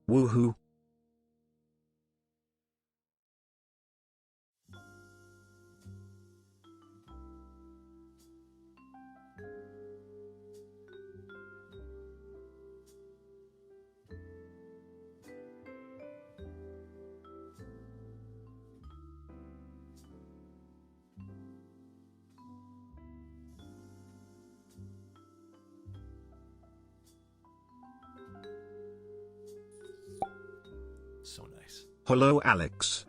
Woohoo. So nice. Hello, Alex.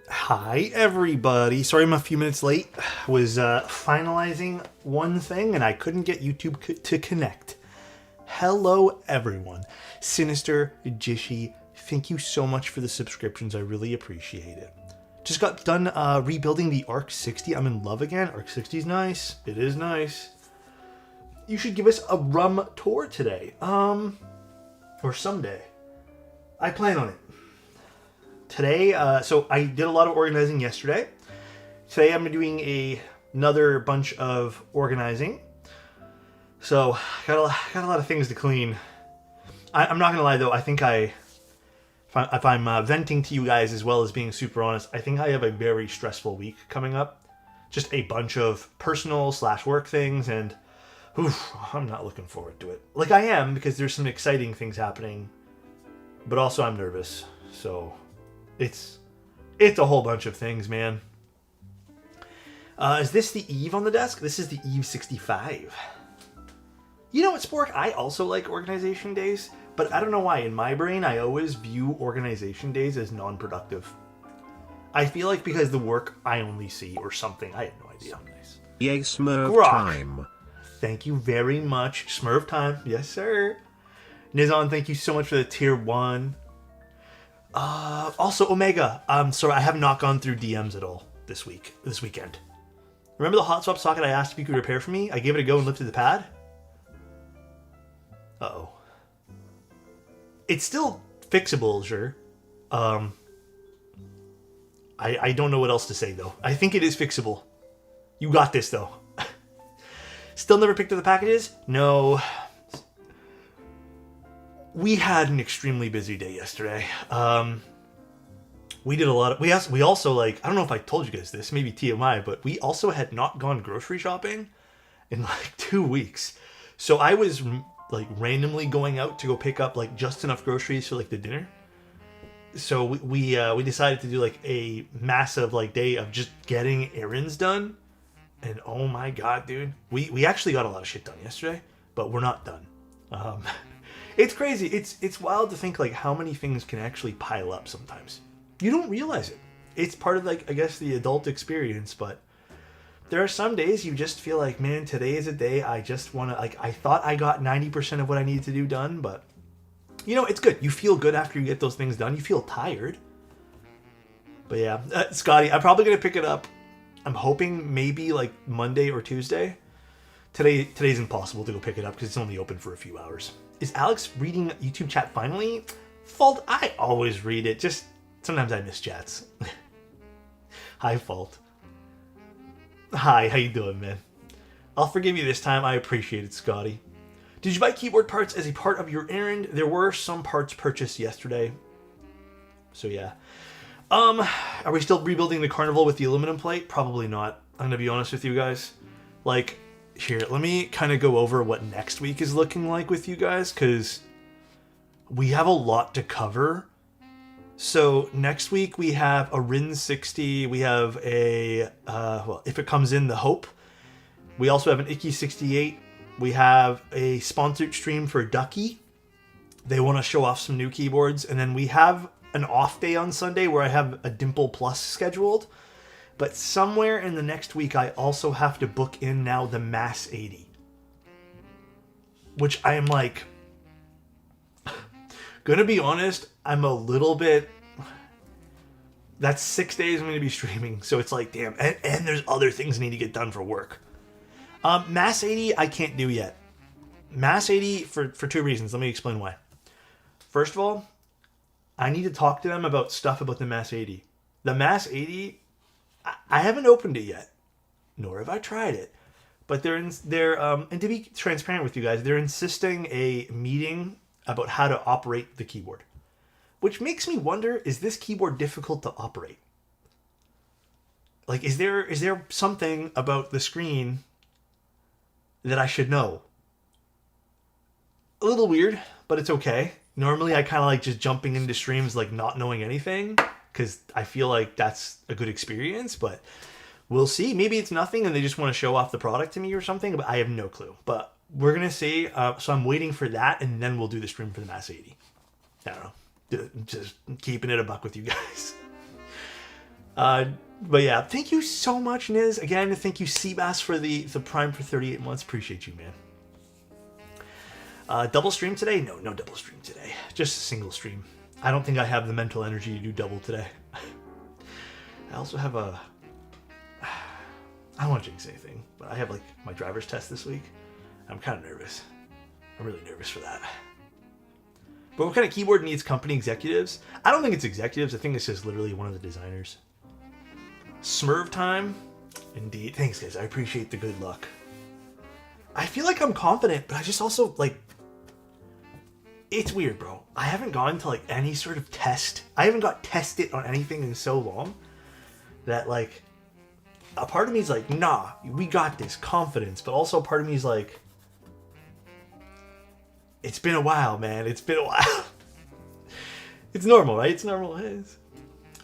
Hi, everybody. Sorry I'm a few minutes late. I was finalizing one thing and I couldn't get YouTube to connect. Hello, everyone. Sinister, Jishy, thank you so much for the subscriptions. I really appreciate it. Just got done rebuilding the Arc 60. I'm in love again. Arc 60 is nice. It is nice. You should give us a rum tour today. Or someday. I plan on it. Today, so I did a lot of organizing yesterday. Today I'm doing another bunch of organizing. So, got a lot of things to clean. I'm not gonna lie though, I think if I'm venting to you guys as well as being super honest, I think I have a very stressful week coming up. Just a bunch of personal / work things, and I'm not looking forward to it. Like I am, because there's some exciting things happening, but also I'm nervous. So it's a whole bunch of things, man. Is this the Eve on the desk? This is the Eve 65. You know what, Spork? I also like organization days, but I don't know why. In my brain, I always view organization days as non-productive. I feel like because the work I only see or something. I have no idea. So nice. Yay, Smurve Grok. time. Thank you very much. Smurve time. Yes, sir. Nizon, thank you so much for the tier 1. Also, Omega. Sorry, I have not gone through DMs at all this weekend. Remember the hot swap socket I asked if you could repair for me? I gave it a go and lifted the pad. Uh-oh. It's still fixable, sure. I don't know what else to say, though. I think it is fixable. You got this, though. Still never picked up the packages? No. We had an extremely busy day yesterday. We did a lot of... We also, like... I don't know if I told you guys this. Maybe TMI, but we also had not gone grocery shopping in, like, 2 weeks. So I was... like randomly going out to go pick up like just enough groceries for like the dinner. So we decided to do like a massive like day of just getting errands done. And oh my god, dude, we actually got a lot of shit done yesterday, but we're not done. It's crazy. It's wild to think like how many things can actually pile up sometimes. You don't realize it. It's part of like I guess the adult experience, but there are some days you just feel like, man, today is a day I just want to, like, I thought I got 90% of what I needed to do done, but, you know, it's good. You feel good after you get those things done. You feel tired. But yeah, Scotty, I'm probably going to pick it up. I'm hoping maybe, like, Monday or Tuesday. Today's impossible to go pick it up because it's only open for a few hours. Is Alex reading YouTube chat finally? Fault, I always read it. Just, sometimes I miss chats. Hi, Fault. Hi, how you doing, man? I'll forgive you this time. I appreciate it, Scotty. Did you buy keyboard parts as a part of your errand? There were some parts purchased yesterday. So yeah. Are we still rebuilding the carnival with the aluminum plate? Probably not. I'm gonna be honest with you guys. Like, here, let me kind of go over what next week is looking like with you guys, because we have a lot to cover. So next week we have a Rin 60, we have a, well, if it comes in, the Hope. We also have an Icky 68. We have a sponsored stream for Ducky. They want to show off some new keyboards. And then we have an off day on Sunday where I have a Dimple Plus scheduled. But somewhere in the next week I also have to book in now the Mass 80. Which I am like... Gonna be honest, I'm a little bit... That's 6 days I'm going to be streaming, so it's like, damn. And there's other things I need to get done for work. Mass 80, I can't do yet. Mass 80, for 2 reasons. Let me explain why. First of all, I need to talk to them about stuff about the Mass 80. The Mass 80, I haven't opened it yet. Nor have I tried it. But and to be transparent with you guys, they're insisting a meeting about how to operate the keyboard. Which makes me wonder, is this keyboard difficult to operate? Like, is there something about the screen that I should know? A little weird, but it's okay. Normally I kind of like just jumping into streams like not knowing anything, because I feel like that's a good experience, but we'll see. Maybe it's nothing and they just want to show off the product to me or something, but I have no clue. But we're going to see. So I'm waiting for that, and then we'll do the stream for the Mass 80. I don't know. Just keeping it a buck with you guys. But yeah, thank you so much, Niz. Again, thank you, Seabass, for the Prime for 38 months. Appreciate you, man. Double stream today? No double stream today. Just a single stream. I don't think I have the mental energy to do double today. I also have I don't want to jinx anything, but I have like my driver's test this week. I'm kind of nervous. I'm really nervous for that. But what kind of keyboard needs company executives? I don't think it's executives. I think it's just literally one of the designers. Smurve time? Indeed. Thanks, guys. I appreciate the good luck. I feel like I'm confident, but I just also, like... It's weird, bro. I haven't gone to, like, any sort of test. I haven't got tested on anything in so long that, like... A part of me is like, nah, we got this. Confidence. But also a part of me is like... It's been a while, man. It's been a while. It's normal, right? It's normal. It is.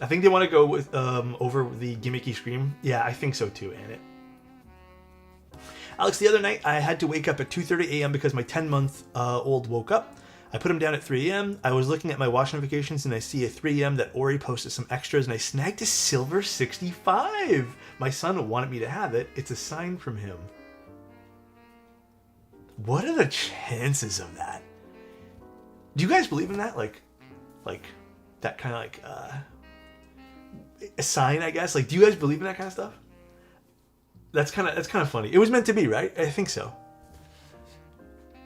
I think they want to go with over the gimmicky scream. Yeah, I think so too, Annette. Alex, the other night I had to wake up at 2:30 a.m. because my 10-month-old woke up. I put him down at 3 a.m. I was looking at my watch notifications and I see at 3 a.m. that Ori posted some extras and I snagged a silver 65. My son wanted me to have it. It's a sign from him. What are the chances of that? Do you guys believe in that? Like that kind of like a sign, I guess. Like, do you guys believe in that kind of stuff? That's kind of funny. It was meant to be, right? I think so.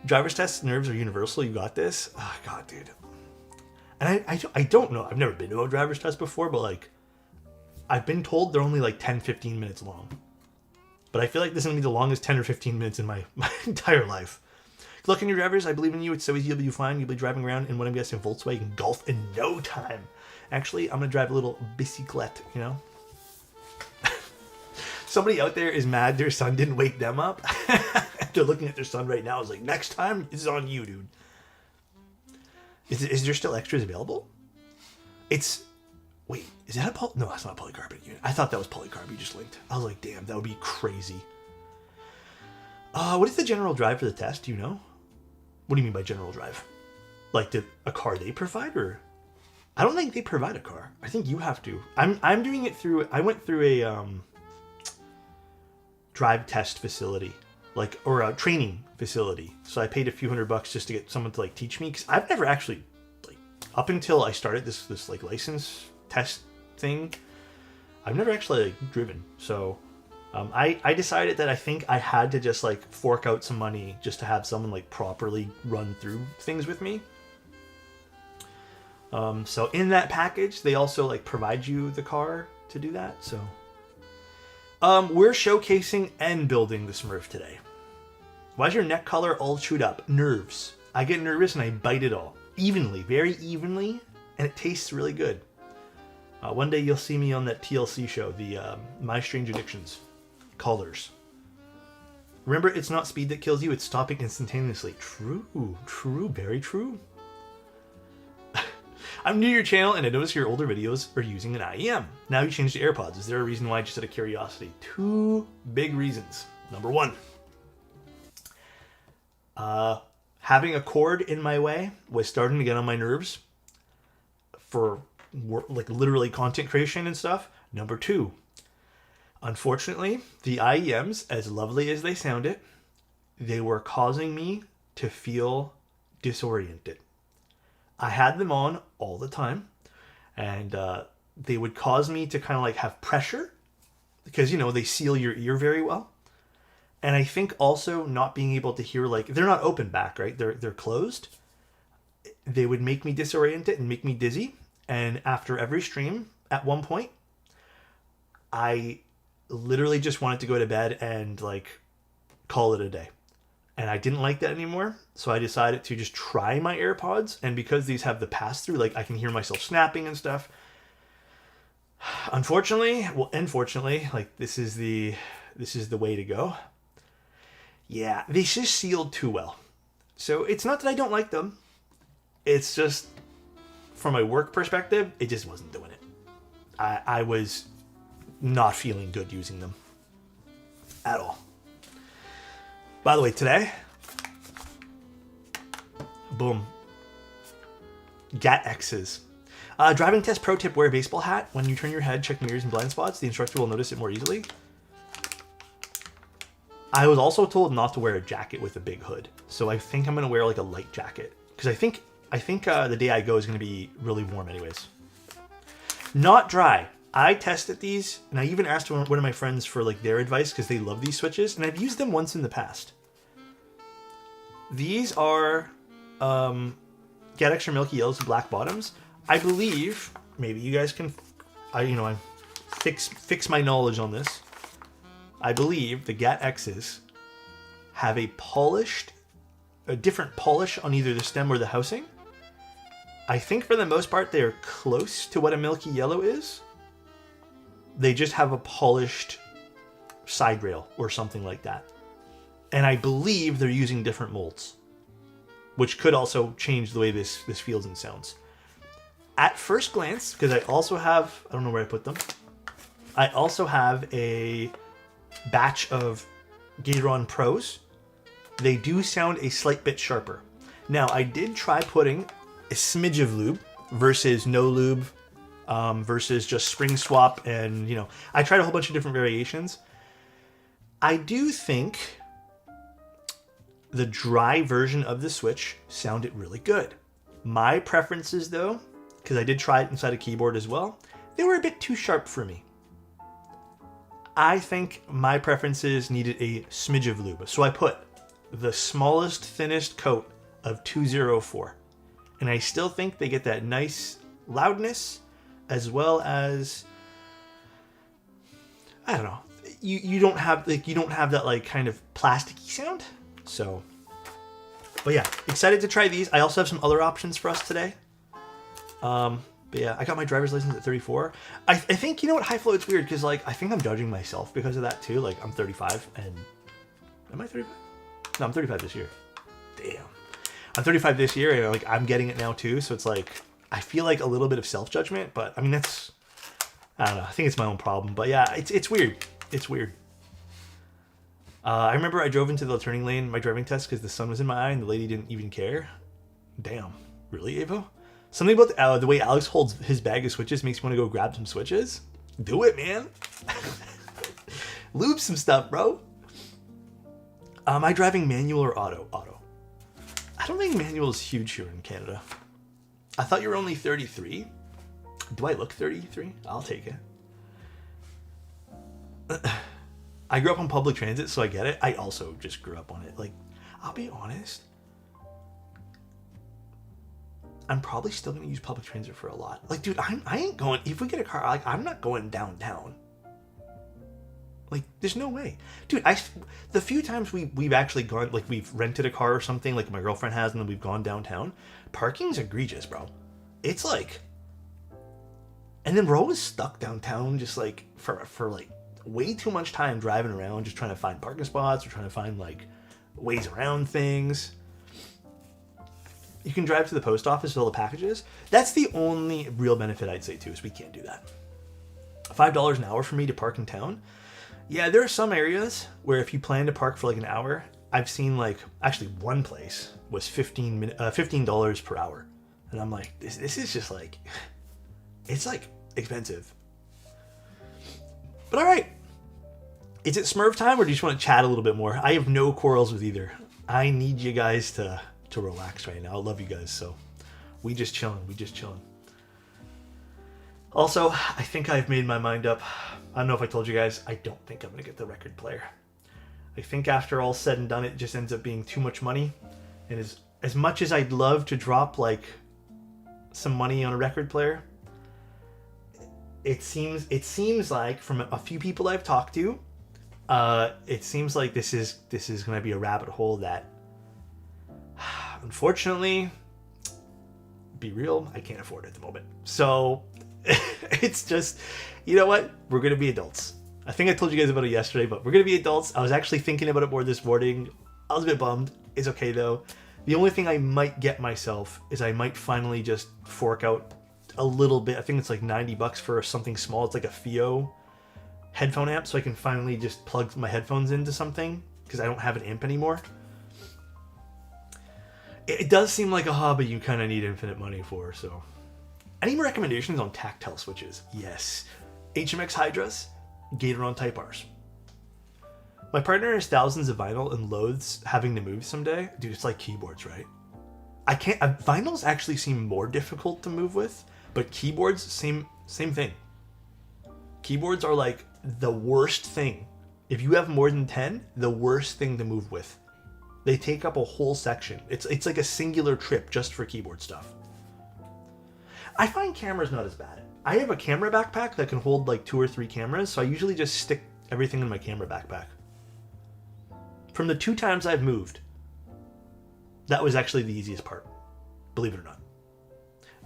Driver's test nerves are universal. You got this. Oh God, dude. And I don't know. I've never been to a driver's test before, but like, I've been told they're only like 10-15 minutes long. But I feel like this is going to be the longest 10 or 15 minutes in my entire life. Good luck in your drivers. I believe in you. It's so easy. You'll be fine. You'll be driving around in what I'm guessing Volkswagen Golf in no time. Actually, I'm going to drive a little bicyclette, you know? Somebody out there is mad their son didn't wake them up. They're looking at their son right now. I was like, next time, this is on you, dude. Is there still extras available? It's... Wait, is that a no, that's not a polycarbonate unit. I thought that was polycarb you just linked. I was like, damn, that would be crazy. What is the general drive for the test? Do you know? What do you mean by general drive? Like a car they provide, or? I don't think they provide a car. I think you have to. I'm doing it through. I went through a drive test facility, or a training facility. So I paid a few $100 just to get someone to like teach me, because I've never actually up until I started this like license test thing, I've never actually like driven. So I decided that I think I had to just like fork out some money just to have someone like properly run through things with me. So in that package, they also like provide you the car to do that. So we're showcasing and building the Smurve today. Why is your neck color all chewed up? Nerves. I get nervous and I bite it all evenly, very evenly, and it tastes really good. One day you'll see me on that TLC show, the My Strange Addictions. Colors. Remember, it's not speed that kills you, it's stopping instantaneously. True, very true. I'm new to your channel and I noticed your older videos are using an IEM. Now you changed to AirPods. Is there a reason why, just out of curiosity? 2 big reasons. Number 1. Having a cord in my way was starting to get on my nerves for like literally content creation and stuff. Number 2, unfortunately, the IEMs, as lovely as they sounded, they were causing me to feel disoriented. I had them on all the time, and they would cause me to kind of like have pressure because, you know, they seal your ear very well. And I think also not being able to hear, like, they're not open back, right? They're closed. They would make me disoriented and make me dizzy. And after every stream, at one point, I literally just wanted to go to bed and like call it a day. And I didn't like that anymore. So I decided to just try my AirPods. And because these have the pass-through, like I can hear myself snapping and stuff. Unfortunately, like this is the way to go. Yeah, they just sealed too well. So it's not that I don't like them. It's just, from a work perspective, it just wasn't doing it. I was not feeling good using them. At all. By the way, today, boom. GAT X's. Driving test pro tip, wear a baseball hat. When you turn your head, check mirrors and blind spots. The instructor will notice it more easily. I was also told not to wear a jacket with a big hood. So I think I'm going to wear like a light jacket. Because I think the day I go is going to be really warm anyways. Not dry. I tested these, and I even asked one of my friends for like their advice because they love these switches, and I've used them once in the past. These are Get Extra Milky Yellows and Black Bottoms. I believe, maybe you guys can, I fix my knowledge on this. I believe the GAT X's have a different polish on either the stem or the housing. I think for the most part they're close to what a milky yellow is. They just have a polished side rail or something like that. And I believe they're using different molds, which could also change the way this feels and sounds. At first glance, because I also have, I don't know where I put them, I also have a batch of Gateron Pros. They do sound a slight bit sharper. Now, I did try putting a smidge of lube versus no lube, versus just spring swap, and I tried a whole bunch of different variations. I do think the dry version of the Switch sounded really good. My preferences though, because I did try it inside a keyboard as well, they were a bit too sharp for me. I think my preferences needed a smidge of lube. So I put the smallest, thinnest coat of 204. And I still think they get that nice loudness, as well as, I don't know, you don't have that like kind of plasticky sound. So, but yeah, excited to try these. I also have some other options for us today. But yeah, I got my driver's license at 34. I think, High Flow, it's weird because like I think I'm judging myself because of that too. Like I'm 35 and am I 35? No, I'm 35 this year. Damn. I'm 35 this year and like I'm getting it now too. So it's like I feel like a little bit of self-judgment, but I mean I don't know. I think it's my own problem. But yeah, it's weird. It's weird. I remember I drove into the turning lane, my driving test, because the sun was in my eye and the lady didn't even care. Damn. Really, Avo? Something about the way Alex holds his bag of switches makes me want to go grab some switches. Do it, man. Lube some stuff, bro. Am I driving manual or auto? Auto. I don't think manual is huge here in Canada. I thought you were only 33. Do I look 33? I'll take it. I grew up on public transit, so I get it. I also just grew up on it. Like, I'll be honest. I'm probably still going to use public transit for a lot. Like, dude, I ain't going... If we get a car, like, I'm not going downtown. Like, there's no way. Dude, the few times we've actually gone... Like, we've rented a car or something, like my girlfriend has, and then we've gone downtown. Parking's egregious, bro. It's like... And then we're always stuck downtown just, like, for like, way too much time driving around, just trying to find parking spots or trying to find, like, ways around things. You can drive to the post office with all the packages. That's the only real benefit I'd say, too, is we can't do that. $5 an hour for me to park in town. Yeah, there are some areas where if you plan to park for, like, an hour, I've seen, like, actually one place was $15 per hour. And I'm like, this is just, like... It's, like, expensive. But all right. Is it Smurve time, or do you just want to chat a little bit more? I have no quarrels with either. I need you guys to relax right now. I love you guys, so we just chilling. Also, I think I've made my mind up. I don't know if I told you guys, I don't think I'm going to get the record player. I think after all said and done, it just ends up being too much money. And as much as I'd love to drop, like, some money on a record player, it seems like from a few people I've talked to, It seems like this is going to be a rabbit hole that, unfortunately, be real, I can't afford at the moment. So it's just, you know what? We're going to be adults. I think I told you guys about it yesterday, but we're going to be adults. I was actually thinking about it more this morning. I was a bit bummed. It's okay though. The only thing I might get myself is I might finally just fork out a little bit. I think it's like $90 for something small. It's like a Fio headphone amp, so I can finally just plug my headphones into something because I don't have an amp anymore. It does seem like a hobby you kind of need infinite money for. So, any recommendations on tactile switches? Yes, HMX Hydras, Gatoron Type Rs. My partner has thousands of vinyl and loathes having to move someday. Dude, it's like keyboards, right? I can't. Vinyls actually seem more difficult to move with, but keyboards, same thing. Keyboards are like the worst thing. If you have more than 10, the worst thing to move with. They take up a whole section. It's like a singular trip just for keyboard stuff. I find cameras not as bad. I have a camera backpack that can hold like 2 or 3 cameras, so I usually just stick everything in my camera backpack. From the 2 times I've moved, that was actually the easiest part. Believe it or not.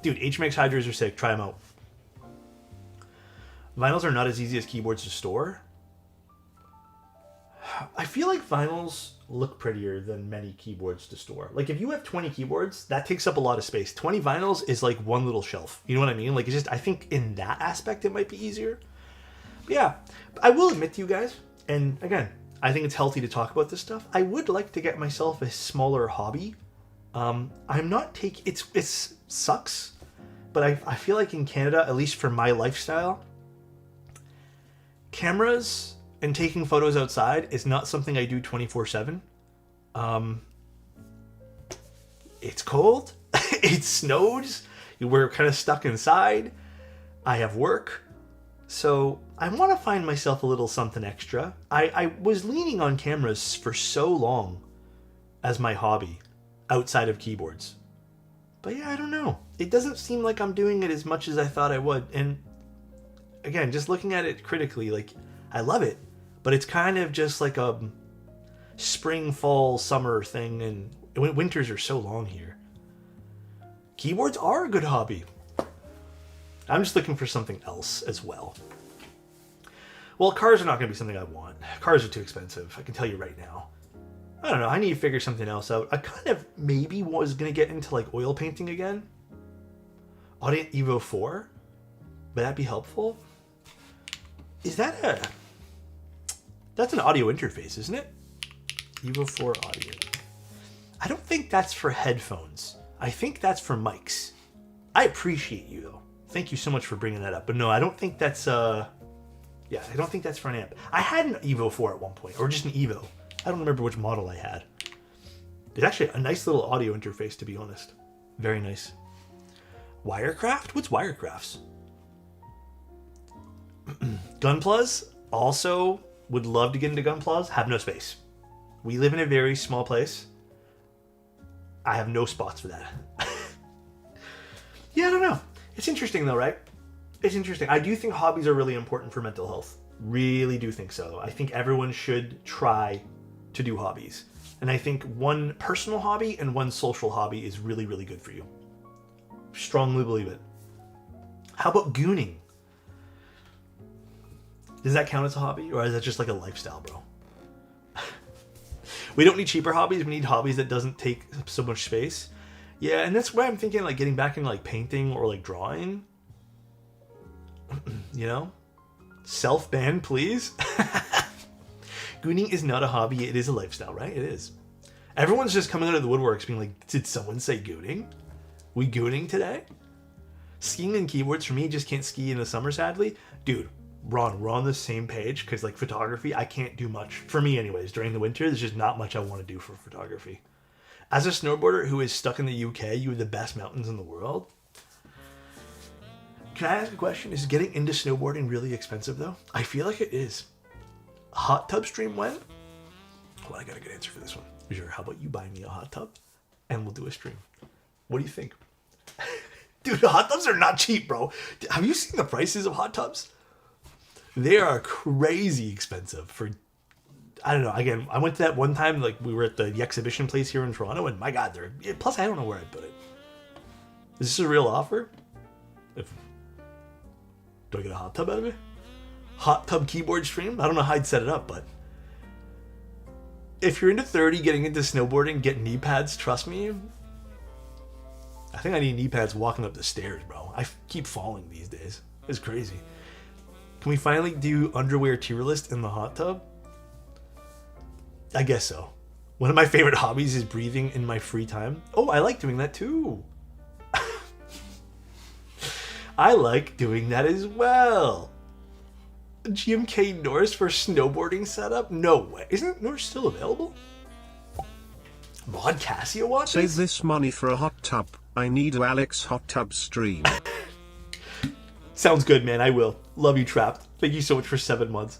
Dude, HMX Hydras are sick. Try them out. Vinyls are not as easy as keyboards to store. I feel like vinyls look prettier than many keyboards to store. Like if you have 20 keyboards, that takes up a lot of space. 20 vinyls is like one little shelf. You know what I mean? Like it's just, I think in that aspect it might be easier. But yeah, I will admit to you guys, and again, I think it's healthy to talk about this stuff. I would like to get myself a smaller hobby. I'm not taking, it sucks, but I feel like in Canada, at least for my lifestyle, cameras and taking photos outside is not something I do 24/7. It's cold. It snows. We're kind of stuck inside. I have work. So I want to find myself a little something extra. I was leaning on cameras for so long as my hobby outside of keyboards. But yeah, I don't know. It doesn't seem like I'm doing it as much as I thought I would. And again, just looking at it critically, like I love it. But it's kind of just like a spring, fall, summer thing, and winters are so long here. Keyboards are a good hobby. I'm just looking for something else as well. Well, cars are not going to be something I want. Cars are too expensive, I can tell you right now. I don't know, I need to figure something else out. I kind of maybe was going to get into like oil painting again. Audient Evo 4? Would that be helpful? Is that a... That's an audio interface, isn't it? Evo 4 audio. I don't think that's for headphones. I think that's for mics. I appreciate you, though. Thank you so much for bringing that up. But no, I don't think that's... Yeah, I don't think that's for an amp. I had an Evo 4 at one point, or just an Evo. I don't remember which model I had. It's actually a nice little audio interface, to be honest. Very nice. Wirecraft? What's Wirecrafts? Gunplas? Also... would love to get into Gunplas, have no space. We live in a very small place. I have no spots for that. Yeah, I don't know. It's interesting though, right? It's interesting. I do think hobbies are really important for mental health. Really do think so. I think everyone should try to do hobbies. And I think one personal hobby and one social hobby is really, really good for you. Strongly believe it. How about gooning? Does that count as a hobby, or is that just like a lifestyle, bro? We don't need cheaper hobbies. We need hobbies that doesn't take up so much space. Yeah, and that's why I'm thinking like getting back into like painting or like drawing. You know? Self-ban, please. Gooning is not a hobby. It is a lifestyle, right? It is. Everyone's just coming out of the woodworks being like, did someone say gooning? We gooning today? Skiing and keyboards for me, just can't ski in the summer, sadly. Dude, Ron, we're on the same page because like photography, I can't do much. For me anyways, during the winter, there's just not much I want to do for photography. As a snowboarder who is stuck in the UK, you have the best mountains in the world. Can I ask a question? Is getting into snowboarding really expensive though? I feel like it is. Hot tub stream when? Well, I got a good answer for this one. Sure, how about you buy me a hot tub and we'll do a stream? What do you think? Dude, hot tubs are not cheap, bro. Have you seen the prices of hot tubs? They are crazy expensive for I don't know. Again, I went to that one time, like we were at the exhibition place here in Toronto, and my God, plus I don't know where I'd put it. Is this a real offer? Do I get a hot tub out of it? Hot tub keyboard stream? I don't know how I'd set it up, but if you're into 30, getting into snowboarding, get knee pads, trust me. I think I need knee pads walking up the stairs, bro. I keep falling these days. It's crazy. Can we finally do underwear tier list in the hot tub? I guess so. One of my favorite hobbies is breathing in my free time. Oh, I like doing that too. I like doing that as well. GMK Norse for snowboarding setup? No way. Isn't Norse still available? Mod Cassia watches? Save this money for a hot tub. I need a Alex hot tub stream. Sounds good, man. I will. Love you, Trapped. Thank you so much for 7 months.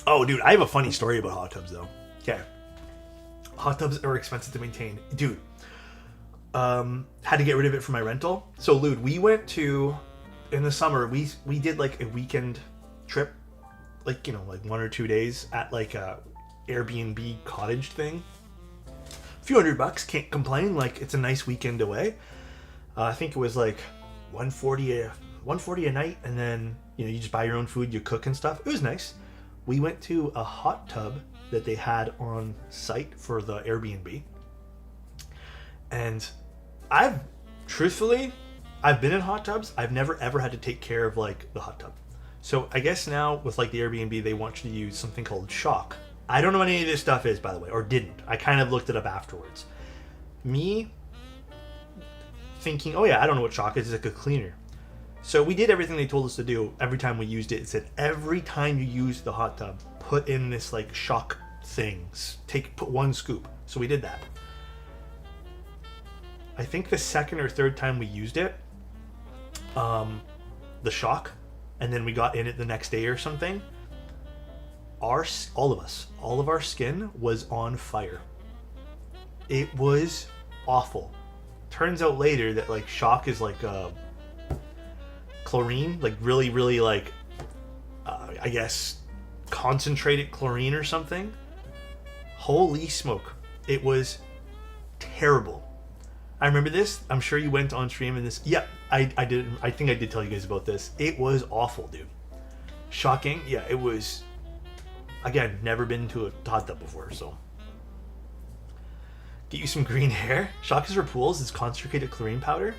Oh, dude, I have a funny story about hot tubs, though. Okay. Hot tubs are expensive to maintain. Dude, had to get rid of it for my rental. So, Lude, we went to, in the summer, we did like a weekend trip, like, you know, like 1 or 2 days at like a Airbnb cottage thing. A few $100, can't complain. Like, it's a nice weekend away. I think it was like $140 a night, and then, you know, you just buy your own food, you cook and stuff. It was nice. We went to a hot tub that they had on site for the Airbnb. And I've been in hot tubs. I've never ever had to take care of like the hot tub. So I guess now with like the Airbnb, they want you to use something called Shock. I don't know what any of this stuff is, by the way, or didn't. I kind of looked it up afterwards. Me thinking, oh yeah, I don't know what Shock is. It's like a cleaner. So we did everything they told us to do. Every time we used it, it said every time you use the hot tub, put in this like Shock things. Put 1 scoop. So we did that. I think the second or third time we used it, the Shock, and then we got in it the next day or something, all of our skin was on fire. It was awful. Turns out later that like Shock is like chlorine, like really like I guess concentrated chlorine or something. Holy smoke, it was terrible. I remember this. I'm sure you went on stream and this. Yeah, I did. I think I did tell you guys about this. It was awful, dude. Shocking. Yeah, it was. Again, never been to a hot tub before, so. Get you some green hair. Shock is for pools. It's concentrated chlorine powder.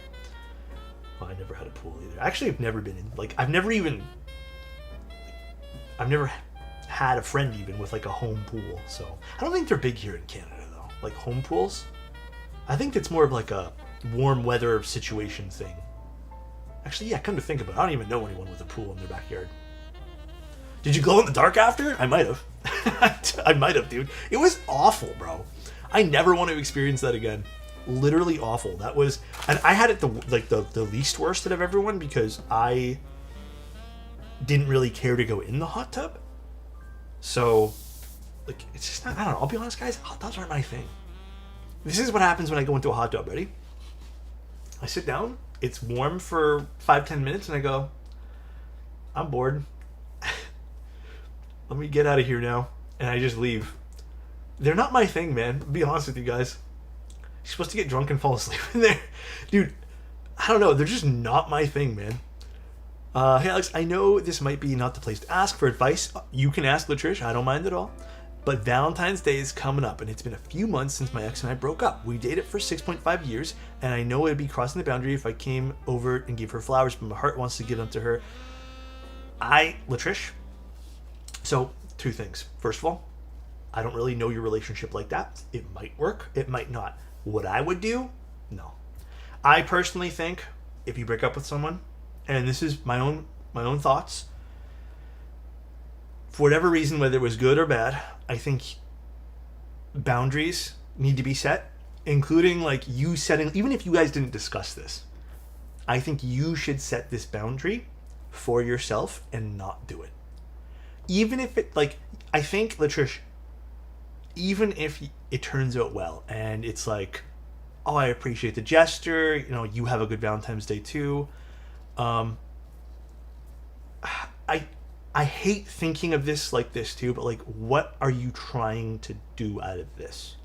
Well, I never had a pool either. Actually, I've never been in. Like, I've never had a friend even with like a home pool. So I don't think they're big here in Canada though. Like home pools. I think it's more of like a warm weather situation thing. Actually, yeah, come to think about it, I don't even know anyone with a pool in their backyard. Did you glow in the dark after? I might have. I might have, dude. It was awful, bro. I never want to experience that again. Literally awful. That was, and I had it the least worst out of everyone because I didn't really care to go in the hot tub. So, like, it's just not, I don't know. I'll be honest, guys, hot tubs aren't my thing. This is what happens when I go into a hot tub. Ready? I sit down. It's warm for 5-10 minutes, and I go, I'm bored. Let me get out of here now. And I just leave. They're not my thing, man. I'll be honest with you guys. You're supposed to get drunk and fall asleep in there. Dude, I don't know. They're just not my thing, man. Hey, Alex, I know this might be not the place to ask for advice. You can ask Latrish. I don't mind at all. But Valentine's Day is coming up, and it's been a few months since my ex and I broke up. We dated for 6.5 years, and I know it'd be crossing the boundary if I came over and gave her flowers, but my heart wants to give them to her. Latrish, so 2 things. First of all, I don't really know your relationship like that. It might work, it might not. What I would do? No. I personally think if you break up with someone, and this is my own thoughts, for whatever reason, whether it was good or bad, I think boundaries need to be set, including like you setting, even if you guys didn't discuss this, I think you should set this boundary for yourself and not do it. Even if it, like, I think, Latrish, even if it turns out well and it's like, oh, I appreciate the gesture, you know, you have a good Valentine's Day too. I hate thinking of this like this too, but like, what are you trying to do out of this?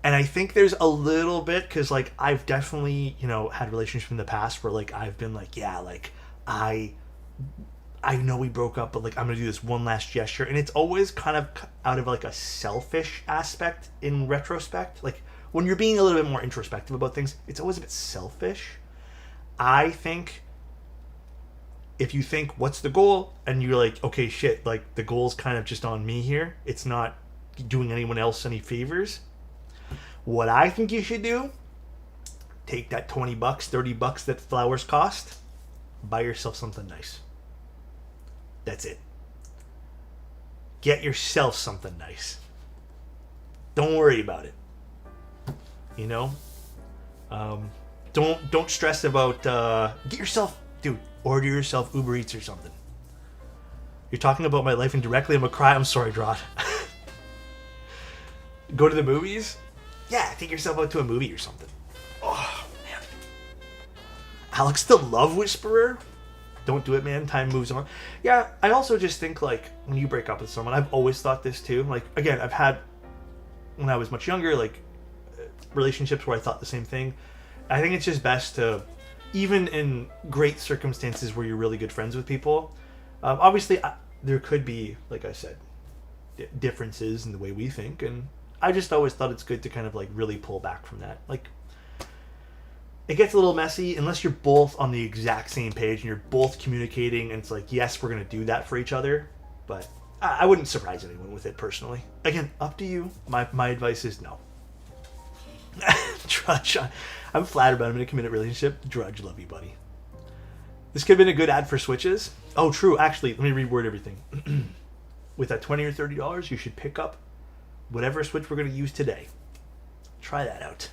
And I think there's a little bit, because like I've definitely, you know, had relationships in the past where like I've been like, yeah, like I know we broke up, but like I'm gonna do this one last gesture, and it's always kind of out of like a selfish aspect in retrospect. Like when you're being a little bit more introspective about things, it's always a bit selfish. I think if you think what's the goal, and you're like, okay, shit, like the goal's kind of just on me here, it's not doing anyone else any favors. What I think you should do, take that $20, $30 that flowers cost, buy yourself something nice. That's it. Get yourself something nice. Don't worry about it. You know? Don't stress about, get yourself, dude, order yourself Uber Eats or something. You're talking about my life indirectly, I'm gonna cry, I'm sorry, Drod. Go to the movies? Yeah, take yourself out to a movie or something. Oh, man. Alex the Love Whisperer? Don't do it, man. Time moves on. Yeah, I also just think, like, when you break up with someone, I've always thought this, too. Like, again, I've had, when I was much younger, like, relationships where I thought the same thing. I think it's just best to, even in great circumstances where you're really good friends with people, obviously, there could be, like I said, differences in the way we think, and I just always thought it's good to kind of like really pull back from that. Like, it gets a little messy unless you're both on the exact same page and you're both communicating, and it's like, yes, we're going to do that for each other, but I wouldn't surprise anyone with it personally. Again, up to you. My advice is no. Drudge, I'm flattered, but I'm in a committed relationship. Drudge, love you, buddy. This could have been a good ad for Switches. Oh, true. Actually, let me reword everything. With that $20 or $30, you should pick up whatever Switch we're going to use today. Try that out.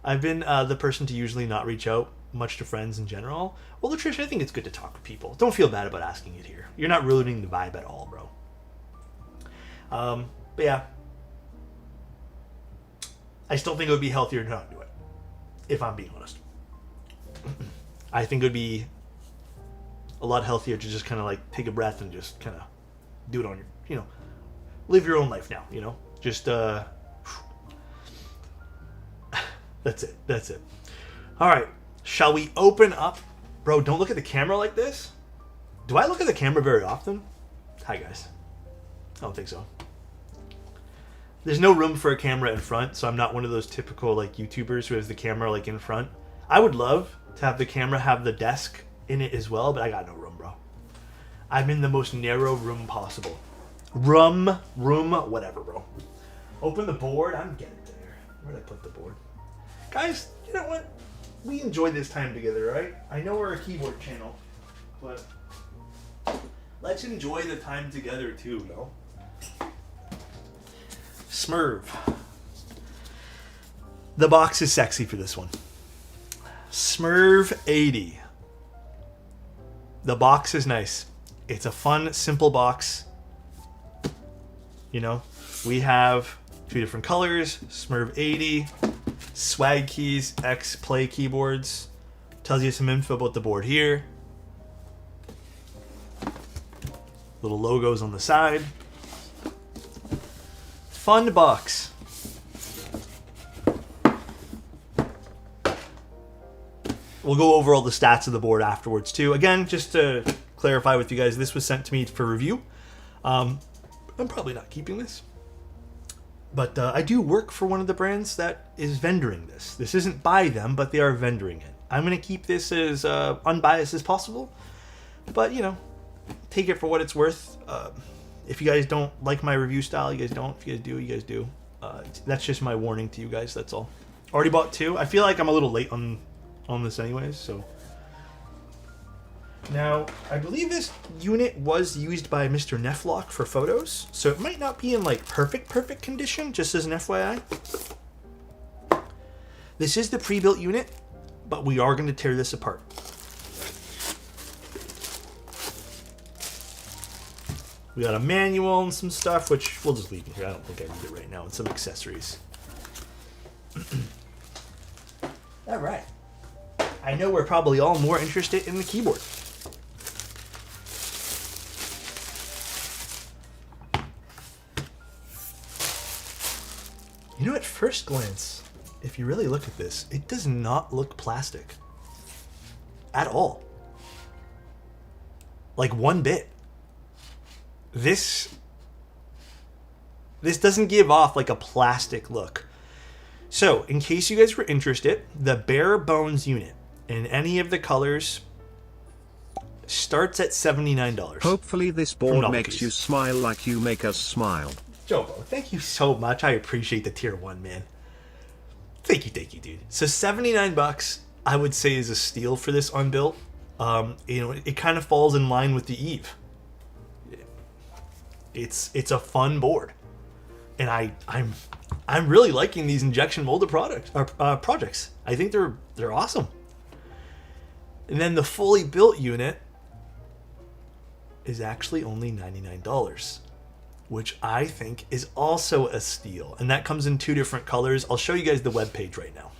I've been the person to usually not reach out much to friends in general. Well, Latricia, I think it's good to talk with people. Don't feel bad about asking it here. You're not ruining the vibe at all, bro. But yeah. I still think it would be healthier to not do it. If I'm being honest. I think it would be a lot healthier to just kind of like take a breath and just kind of do it on your, you know, live your own life now, you know? Just, that's it. All right. Shall we open up? Bro, don't look at the camera like this. Do I look at the camera very often? Hi, guys. I don't think so. There's no room for a camera in front, so I'm not one of those typical, like, YouTubers who has the camera, like, in front. I would love to have the camera have the desk in it as well, but I got no room, bro. I'm in the most narrow room possible. Room, whatever, bro. Open the board. I'm getting there. Where'd I put the board? Guys, you know what? We enjoy this time together, right? I know we're a keyboard channel, but let's enjoy the time together too, no? Smurve. The box is sexy for this one. SMURVE80. The box is nice. It's a fun, simple box. You know, we have two different colors, SMURVE80, swag keys, X play keyboards. Tells you some info about the board here. Little logos on the side. Fun box. We'll go over all the stats of the board afterwards too. Again, just to clarify with you guys, this was sent to me for review. I'm probably not keeping this. But I do work for one of the brands that is vendoring this. This isn't by them, but they are vendoring it. I'm going to keep this as unbiased as possible. But, you know, take it for what it's worth. If you guys don't like my review style, you guys don't. If you guys do, you guys do. That's just my warning to you guys, that's all. Already bought two. I feel like I'm a little late on this anyways, so. Now, I believe this unit was used by Mr. Neflock for photos, so it might not be in like perfect condition, just as an FYI. This is the pre-built unit, but we are going to tear this apart. We got a manual and some stuff, which we'll just leave in here. I don't think I need it right now, and some accessories. All right. I know we're probably all more interested in the keyboard. You know, at first glance, if you really look at this, it does not look plastic. At all. Like one bit. This doesn't give off like a plastic look. So, in case you guys were interested, the bare bones unit in any of the colors starts at $79. Hopefully this board makes you smile like you make us smile. Jobo, thank you so much. I appreciate the tier 1, man. Thank you, dude. So $79, I would say, is a steal for this unbuilt. You know, it kind of falls in line with the Eve. It's a fun board, and I'm really liking these injection molded projects. I think they're awesome. And then the fully built unit is actually only $99, which I think is also a steal. And that comes in 2 different colors. I'll show you guys the webpage right now.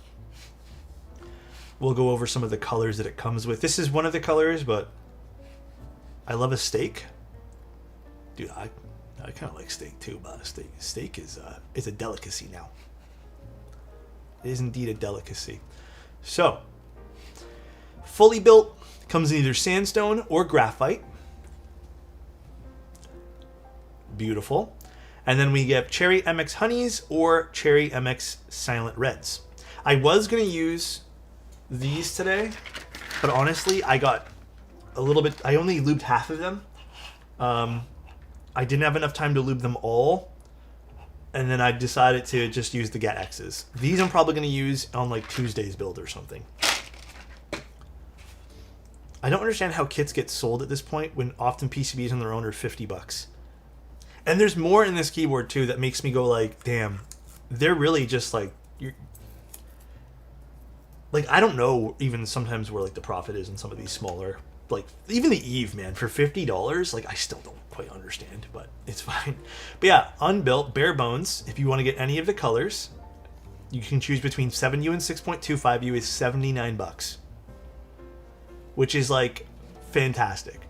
We'll go over some of the colors that it comes with. This is one of the colors, but I love a steak. Dude, I kind of like steak too, but steak is a delicacy now. It is indeed a delicacy. So, fully built, comes in either sandstone or graphite. Beautiful. And then we get Cherry MX Honeys or Cherry MX Silent Reds. I was going to use these today, but honestly, I got a little bit, I only lubed half of them. I didn't have enough time to lube them all, and then I decided to just use the Get X's. These I'm probably going to use on like Tuesday's build or something. I don't understand how kits get sold at this point when often PCBs on their own are $50. And there's more in this keyboard too that makes me go like, damn, they're really just like, like, I don't know even sometimes where like the profit is in some of these smaller, like even the Eve, man, for $50, like I still don't quite understand, but it's fine. But yeah, unbuilt, bare bones. If you want to get any of the colors, you can choose between 7U and 6.25U is $79, which is like fantastic.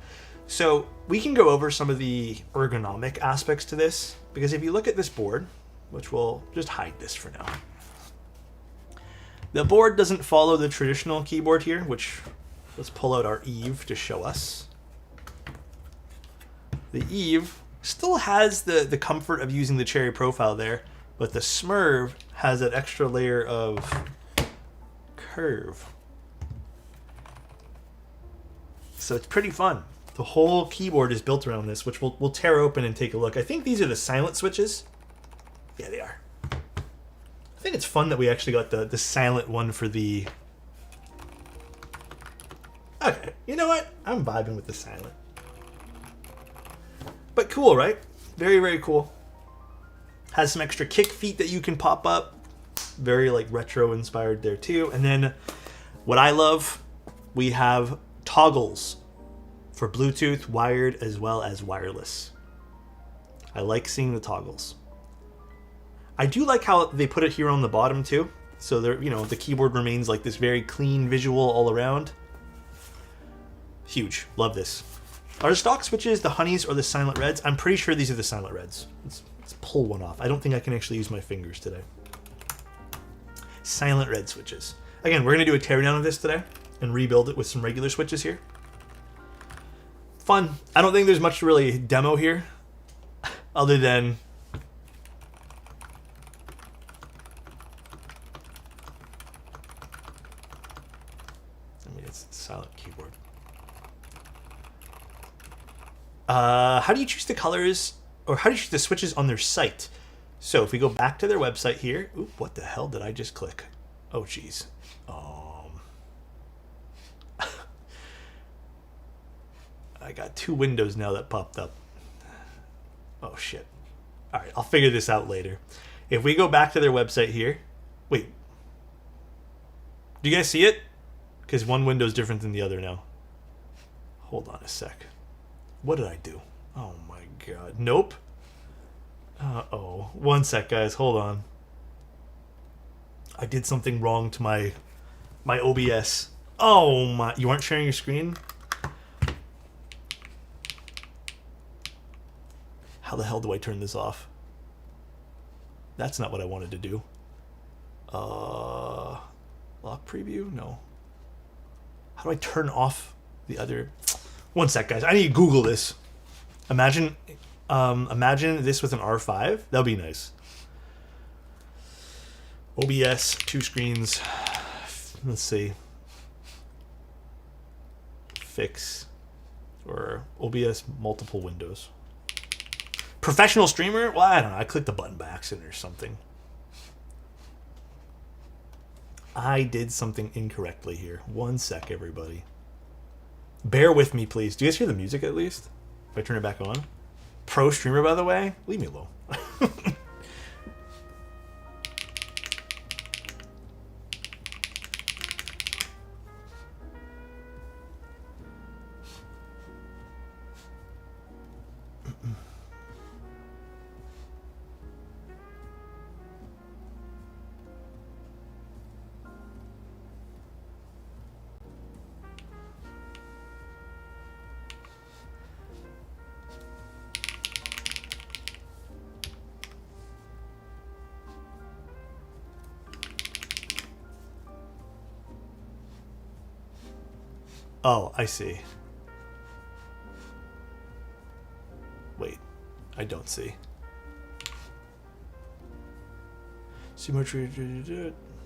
So we can go over some of the ergonomic aspects to this, because if you look at this board, which we'll just hide this for now, the board doesn't follow the traditional keyboard here, which let's pull out our Eve to show us. The Eve still has the comfort of using the cherry profile there, but the Smurve has that extra layer of curve. So it's pretty fun. The whole keyboard is built around this, which we'll tear open and take a look. I think these are the silent switches. Yeah, they are. I think it's fun that we actually got the silent one for the... Okay, you know what? I'm vibing with the silent. But cool, right? Very, very cool. Has some extra kick feet that you can pop up. Very like retro inspired there too. And then what I love, we have toggles for Bluetooth, wired, as well as wireless. I like seeing the toggles. I do like how they put it here on the bottom too. So there, you know, the keyboard remains like this very clean visual all around. Huge. Love this. Are the stock switches the Honeys or the Silent Reds? I'm pretty sure these are the Silent Reds. Let's pull one off. I don't think I can actually use my fingers today. Silent Red switches. Again, we're going to do a teardown of this today and rebuild it with some regular switches here. Fun. I don't think there's much to really demo here other than it's a silent keyboard. How do you choose the colors, or how do you choose the switches on their site? So if we go back to their website here, oop, what the hell did I just click? Oh, jeez. I got 2 windows now that popped up. Oh, shit. All right, I'll figure this out later. If we go back to their website here, wait. Do you guys see it? Because one window is different than the other now. Hold on a sec. What did I do? Oh my god. Nope. Uh-oh. One sec, guys. Hold on. I did something wrong to my OBS. Oh my... You aren't sharing your screen? How the hell do I turn this off? That's not what I wanted to do. Lock preview? No. How do I turn off the other? One sec, guys. I need to Google this. Imagine this with an R5. That would be nice. OBS, 2 screens. Let's see. Fix. Or OBS, multiple windows. Professional streamer? Well, I don't know. I clicked the button by accident or something. I did something incorrectly here. One sec, everybody. Bear with me, please. Do you guys hear the music at least? If I turn it back on? Pro streamer, by the way? Leave me alone. Oh, I see. Wait, I don't see.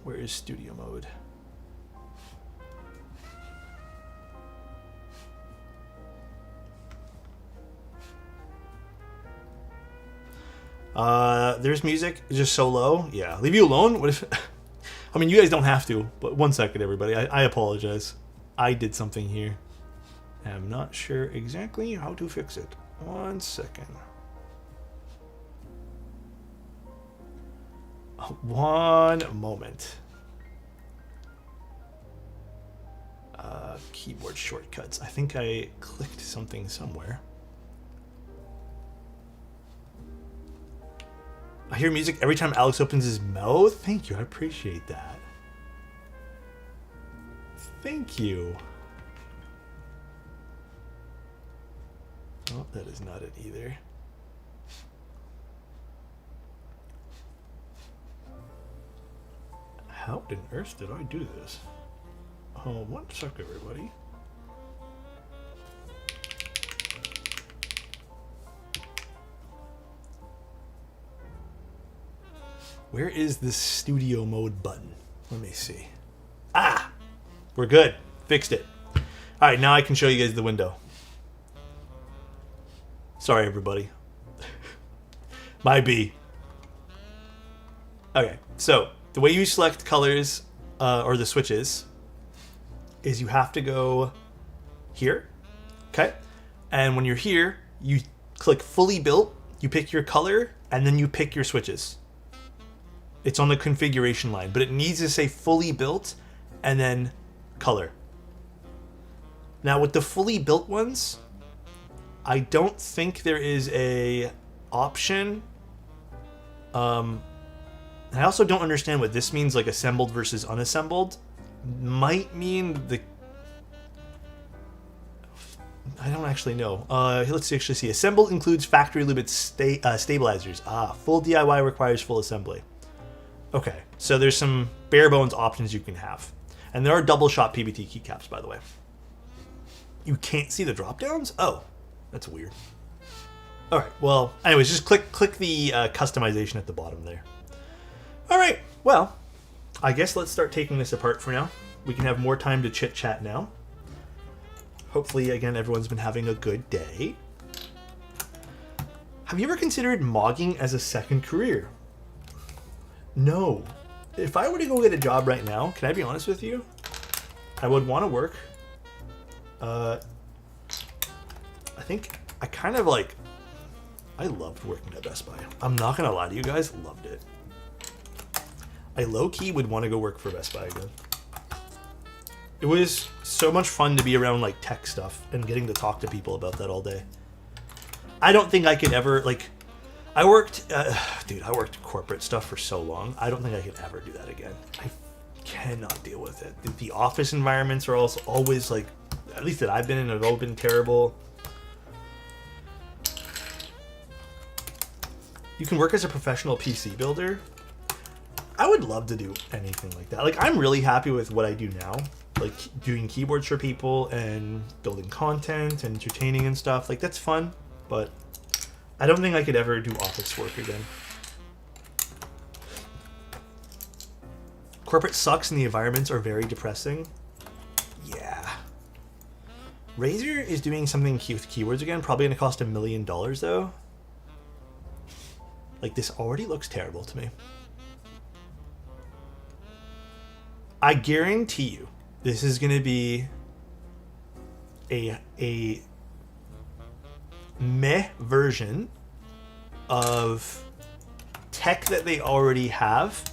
Where is studio mode? There's music, just so low. Yeah, leave you alone. What if? I mean, you guys don't have to. But one second, everybody. I apologize. I did something here. I'm not sure exactly how to fix it. One second. One moment. Keyboard shortcuts. I think I clicked something somewhere. I hear music every time Alex opens his mouth. Thank you. I appreciate that. Thank you. Oh, that is not it either. How on earth did I do this? Oh, one sec, everybody. Where is this studio mode button? Let me see. Ah! We're good. Fixed it. All right, now I can show you guys the window. Sorry, everybody. My B. Okay, so the way you select colors or the switches is you have to go here, okay? And when you're here, you click fully built, you pick your color, and then you pick your switches. It's on the configuration line, but it needs to say fully built and then color. Now with the fully built ones, I don't think there is a option. I also don't understand what this means, like assembled versus unassembled. Might mean the... I don't actually know. Let's actually see. Assembled includes factory limited stabilizers. Full DIY requires full assembly. Okay, so there's some bare bones options you can have. And there are double shot PBT keycaps, by the way. You can't see the drop downs? Oh, that's weird. All right, well, anyways, just click the customization at the bottom there. All right, well, I guess let's start taking this apart for now. We can have more time to chit chat now. Hopefully, again, everyone's been having a good day. Have you ever considered mogging as a second career? No. If I were to go get a job right now, can I be honest with you? I would want to work. I think I kind of like... I loved working at Best Buy. I'm not going to lie to you guys, loved it. I low-key would want to go work for Best Buy again. It was so much fun to be around like tech stuff and getting to talk to people about that all day. I don't think I could ever, like... I worked corporate stuff for so long. I don't think I could ever do that again. I cannot deal with it. The office environments are also always like, at least that I've been in, have all been terrible. You can work as a professional PC builder. I would love to do anything like that. Like, I'm really happy with what I do now. Like, doing keyboards for people and building content and entertaining and stuff. Like, that's fun, but I don't think I could ever do office work again. Corporate sucks and the environments are very depressing. Yeah. Razer is doing something with keyboards again. Probably going to cost $1 million, though. Like, this already looks terrible to me. I guarantee you, this is going to be a meh version of tech that they already have,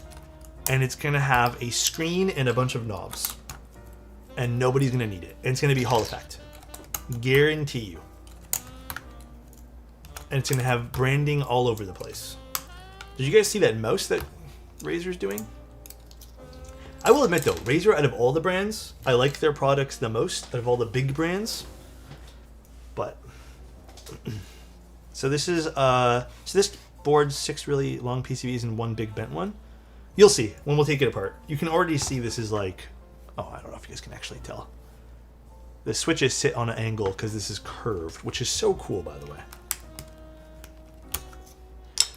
and it's going to have a screen and a bunch of knobs, and nobody's going to need it. And it's going to be Hall effect. Guarantee you. And it's going to have branding all over the place. Did you guys see that mouse that Razer's doing? I will admit though, Razer, out of all the brands, I like their products the most out of all the big brands. But so this is so this board's 6 really long PCBs and 1 big bent one. You'll see when we'll take it apart. You can already see this is like, oh, I don't know if you guys can actually tell. The switches sit on an angle because this is curved, which is so cool, by the way.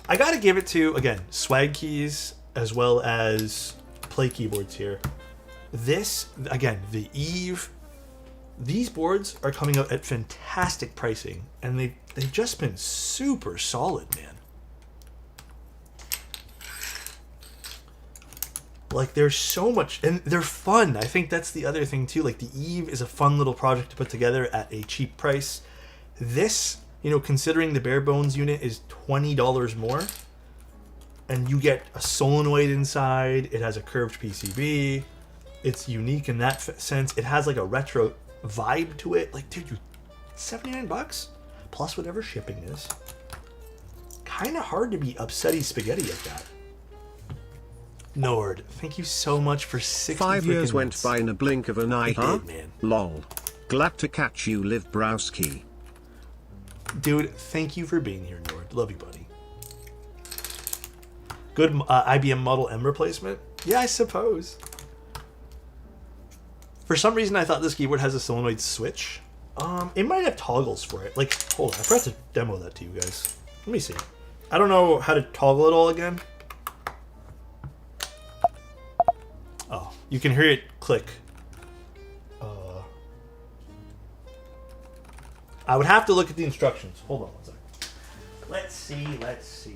I gotta give it to, again, Swag Keys as well as Play Keyboards here. This, again, the Eve, these boards are coming out at fantastic pricing, and they've just been super solid, man. Like, there's so much, and they're fun. I think that's the other thing too. Like, the Eve is a fun little project to put together at a cheap price. This, you know, considering the bare bones unit is $20 more, and you get a solenoid inside. It has a curved PCB. It's unique in that sense. It has like a retro vibe to it. Like, dude, $79 plus whatever shipping is. Kind of hard to be upsetty spaghetti at that. Nord, thank you so much for 60 5 years went months. by in a blink of an eye, It huh? did, man. Lol. Glad to catch you live, Browski. Dude, thank you for being here, Nord. Love you, buddy. Good IBM Model M replacement? Yeah, I suppose. For some reason, I thought this keyboard has a solenoid switch. It might have toggles for it. Like, hold on, I forgot to demo that to you guys. Let me see. I don't know how to toggle it all again. Oh, you can hear it click. I would have to look at the instructions. Hold on one second. Let's see.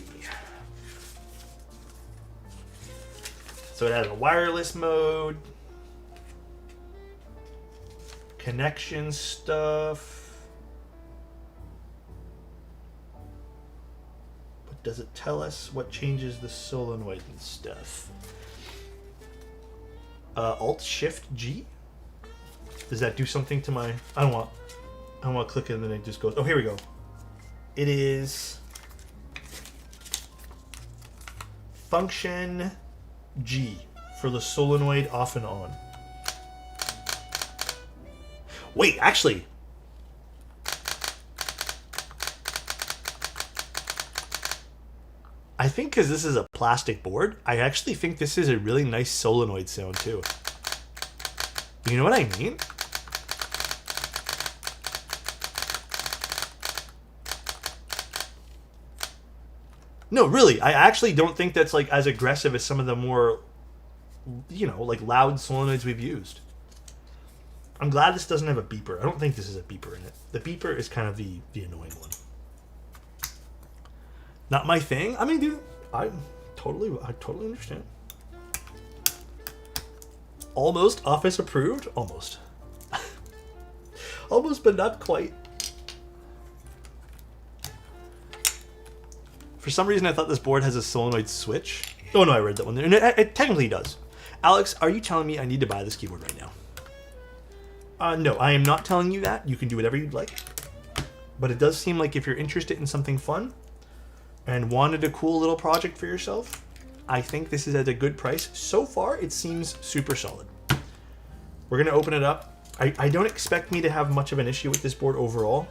So it has a wireless mode, connection stuff. But does it tell us what changes the solenoid and stuff? Alt-Shift-G? Does that do something to my... I don't want to click it and then it just goes... Oh, here we go. It is... Function G for the solenoid off and on. Wait, actually... I think because this is a plastic board, I actually think this is a really nice solenoid sound too. You know what I mean? No, really, I actually don't think that's like as aggressive as some of the more, you know, like loud solenoids we've used. I'm glad this doesn't have a beeper. I don't think this is a beeper in it. The beeper is kind of the annoying one. Not my thing. I mean, dude, I totally understand. Almost office approved? Almost. Almost, but not quite. For some reason, I thought this board has a solenoid switch. Oh, no, I read that one there. And it technically does. Alex, are you telling me I need to buy this keyboard right now? No, I am not telling you that. You can do whatever you'd like. But it does seem like if you're interested in something fun and wanted a cool little project for yourself, I think this is at a good price. So far, it seems super solid. We're going to open it up. I don't expect me to have much of an issue with this board overall.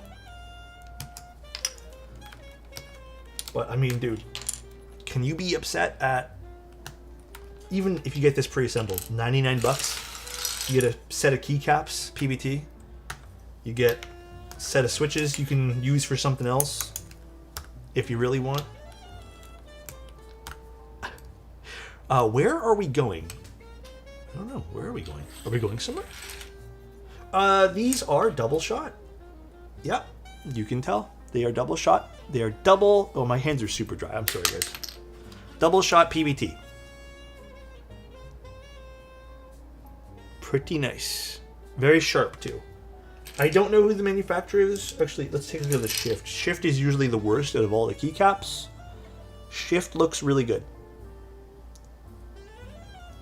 But, I mean, dude, can you be upset at, even if you get this pre-assembled, $99? You get a set of keycaps, PBT. You get a set of switches you can use for something else if you really want. Where are we going? I don't know. Where are we going? Are we going somewhere? These are double shot. Yeah, you can tell. They are double shot. They are double... Oh, my hands are super dry. I'm sorry, guys. Double shot PBT. Pretty nice. Very sharp, too. I don't know who the manufacturer is. Actually, let's take a look at the Shift. Shift is usually the worst out of all the keycaps. Shift looks really good.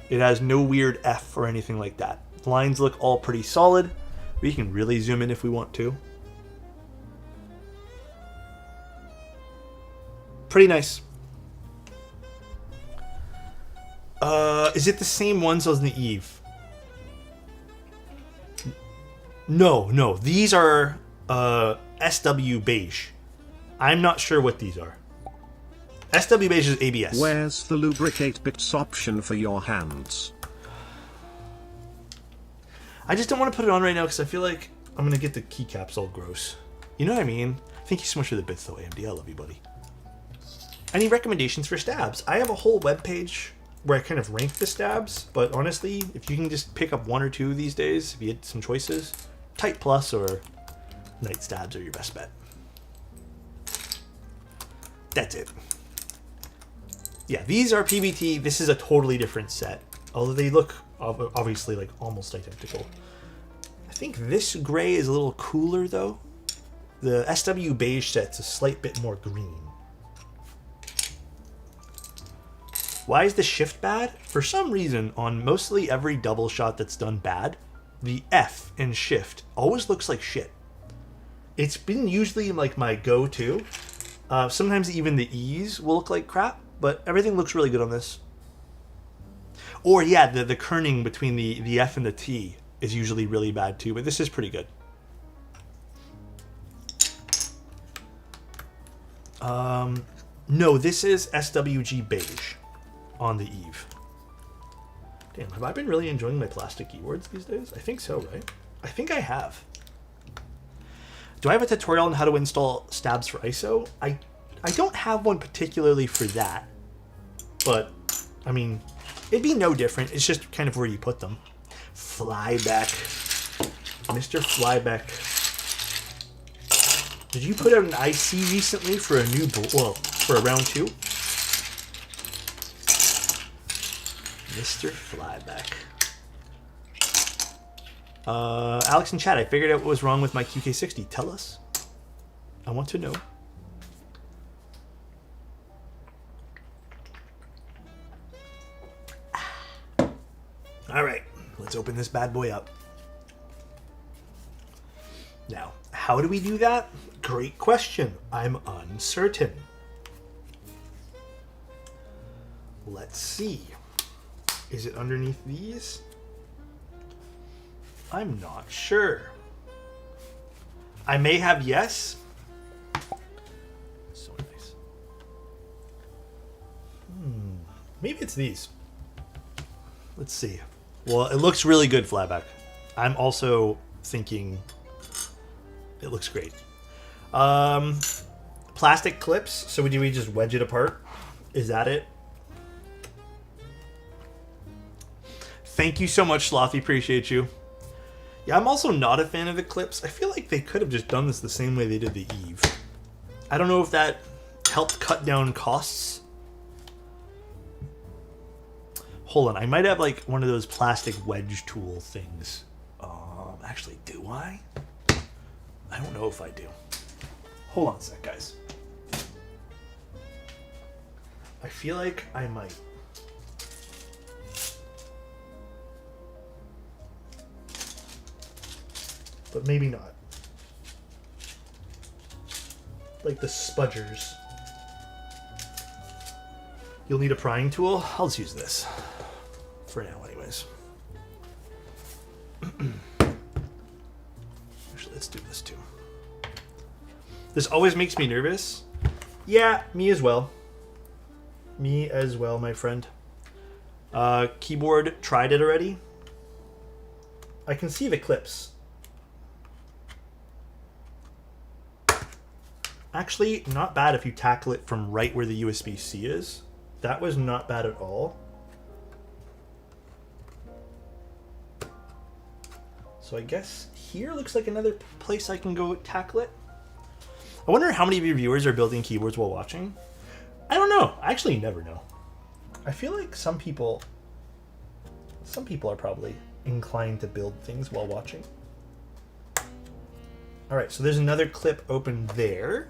It has no weird F or anything like that. The lines look all pretty solid. We can really zoom in if we want to. Pretty nice. Is it the same ones as the Eve? No. These are SW beige. I'm not sure what these are. SW beige is ABS. Where's the lubricate bits option for your hands? I just don't want to put it on right now because I feel like I'm going to get the keycaps all gross. You know what I mean? Thank you so much for the bits though, AMD. I love you, buddy. Any recommendations for stabs? I have a whole web page where I kind of rank the stabs, but honestly, if you can just pick up one or two these days, if you had some choices, Tight Plus or Night Stabs are your best bet. That's it. Yeah, these are PBT. This is a totally different set, although they look obviously like almost identical. I think this gray is a little cooler though. The SW beige set's a slight bit more green. Why is the shift bad? For some reason, on mostly every double shot that's done bad, the F in shift always looks like shit. It's been usually like my go-to. Sometimes even the E's will look like crap, but everything looks really good on this. Or yeah, the kerning between the F and the T is usually really bad too, but this is pretty good. No, this is SWG beige on the Eve. Damn, have I been really enjoying my plastic keyboards these days? I think so, right? I think I have. Do I have a tutorial on how to install stabs for ISO? I don't have one particularly for that, but I mean, it'd be no different. It's just kind of where you put them. Flyback. Mr. Flyback. Did you put out an IC recently for a new for a round 2? Mr. Flyback. Alex in chat, I figured out what was wrong with my QK60. Tell us. I want to know. All right, let's open this bad boy up. Now, how do we do that? Great question. I'm uncertain. Let's see. Is it underneath these? I'm not sure. I may have yes. So nice. Maybe it's these. Let's see. Well, it looks really good, Flyback. I'm also thinking it looks great. Plastic clips. So do we just wedge it apart? Is that it? Thank you so much, Slothy. Appreciate you. Yeah, I'm also not a fan of the clips. I feel like they could have just done this the same way they did the Eve. I don't know if that helped cut down costs. Hold on, I might have like one of those plastic wedge tool things. Actually, do I? I don't know if I do. Hold on a sec, guys. I feel like I might. But maybe not. Like the spudgers. You'll need a prying tool. I'll just use this. For now, anyways. Actually, let's do this too. This always makes me nervous. Yeah, me as well. Me as well, my friend. Keyboard tried it already. I can see the clips. Actually, not bad if you tackle it from right where the USB-C is. That was not bad at all. So I guess here looks like another place I can go tackle it. I wonder how many of your viewers are building keyboards while watching. I don't know. I actually never know. I feel like some people are probably inclined to build things while watching. All right, so there's another clip open there.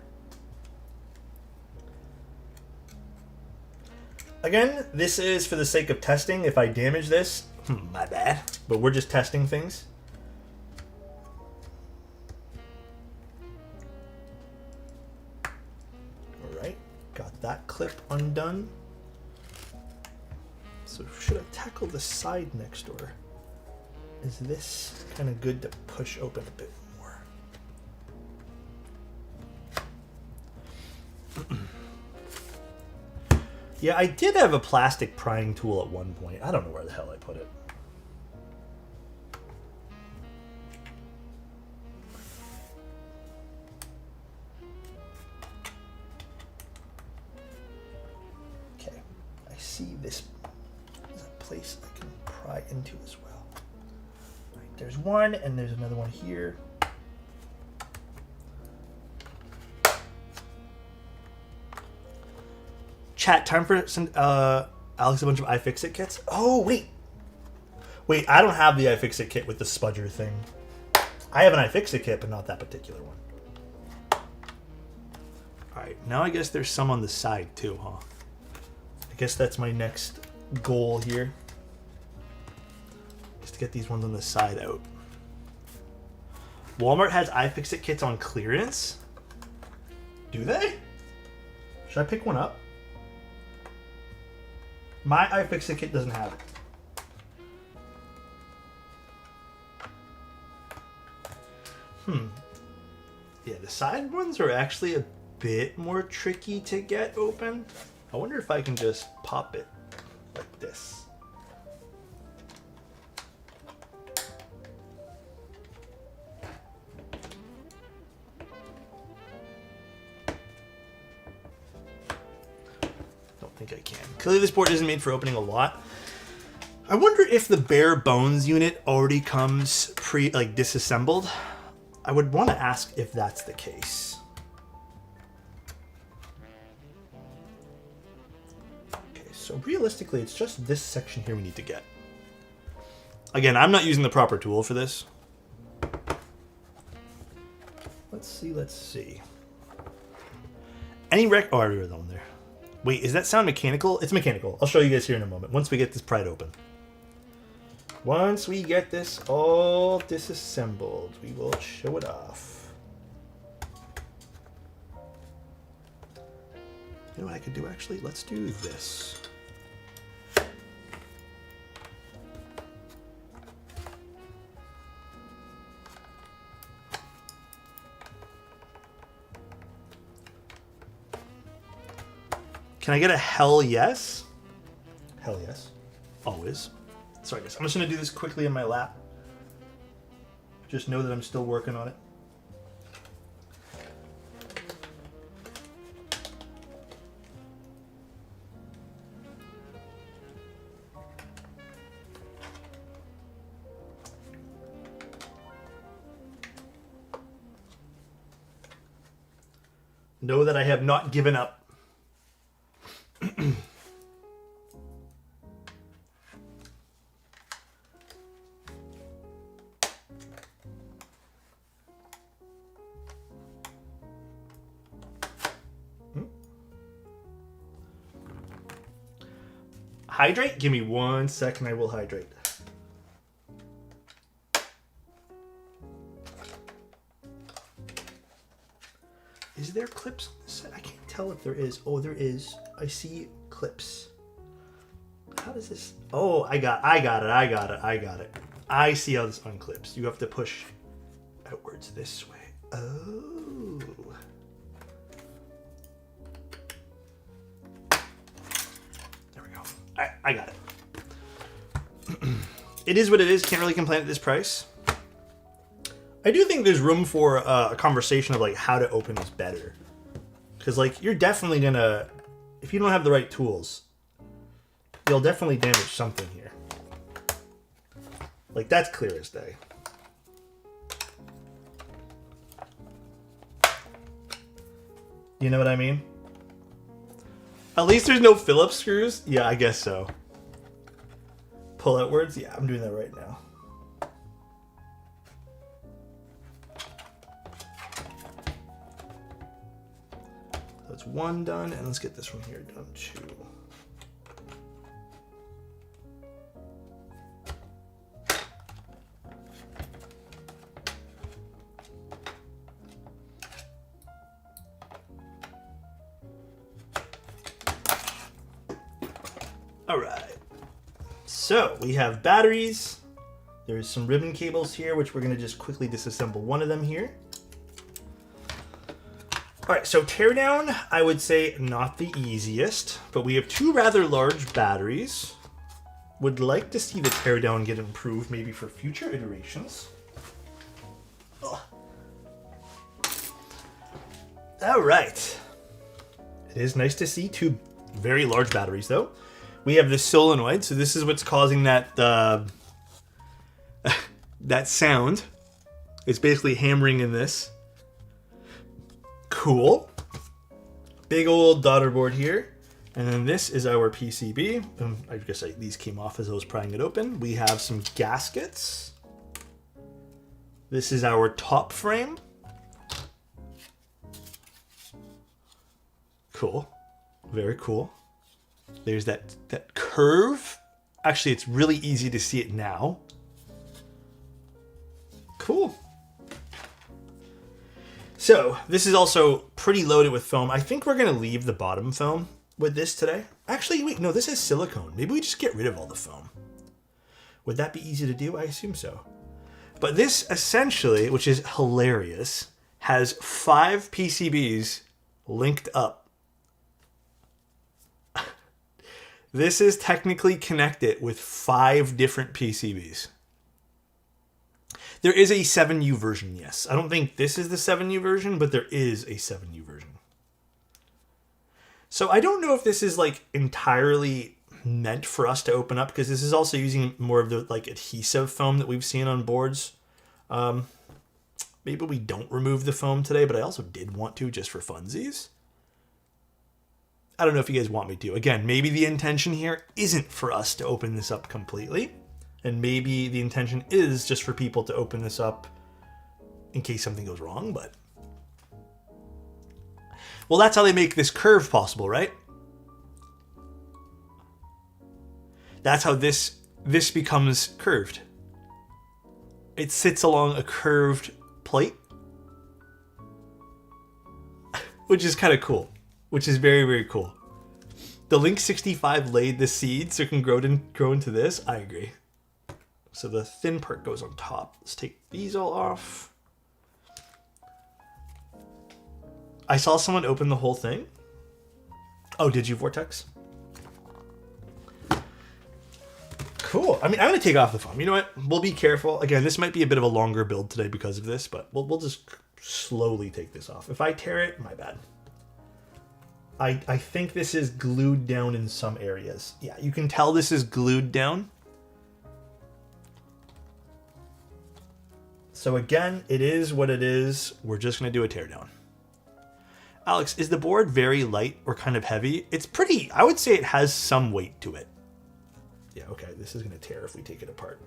Again, this is for the sake of testing. If I damage this, my bad. But we're just testing things. All right, got that clip undone. So should I tackle the side next door? Is this kind of good to push open a bit more? Yeah, I did have a plastic prying tool at one point. I don't know where the hell I put it. Okay, I see this is a place I can pry into as well. All right, there's one, and there's another one here. Chat, time for Alex a bunch of iFixit kits. Oh, wait, I don't have the iFixit kit with the spudger thing. I have an iFixit kit, but not that particular one. All right, now I guess there's some on the side too, huh? I guess that's my next goal here, is to get these ones on the side out. Walmart has iFixit kits on clearance. Do they? Should I pick one up? My iFixit kit doesn't have it. Yeah, the side ones are actually a bit more tricky to get open. I wonder if I can just pop it like this. Think I can. Clearly this board isn't made for opening a lot. I wonder if the bare bones unit already comes disassembled. I would want to ask if that's the case. Okay, so realistically it's just this section here we need to get. Again, I'm not using the proper tool for this. Let's see. Any oh, I already read that one there. Wait, is that sound mechanical? It's mechanical. I'll show you guys here in a moment, once we get this pried open. Once we get this all disassembled, we will show it off. You know what I could do, actually? Let's do this. Can I get a hell yes? Hell yes. Always. Sorry guys, I'm just going to do this quickly in my lap. Just know that I'm still working on it. Know that I have not given up. Hydrate? Give me 1 second, I will hydrate. Is there clips on this side? I can't tell if there is. Oh, there is. I see clips. How does this? Oh, I got it. I see how this unclips. You have to push outwards this way. Oh. I got it. It is what it is. Can't really complain at this price. I do think there's room for a conversation of like how to open this better. Because like you're definitely gonna, if you don't have the right tools, you'll definitely damage something here. Like that's clear as day. You know what I mean? At least there's no Phillips screws. Yeah, I guess so. Pull outwards. Yeah, I'm doing that right now. That's one done, and let's get this one here done too. All right. So we have batteries. There's some ribbon cables here, which we're going to just quickly disassemble one of them here. All right, so teardown, I would say not the easiest, but we have two rather large batteries. Would like to see the teardown get improved maybe for future iterations. Ugh. All right. It is nice to see two very large batteries though. We have the solenoid, so this is what's causing that that sound. It's basically hammering in this. Cool. Big old daughter board here. And then this is our PCB. I guess these came off as I was prying it open. We have some gaskets. This is our top frame. Cool. Very cool. There's that curve. Actually, it's really easy to see it now. Cool. So this is also pretty loaded with foam. I think we're going to leave the bottom foam with this today. Actually, wait, no, this is silicone. Maybe we just get rid of all the foam. Would that be easy to do? I assume so. But this essentially, which is hilarious, has 5 PCBs linked up. This is technically connected with 5 different PCBs. There is a 7U version, yes. I don't think this is the 7U version, but there is a 7U version. So I don't know if this is like entirely meant for us to open up, because this is also using more of the like adhesive foam that we've seen on boards. Maybe we don't remove the foam today, but I also did want to just for funsies. I don't know if you guys want me to. Again, maybe the intention here isn't for us to open this up completely. And maybe the intention is just for people to open this up in case something goes wrong, but... Well, that's how they make this curve possible, right? That's how this becomes curved. It sits along a curved plate. Which is kind of cool. Which is very, very cool. The Link 65 laid the seed so it can grow into this. I agree. So the thin part goes on top. Let's take these all off. I saw someone open the whole thing. Oh, did you, Vortex? Cool. I mean, I'm going to take off the foam. You know what? We'll be careful. Again, this might be a bit of a longer build today because of this, but we'll just slowly take this off. If I tear it, my bad. I think this is glued down in some areas. Yeah, you can tell this is glued down. So again, it is what it is. We're just going to do a teardown. Alex, is the board very light or kind of heavy? It's pretty, I would say it has some weight to it. Yeah, okay, this is going to tear if we take it apart.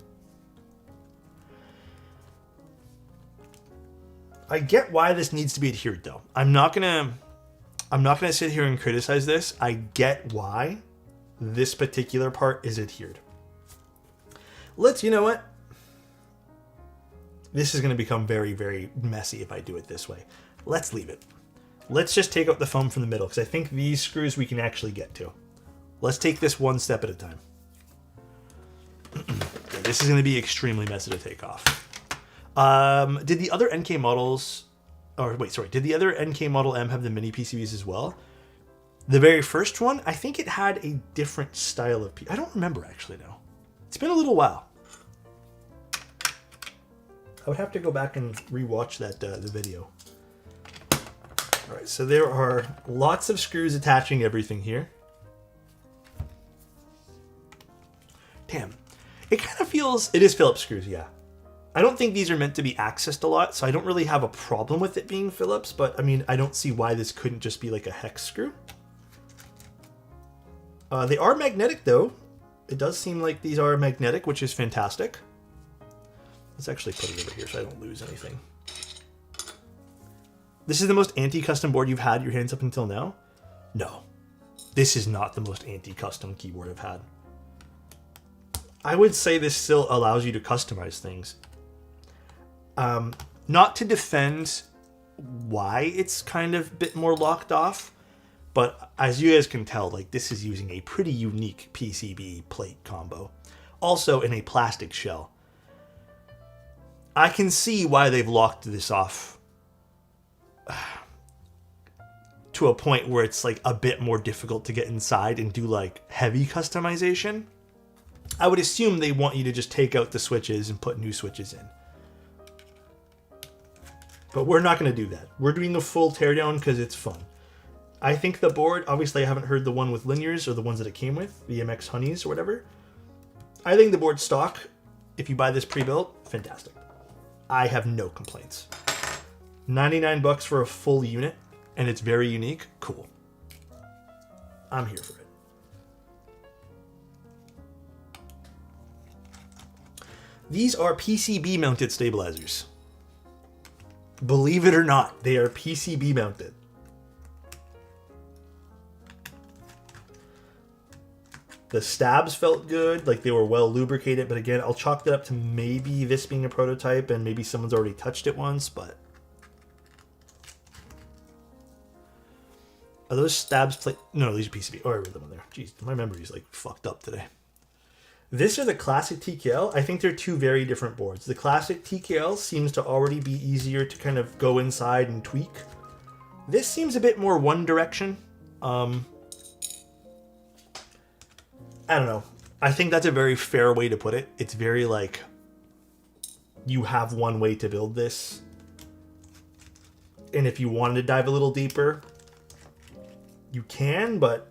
I get why this needs to be adhered though. I'm not gonna sit here and criticize this. I get why this particular part is adhered. You know what? This is going to become very, very messy if I do it this way. Let's leave it. Let's just take out the foam from the middle, because I think these screws we can actually get to. Let's take this one step at a time. This is going to be extremely messy to take off. Did the other NK models... Or wait, sorry. Did the other NK Model M have the mini PCBs as well? The very first one, I think it had a different style of I don't remember actually now. It's been a little while. I would have to go back and rewatch that the video. All right, so there are lots of screws attaching everything here. Damn, it kind of feels, it is Phillips screws, yeah. I don't think these are meant to be accessed a lot, so I don't really have a problem with it being Phillips, but I mean, I don't see why this couldn't just be like a hex screw. They are magnetic though. It does seem like these are magnetic, which is fantastic. Let's actually put it over here so I don't lose anything. This is the most anti-custom board you've had your hands up until now? No. This is not the most anti-custom keyboard I've had. I would say this still allows you to customize things. Not to defend why it's kind of a bit more locked off, but as you guys can tell, like this is using a pretty unique PCB plate combo. Also in a plastic shell. I can see why they've locked this off to a point where it's like a bit more difficult to get inside and do like heavy customization. I would assume they want you to just take out the switches and put new switches in. But we're not going to do that. We're doing a full teardown because it's fun. I think the board, obviously I haven't heard the one with linears or the ones that it came with, the MX Honeys or whatever. I think the board stock, if you buy this pre-built, fantastic. I have no complaints. 99 bucks for a full unit, and it's very unique. Cool. I'm here for it. These are PCB mounted stabilizers. Believe it or not, they are PCB mounted. The stabs felt good, like they were well lubricated, but again, I'll chalk that up to maybe this being a prototype and maybe someone's already touched it once, but... Are those stabs plate? No, these are PCB. Oh, I read them on there. Jeez, my memory's like fucked up today. This are the classic TKL. I think they're two very different boards. The classic TKL seems to already be easier to kind of go inside and tweak. This seems a bit more one direction. I don't know. I think that's a very fair way to put it. It's very like, you have one way to build this. And if you wanted to dive a little deeper, you can, but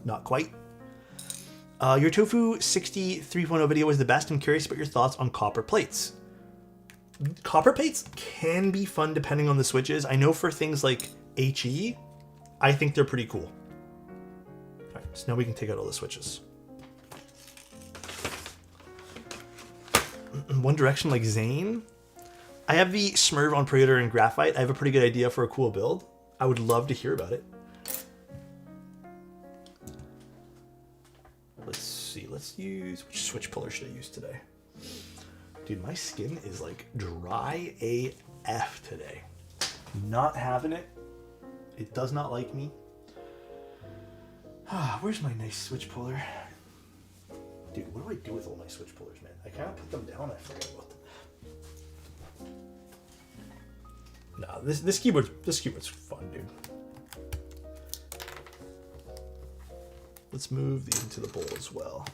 not quite. Your Tofu 60 3.0 video was the best. I'm curious about your thoughts on copper plates. Copper plates can be fun depending on the switches. I know for things like HE, I think they're pretty cool. All right, so now we can take out all the switches. One Direction like Zane. I have the Smurve on Predator and Graphite. I have a pretty good idea for a cool build. I would love to hear about it. Let's see. Let's use... Which switch puller should I use today? Dude, my skin is like dry AF today. Not having it. It does not like me. Where's my nice switch puller? Dude, what do I do with all my switch pullers, man? I kind of put them down. I forget about them. No, this keyboard's fun, dude. Let's move these into the bowl as well.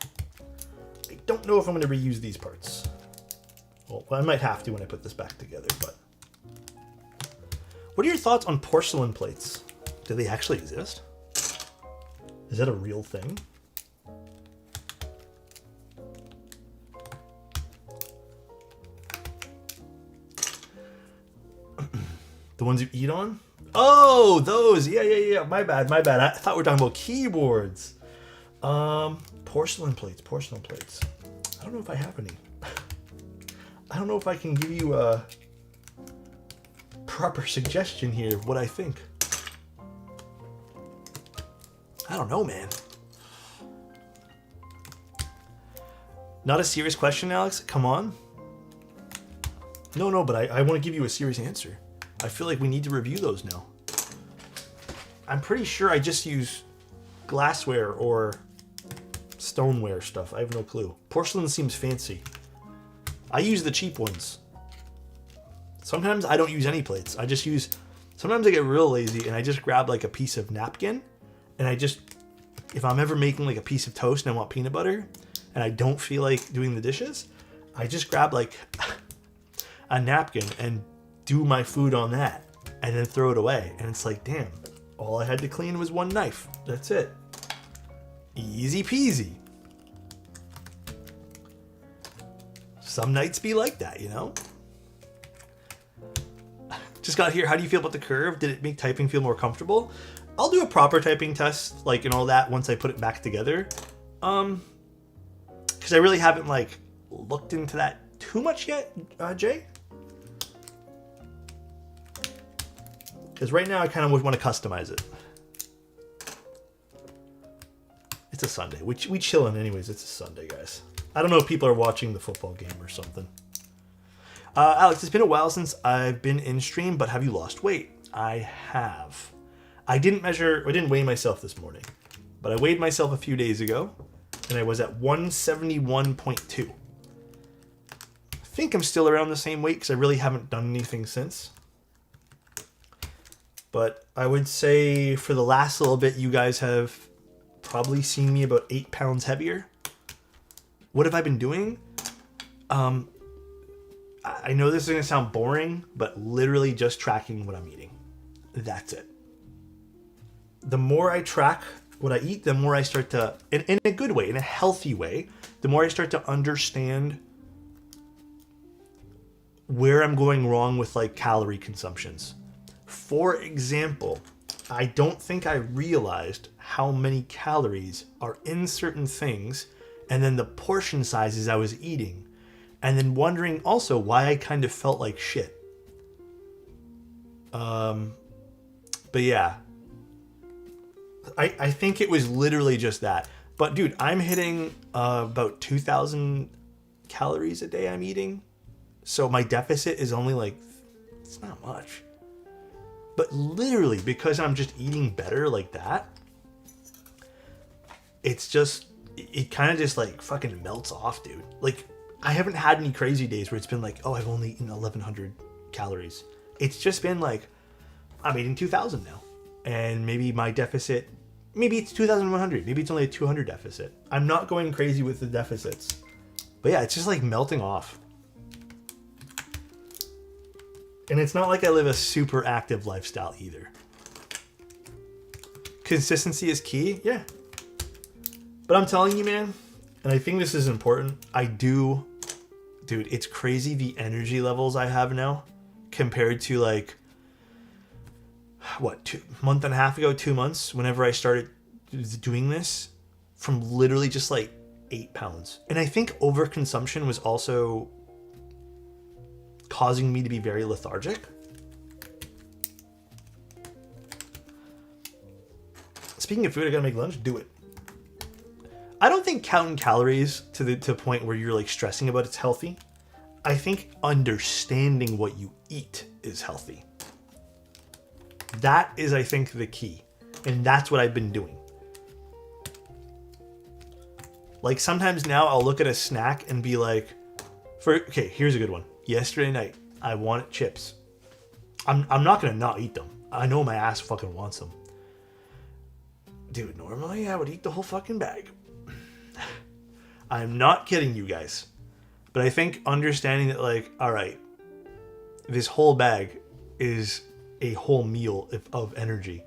I don't know if I'm going to reuse these parts. Well, I might have to when I put this back together, but... What are your thoughts on porcelain plates? Do they actually exist? Is that a real thing? The ones you eat on? Oh, those. Yeah. My bad. I thought we were talking about keyboards. Porcelain plates. I don't know if I have any. I don't know if I can give you a proper suggestion here of what I think. I don't know, man. Not a serious question, Alex? Come on. No, but I want to give you a serious answer. I feel like we need to review those now. I'm pretty sure I just use glassware or stoneware stuff. I have no clue. Porcelain seems fancy. I use the cheap ones. Sometimes I don't use any plates. I just use Sometimes I get real lazy and I just grab like a piece of napkin, and I just, if I'm ever making like a piece of toast and I want peanut butter and I don't feel like doing the dishes, I just grab like a napkin and do my food on that and then throw it away. And it's like, damn, all I had to clean was one knife. That's it. Easy peasy. Some nights be like that, you know? Just got here. How do you feel about the curve? Did it make typing feel more comfortable? I'll do a proper typing test, like, and all that once I put it back together. Because I really haven't, like, looked into that too much yet, Jay. Because right now I kind of would want to customize it. It's a Sunday. We chillin' anyways. It's a Sunday, guys. I don't know if people are watching the football game or something. Alex, it's been a while since I've been in stream, but have you lost weight? I have. I didn't weigh myself this morning, but I weighed myself a few days ago, and I was at 171.2. I think I'm still around the same weight because I really haven't done anything since. But I would say for the last little bit, you guys have probably seen me about 8 pounds heavier. What have I been doing? I know this is going to sound boring, but literally just tracking what I'm eating. That's it. The more I track what I eat, the more I start to, in a good way, in a healthy way, the more I start to understand where I'm going wrong with like calorie consumptions. For example, I don't think I realized how many calories are in certain things, and then the portion sizes I was eating. And then wondering also why I kind of felt like shit. But yeah. I think it was literally just that. But dude, I'm hitting about 2,000 calories a day I'm eating. So my deficit is only like, it's not much. But literally, because I'm just eating better like that, it's just, it kind of just like fucking melts off, dude. Like, I haven't had any crazy days where it's been like, oh, I've only eaten 1,100 calories. It's just been like, I'm eating 2,000 now. And maybe my deficit, maybe it's 2,100. Maybe it's only a 200 deficit. I'm not going crazy with the deficits. But yeah, it's just like melting off. And it's not like I live a super active lifestyle either. Consistency is key, yeah. But I'm telling you, man, and I think this is important, dude, it's crazy the energy levels I have now compared to like, what, 2 month and a half ago, 2 months, whenever I started doing this, from literally just like 8 pounds. And I think overconsumption was also causing me to be very lethargic. Speaking of food, I gotta make lunch. Do it. I don't think counting calories to the point where you're like stressing about it's healthy. I think understanding what you eat is healthy. That is, I think, the key. And that's what I've been doing. Like sometimes now I'll look at a snack and be like, okay, here's a good one. Yesterday night, I wanted chips. I'm not gonna not eat them. I know my ass fucking wants them. Dude, normally I would eat the whole fucking bag. I'm not kidding you guys. But I think understanding that, like, all right, this whole bag is a whole meal of energy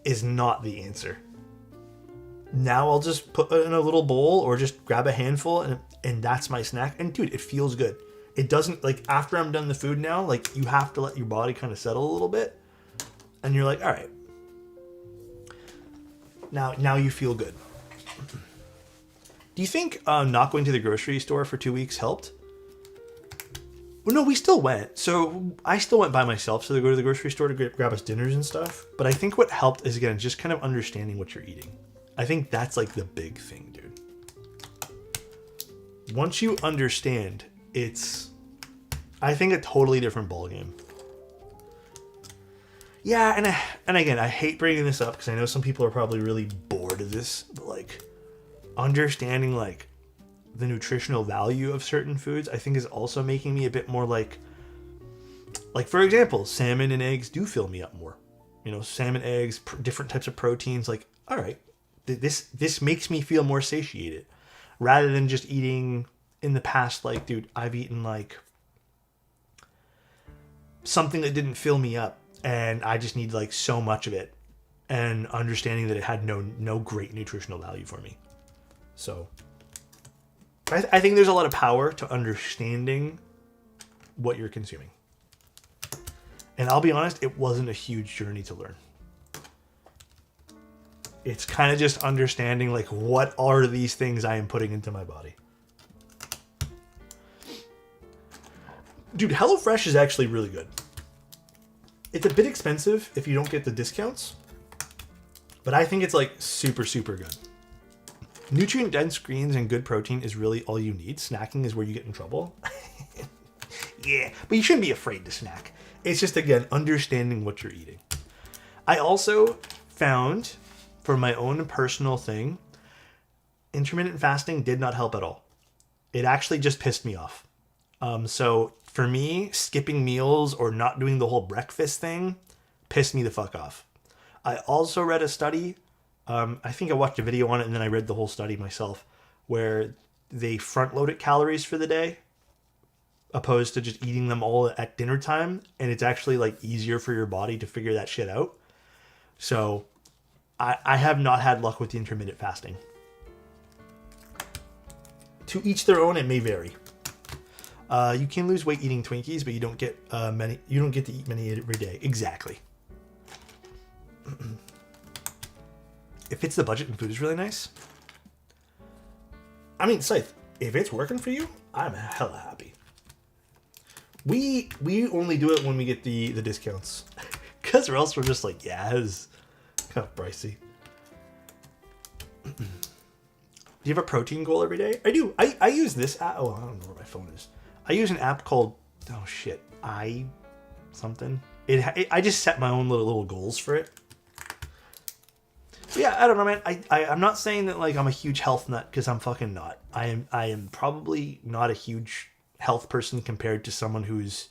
is not the answer. Now I'll just put it in a little bowl or just grab a handful and that's my snack. And dude, it feels good. It doesn't, like, after I'm done the food now, like, you have to let your body kind of settle a little bit. And you're like, all right. Now you feel good. Do you think not going to the grocery store for 2 weeks helped? Well, no, we still went. So I still went by myself to go to the grocery store to grab us dinners and stuff. But I think what helped is, again, just kind of understanding what you're eating. I think that's like the big thing, dude. Once you understand, it's, I think, a totally different ballgame. Yeah, and again, I hate bringing this up because I know some people are probably really bored of this, but like, understanding like the nutritional value of certain foods, I think, is also making me a bit more like, Like, for example, salmon and eggs do fill me up more. You know, salmon, eggs, different types of proteins. Like, all right, this makes me feel more satiated, rather than just eating in the past. Like, dude, I've eaten like something that didn't fill me up, and I just need like so much of it, and understanding that it had no great nutritional value for me. So I think there's a lot of power to understanding what you're consuming. And I'll be honest, it wasn't a huge journey to learn. It's kind of just understanding, like, what are these things I am putting into my body. Dude, HelloFresh is actually really good. It's a bit expensive if you don't get the discounts, but I think it's like super, super good. Nutrient-dense greens and good protein is really all you need. Snacking is where you get in trouble. Yeah, but you shouldn't be afraid to snack. It's just, again, understanding what you're eating. I also found, for my own personal thing, intermittent fasting did not help at all. It actually just pissed me off. So for me, skipping meals or not doing the whole breakfast thing pissed me the fuck off. I also read a study. I think I watched a video on it and then I read the whole study myself, where they front-loaded calories for the day, opposed to just eating them all at dinner time, and it's actually like easier for your body to figure that shit out. So I have not had luck with the intermittent fasting. To each their own, it may vary. You can lose weight eating Twinkies, but you don't get You don't get to eat many every day. Exactly. It fits the budget and food is really nice. I mean, Scythe, if it's working for you, I'm hella happy. We only do it when we get the discounts, because or else we're just like, yeah, it's kind of pricey. Do you have a protein goal every day? I do. I use this app. Oh, I don't know where my phone is. I use an app called, oh shit, something. I just set my own little goals for it. But yeah, I don't know, man. I'm not saying that like I'm a huge health nut, because I'm fucking not. I am probably not a huge health person compared to someone who's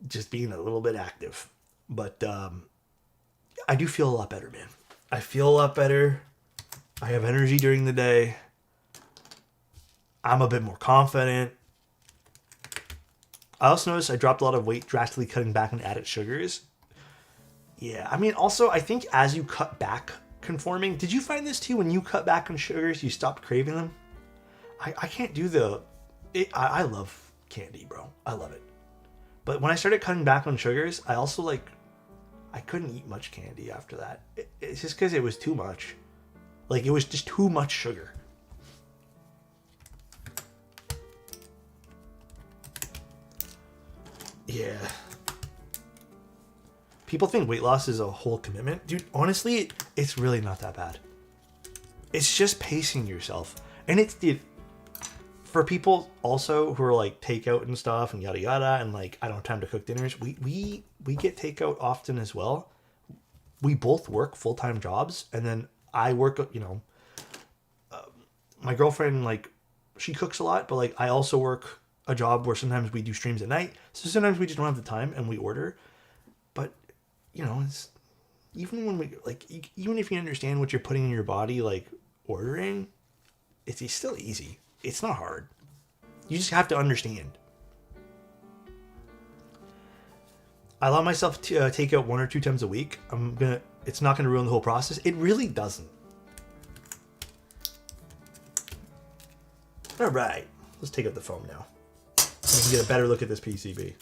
just being a little bit active. But I do feel a lot better, man. I feel a lot better. I have energy during the day. I'm a bit more confident. I also noticed I dropped a lot of weight drastically cutting back on added sugars. Yeah, I mean, also, I think as you cut back conforming, did you find this too? When you cut back on sugars, you stopped craving them? I can't do I love candy, bro. I love it. But when I started cutting back on sugars, I also I couldn't eat much candy after that. It's just because it was too much. Like, it was just too much sugar. Yeah. People think weight loss is a whole commitment. Dude, honestly, it's really not that bad. It's just pacing yourself. And for people also who are like takeout and stuff and yada yada, and like, I don't have time to cook dinners, we get takeout often as well. We both work full-time jobs, and then I work, my girlfriend, like, she cooks a lot, but like, I also work a job where sometimes we do streams at night, so sometimes we just don't have the time and we order. But it's even when even if you understand what you're putting in your body, like ordering, it's still easy. It's not hard. You just have to understand. I allow myself to take out 1 or 2 times a week. It's not gonna ruin the whole process. It really doesn't. All right, let's take out the foam now. So we can get a better look at this PCB.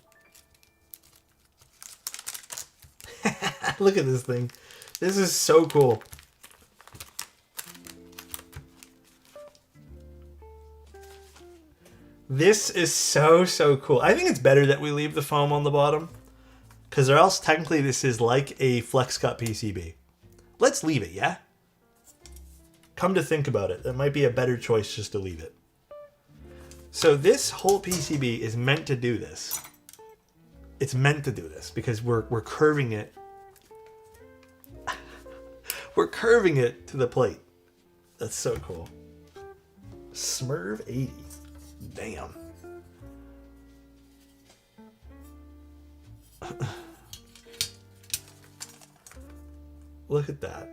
Look at this thing. This is so cool. This is so cool. I think it's better that we leave the foam on the bottom, because or else technically this is like a flex cut PCB. Let's leave it, yeah? Come to think about it, that might be a better choice just to leave it. So this whole PCB is meant to do this. It's meant to do this because we're curving it. We're curving it to the plate. That's so cool. SMURVE80. Damn. Look at that.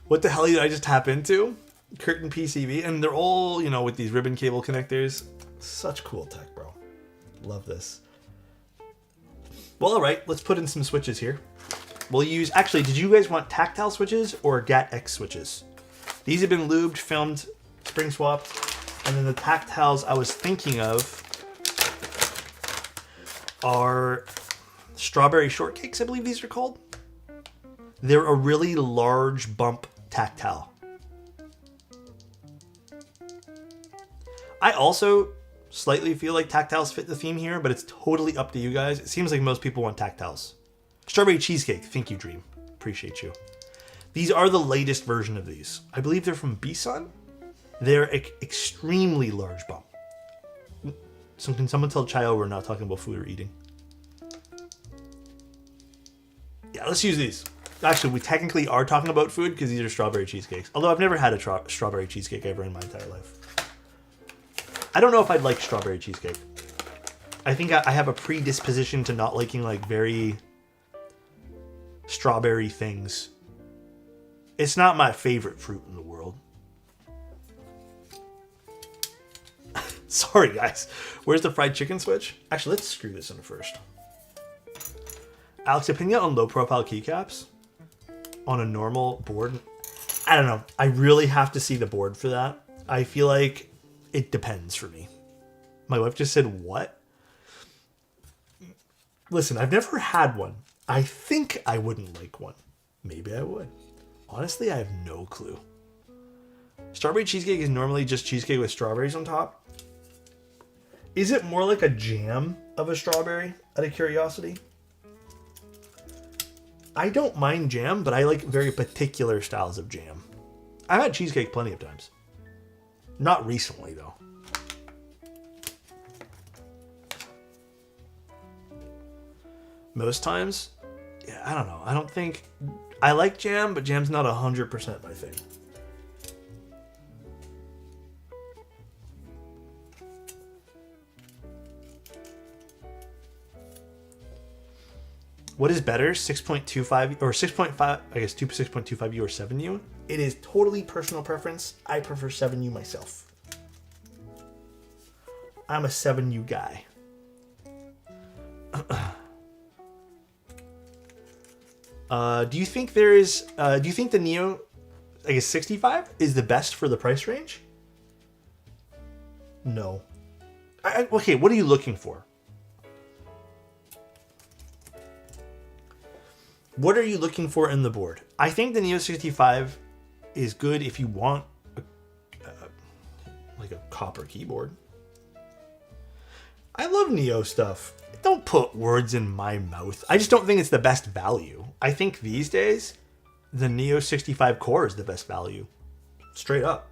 What the hell did I just tap into? Curtain PCB. And they're all, you know, with these ribbon cable connectors. Such cool tech, bro. Love this. Well, all right. Let's put in some switches here. We'll use... Actually, did you guys want tactile switches or GAT-X switches? These have been lubed, filmed, spring swapped. And then the tactiles I was thinking of are strawberry shortcakes, I believe these are called. They're a really large bump tactile. I also slightly feel like tactiles fit the theme here, but it's totally up to you guys. It seems like most people want tactiles. Strawberry cheesecake, thank you, Dream. Appreciate you. These are the latest version of these. I believe they're from B-Sun. They're extremely large bump. So can someone tell Chayo we're not talking about food or eating? Yeah, let's use these. Actually, we technically are talking about food because these are strawberry cheesecakes. Although I've never had a strawberry cheesecake ever in my entire life. I don't know if I'd like strawberry cheesecake. I think I have a predisposition to not liking like very strawberry things. It's not my favorite fruit in the world. Sorry, guys. Where's the fried chicken switch? Actually, let's screw this in first. Alex, opinion on low-profile keycaps on a normal board? I don't know. I really have to see the board for that. I feel like it depends for me. My wife just said, what? Listen, I've never had one. I think I wouldn't like one. Maybe I would. Honestly, I have no clue. Strawberry cheesecake is normally just cheesecake with strawberries on top. Is it more like a jam of a strawberry, out of curiosity? I don't mind jam, but I like very particular styles of jam. I've had cheesecake plenty of times. Not recently, though. Most times? Yeah, I don't know. I don't think... I like jam, but jam's not 100% my thing. What is better, 6.25 or 6.5, I guess 6.25U or 7U? It is totally personal preference. I prefer 7U myself. I'm a 7U guy. Do you think there is, do you think the Neo, I guess 65 is the best for the price range? No. Okay, what are you looking for? What are you looking for in the board? I think the Neo 65 is good if you want like a copper keyboard. I love Neo stuff. Don't put words in my mouth. I just don't think it's the best value. I think these days, the Neo 65 Core is the best value. Straight up.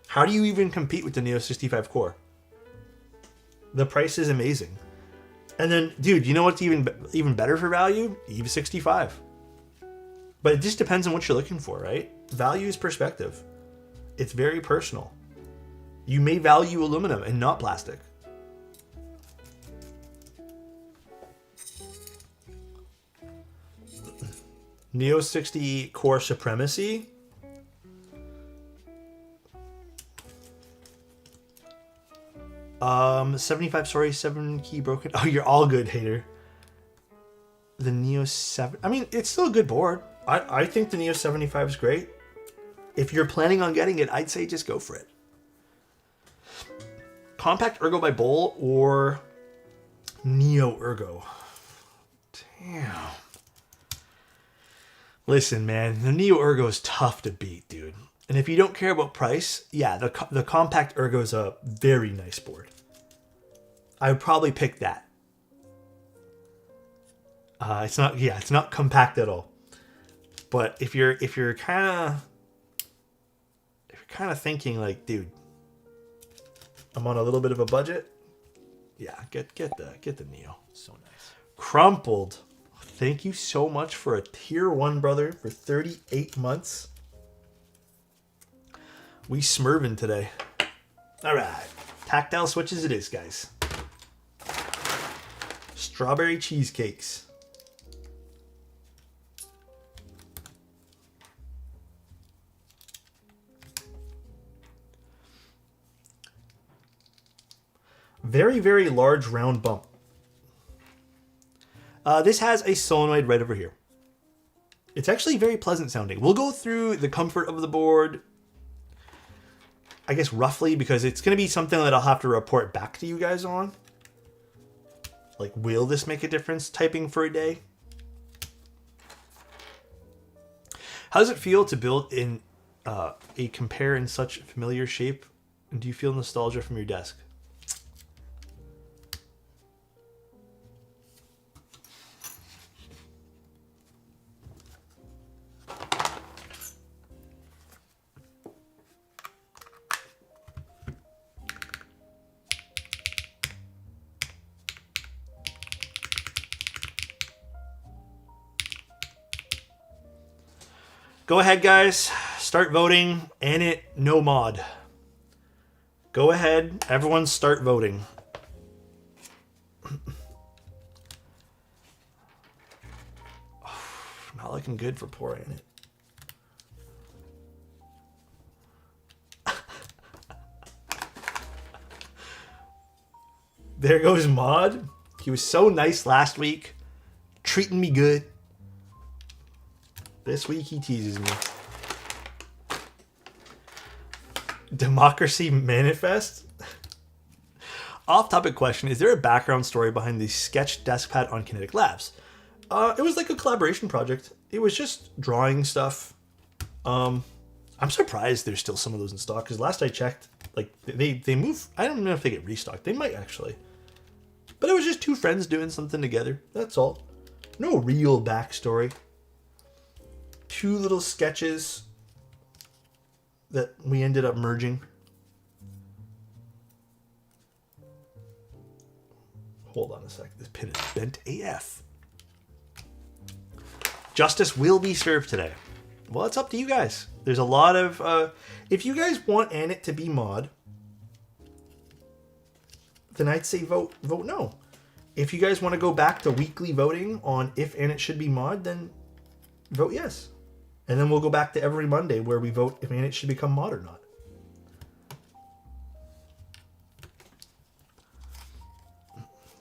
How do you even compete with the Neo 65 Core? The price is amazing. And then, dude, you know what's even better for value? EVE 65. But it just depends on what you're looking for, right? Value is perspective. It's very personal. You may value aluminum and not plastic. Neo 60 Core Supremacy. Um, 75, sorry, 7 key broken. Oh, you're all good, hater. The Neo 7, I mean, it's still a good board. I think the Neo 75 is great. If you're planning on getting it, I'd say just go for it. Compact Ergo by Bowl or Neo Ergo? Damn. Listen, man, the Neo Ergo is tough to beat, dude. And if you don't care about price, yeah, the Compact Ergo is a very nice board. I would probably pick that. It's not compact at all. But if you're kind of thinking like, dude, I'm on a little bit of a budget, yeah, get the Neo. So nice. Crumpled. Thank you so much for a tier 1, brother, for 38 months. We smurving today. All right. Tactile switches it is, guys. Strawberry cheesecakes. Very, very large round bump. This has a solenoid right over here. It's actually very pleasant sounding. We'll go through the comfort of the board, I guess roughly, because it's going to be something that I'll have to report back to you guys on. Like, will this make a difference typing for a day? How does it feel to build in a compare in such familiar shape? And do you feel nostalgia from your desk? Go ahead, guys. Start voting. And it no mod. Go ahead. Everyone start voting. Not looking good for pouring it. There goes Mod. He was so nice last week. Treating me good. This week he teases me. Democracy Manifest? Off-topic question. Is there a background story behind the sketch desk pad on Kinetic Labs? It was like a collaboration project. It was just drawing stuff. I'm surprised there's still some of those in stock, because last I checked, like they move. I don't know if they get restocked. They might actually. But it was just two friends doing something together. That's all. No real backstory. Two little sketches that we ended up merging. Hold on a sec. This pin is bent AF. Justice will be served today. Well, it's up to you guys. There's a lot of... if you guys want Annette to be mod, then I'd say vote no. If you guys want to go back to weekly voting on if Annette should be mod, then vote yes. And then we'll go back to every Monday where we vote if Annette should become mod or not.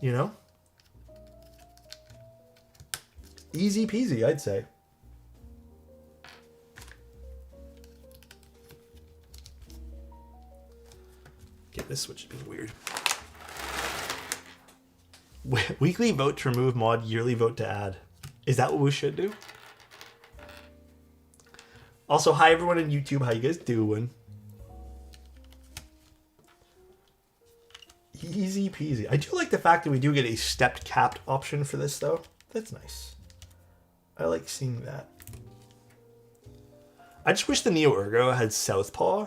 You know? Easy peasy, I'd say. Okay, this switch is being weird. Weekly vote to remove mod, yearly vote to add. Is that what we should do? Also, hi everyone on YouTube. How you guys doing? Easy peasy. I do like the fact that we do get a stepped capped option for this, though. That's nice. I like seeing that. I just wish the Neo Ergo had Southpaw.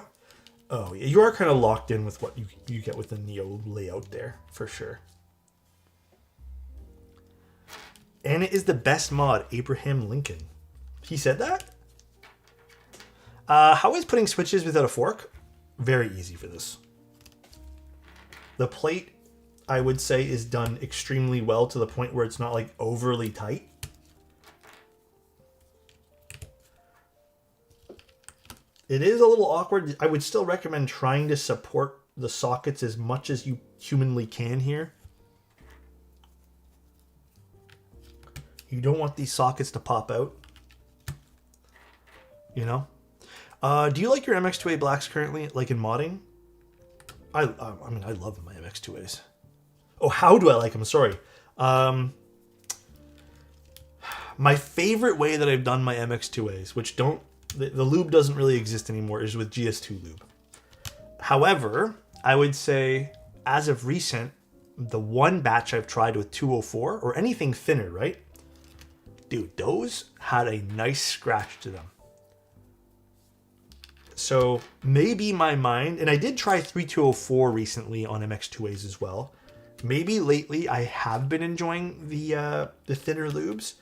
Oh, yeah, you are kind of locked in with what you get with the Neo layout there, for sure. And it is the best mod, Abraham Lincoln. He said that? How is putting switches without a fork? Very easy for this. The plate, I would say, is done extremely well to the point where it's not like overly tight. It is a little awkward. I would still recommend trying to support the sockets as much as you humanly can here. You don't want these sockets to pop out. You know? Do you like your MX2A blacks currently, like in modding? I mean, I love my MX2As. Oh, how do I like them? Sorry. My favorite way that I've done my MX2As, which don't... The lube doesn't really exist anymore, is with GS2 lube. However, I would say, as of recent, the one batch I've tried with 204, or anything thinner, right? Dude, those had a nice scratch to them. So maybe my mind, and I did try 3204 recently on MX2As as well. Maybe lately I have been enjoying the thinner lubes,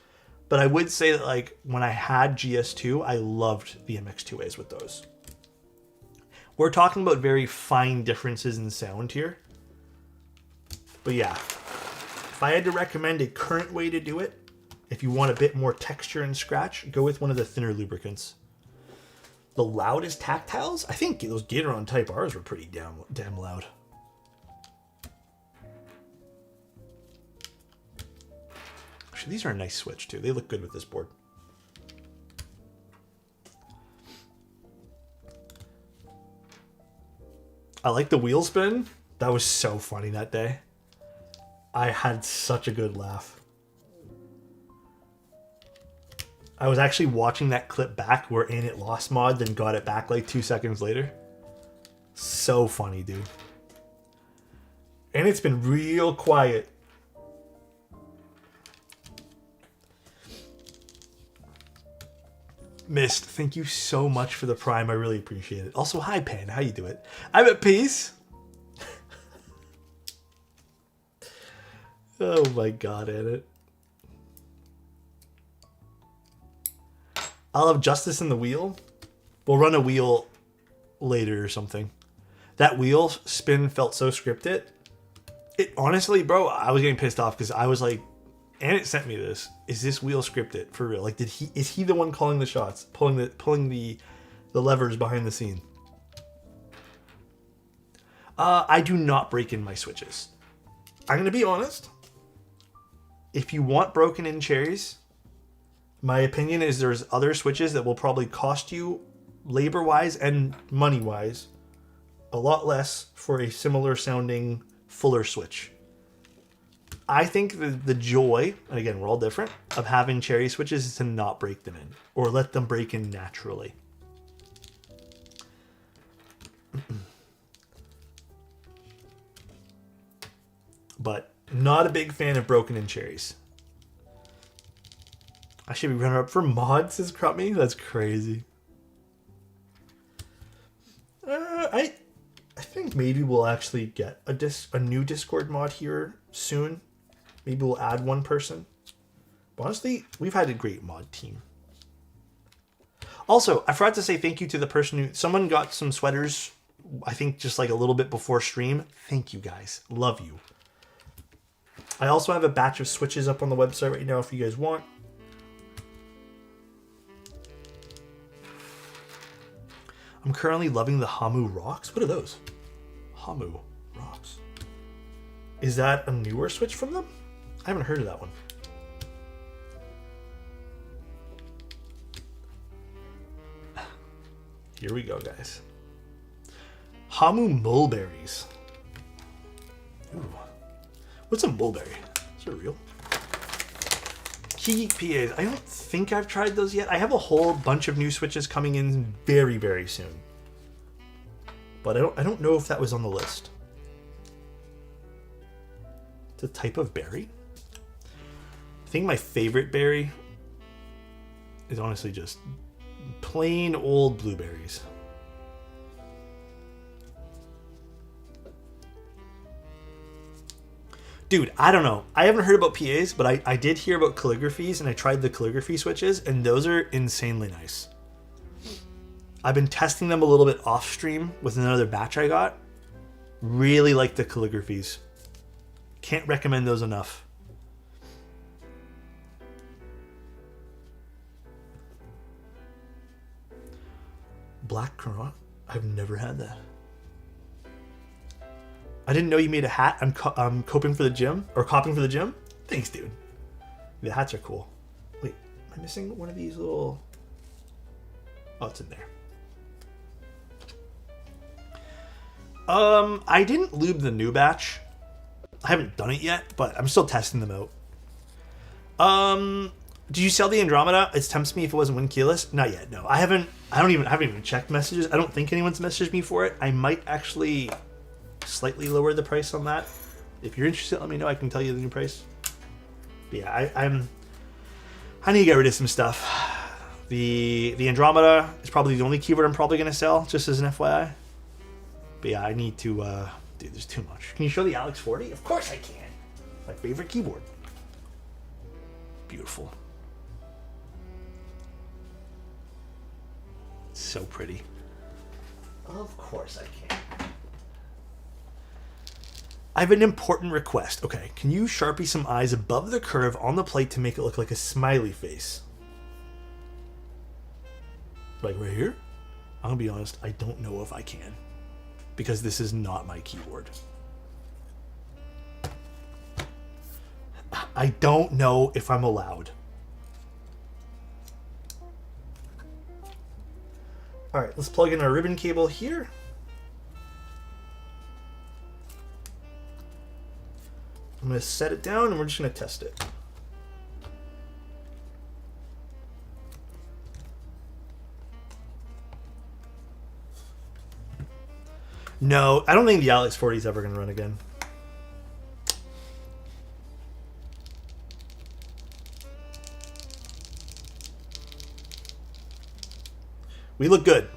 but I would say that like when I had GS2, I loved the MX2As with those. We're talking about very fine differences in sound here. But yeah, if I had to recommend a current way to do it, if you want a bit more texture and scratch, go with one of the thinner lubricants. The loudest tactiles? I think those Gateron Type R's were pretty damn loud. Actually, these are a nice switch too. They look good with this board. I like the wheel spin. That was so funny that day. I had such a good laugh. I was actually watching that clip back where Ain't It lost mod, then got it back like 2 seconds later. So funny, dude. And it's been real quiet. Mist, thank you so much for the Prime. I really appreciate it. Also, hi, Pan. How you doing? I'm at peace. Oh my god, Edit. I'll have Justice in the wheel. We'll run a wheel later or something. That wheel spin felt so scripted. It honestly, bro, I was getting pissed off because I was like, and it sent me this. Is this wheel scripted for real? Like, is he the one calling the shots, pulling the levers behind the scene? I do not break in my switches. I'm gonna be honest. If you want broken in cherries, my opinion is there's other switches that will probably cost you labor-wise and money-wise a lot less for a similar sounding fuller switch. I think the joy, and again, we're all different, of having cherry switches is to not break them in or let them break in naturally. But not a big fan of broken in cherries. I should be running up for mods, says Crummy. That's crazy. I think maybe we'll actually get a new Discord mod here soon. Maybe we'll add one person. But honestly, we've had a great mod team. Also, I forgot to say thank you to the person who... Someone got some sweaters, I think just like a little bit before stream. Thank you guys. Love you. I also have a batch of switches up on the website right now if you guys want. I'm currently loving the Hamu Rocks. What are those? Hamu Rocks. Is that a newer switch from them? I haven't heard of that one. Here we go, guys. Hamu mulberries. Ooh. What's a mulberry? Is it real? Key PAs. I don't think I've tried those yet. I have a whole bunch of new switches coming in very, very soon. But I don't know if that was on the list. It's a type of berry. I think my favorite berry is honestly just plain old blueberries. Dude, I don't know. I haven't heard about PAs, but I did hear about calligraphies, and I tried the calligraphy switches, and those are insanely nice. I've been testing them a little bit off stream with another batch I got. Really like the calligraphies. Can't recommend those enough. Black Cron? I've never had that. I didn't know you made a hat. I'm coping for the gym, or copping for the gym. Thanks, dude. The hats are cool. Wait, am I missing one of these little... Oh, it's in there. I didn't lube the new batch. I haven't done it yet, but I'm still testing them out. Did you sell the Andromeda? It tempts me if it wasn't win keyless. Not yet, no. I haven't even checked messages. I don't think anyone's messaged me for it. I might actually slightly lower the price on that. If you're interested, let me know. I can tell you the new price. But yeah, I need to get rid of some stuff. The Andromeda is probably the only keyword I'm probably going to sell, just as an FYI. But yeah, I need to... dude, there's too much. Can you show the Alex 40? Of course I can. My favorite keyboard. Beautiful. So pretty. Of course I can. I have an important request. Okay, can you Sharpie some eyes above the curve on the plate to make it look like a smiley face? Like right here? I'm gonna be honest, I don't know if I can. Because this is not my keyboard. I don't know if I'm allowed. Alright, let's plug in our ribbon cable here. I'm going to set it down and we're just going to test it. No, I don't think the Alex40 is ever going to run again. We look good.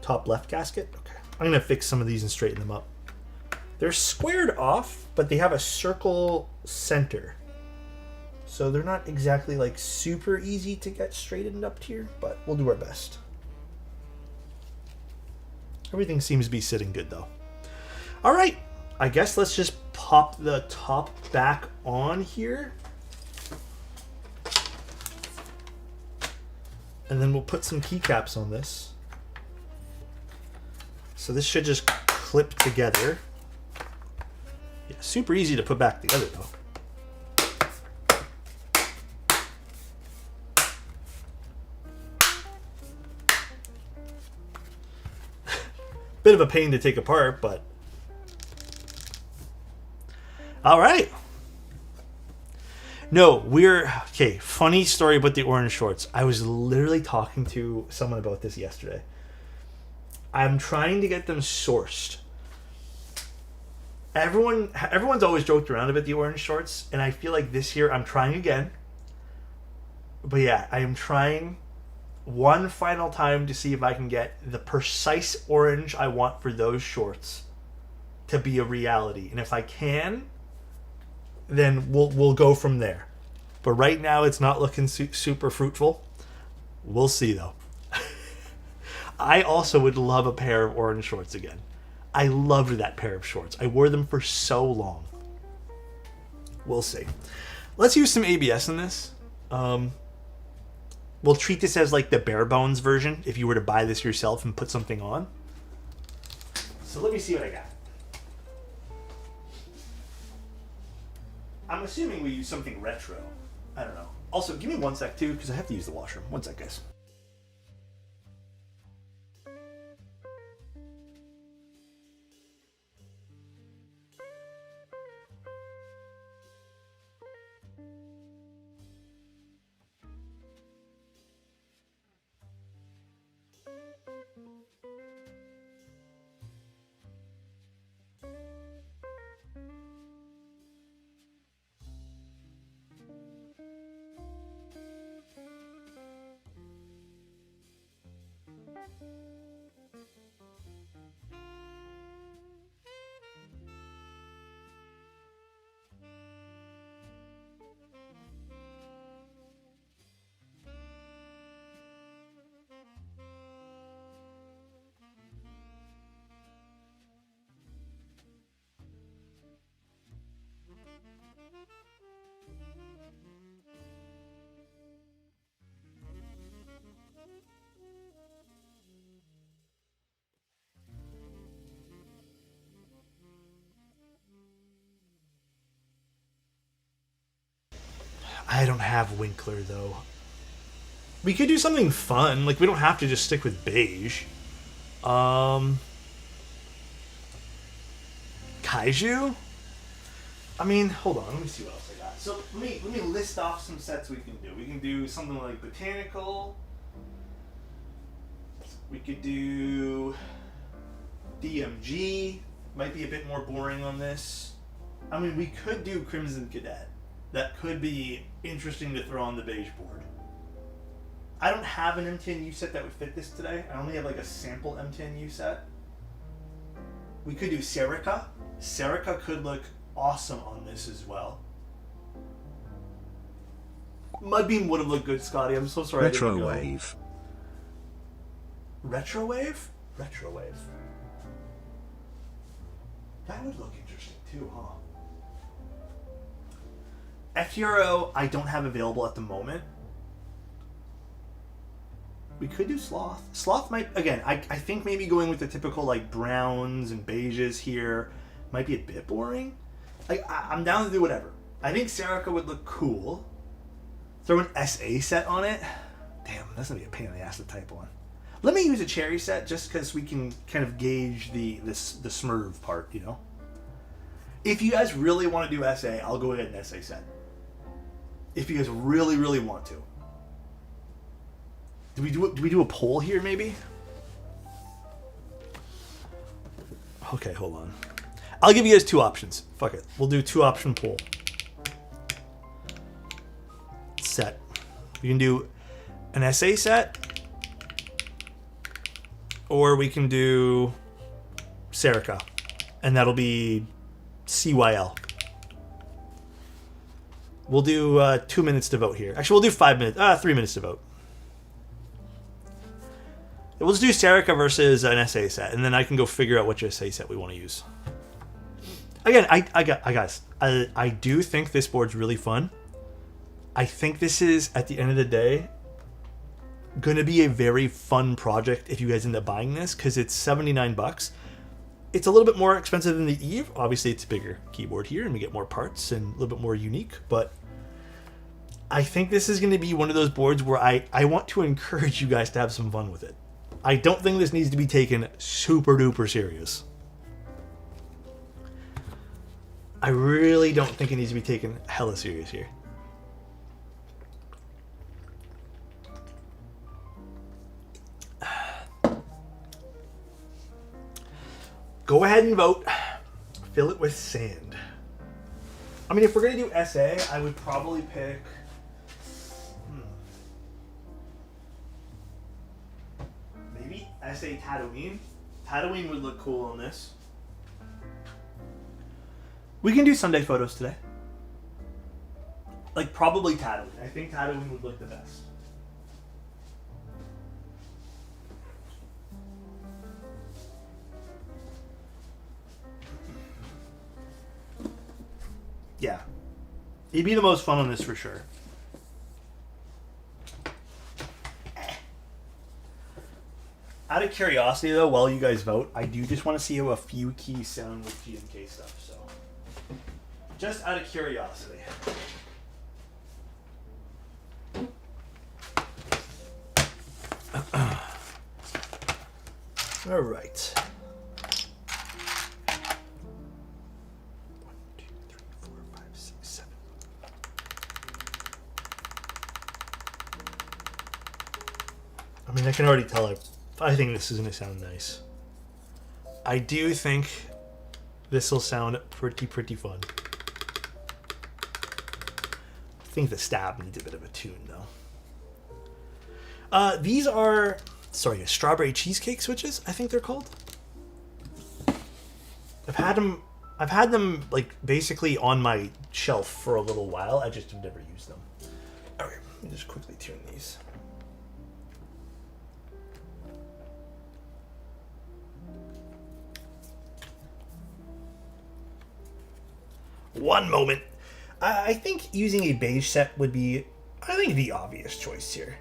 Top left gasket. Okay. I'm going to fix some of these and straighten them up. They're squared off, but they have a circle center. So they're not exactly like super easy to get straightened up here, but we'll do our best. Everything seems to be sitting good though. All right, I guess let's just pop the top back on here. And then we'll put some keycaps on this. So this should just clip together. Yeah, super easy to put back together though. Bit of a pain to take apart, but all right. No, okay. Funny story about the orange shorts. I was literally talking to someone about this yesterday. I'm trying to get them sourced. Everyone's always joked around about the orange shorts, and I feel like this year I'm trying again. But yeah, I am trying one final time to see if I can get the precise orange I want for those shorts to be a reality. And if I can, then we'll go from there. But right now it's not looking super fruitful. We'll see though. I also would love a pair of orange shorts again. I loved that pair of shorts. I wore them for so long. We'll see. Let's use some ABS in this. We'll treat this as like the bare bones version if you were to buy this yourself and put something on. So let me see what I got. I'm assuming we use something retro. I don't know. Also, give me one sec too, because I have to use the washroom. One sec, guys. I don't have Winkler though. We could do something fun. Like we don't have to just stick with beige. Kaiju? I mean, hold on. Let me see what else I got. So let me list off some sets we can do. We can do something like botanical. We could do DMG. Might be a bit more boring on this. I mean, we could do Crimson Cadet. That could be interesting to throw on the beige board. I don't have an M10U set that would fit this today. I only have like a sample M10U set. We could do Serica. Serica could look awesome on this as well. Mudbeam would have looked good, Scotty. I'm so sorry. Retrowave. Retrowave? Retrowave. That would look interesting too, huh? FTRO, I don't have available at the moment. We could do Sloth. Sloth might, again, I think maybe going with the typical like browns and beiges here might be a bit boring. I'm down to do whatever. I think Serica would look cool. Throw an SA set on it. Damn, that's gonna be a pain in the ass to type on. Let me use a cherry set just because we can kind of gauge the Smurve part, you know? If you guys really want to do SA, I'll go ahead and SA set. If you guys really, really want to. Do we do a poll here, maybe? Okay, hold on. I'll give you guys 2 options. Fuck it. We'll do 2-option poll. Set. We can do an SA set, or we can do Serica, and that'll be CYL. We'll do 2 minutes to vote here. Actually, we'll do 5 minutes. 3 minutes to vote. We'll just do Serica versus an SA set, and then I can go figure out which SA set we want to use. Again, I do think this board's really fun. I think this is, at the end of the day, going to be a very fun project if you guys end up buying this, because it's $79. It's a little bit more expensive than the Eve. Obviously, it's a bigger keyboard here, and we get more parts and a little bit more unique, but I think this is going to be one of those boards where I want to encourage you guys to have some fun with it. I don't think this needs to be taken super duper serious. I really don't think it needs to be taken hella serious here. Go ahead and vote. Fill it with sand. I mean, if we're going to do SA, I would probably pick... Maybe SA Tatooine. Tatooine would look cool on this. We can do Sunday photos today. Like, probably Tatooine. I think Tatooine would look the best. Yeah. He'd be the most fun on this for sure. Out of curiosity, though, while you guys vote, I do just want to see how a few keys sound with GMK stuff, so... Just out of curiosity. All right. 1, 2, 3, 4, 5, 6, 7. I mean, I can already tell I think this is going to sound nice. I do think this will sound pretty fun. I think the stab needs a bit of a tune, though. These are, strawberry cheesecake switches, I think they're called. I've had them like basically on my shelf for a little while. I just have never used them. Okay, let me just quickly tune these. One moment. I think using a beige set would be, the obvious choice here.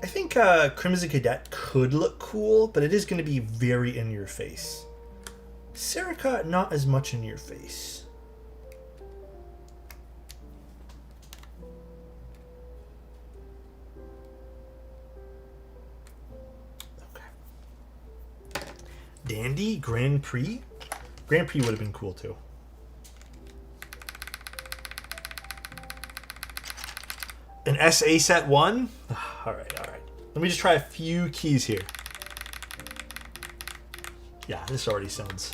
I think Crimson Cadet could look cool, but it is going to be very in your face. Serica, not as much in your face. Okay. Dandy, Grand Prix. Grand Prix would have been cool too. An SA set 1? All right. Let me just try a few keys here. Yeah, this already sounds...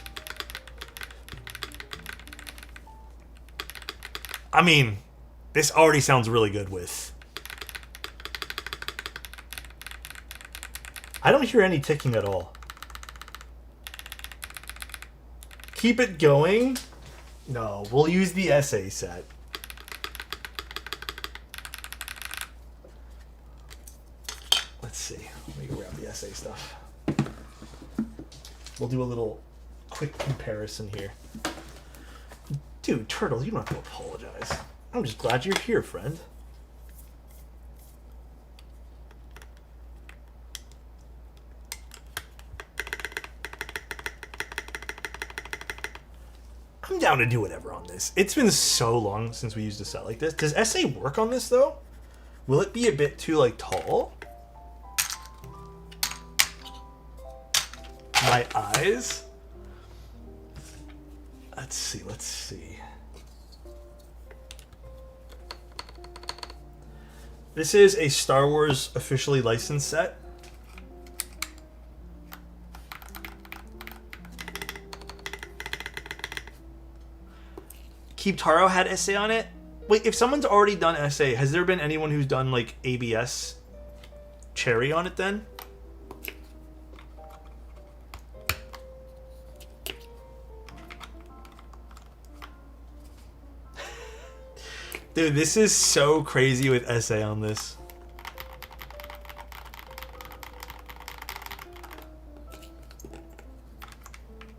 I mean, this already sounds really good with... I don't hear any ticking at all. Keep it going? No, we'll use the SA set. Let's see. Let me grab the SA stuff. We'll do a little quick comparison here. Dude, Turtle, you don't have to apologize. I'm just glad you're here, friend. I'm down to do whatever on this. It's been so long since we used a set like this. Does SA work on this, though? Will it be a bit too, like, tall? My eyes? Let's see, let's see. This is a Star Wars officially licensed set. Keep Taro had SA on it. Wait, if someone's already done SA, has there been anyone who's done like ABS cherry on it then? Dude, this is so crazy with SA on this.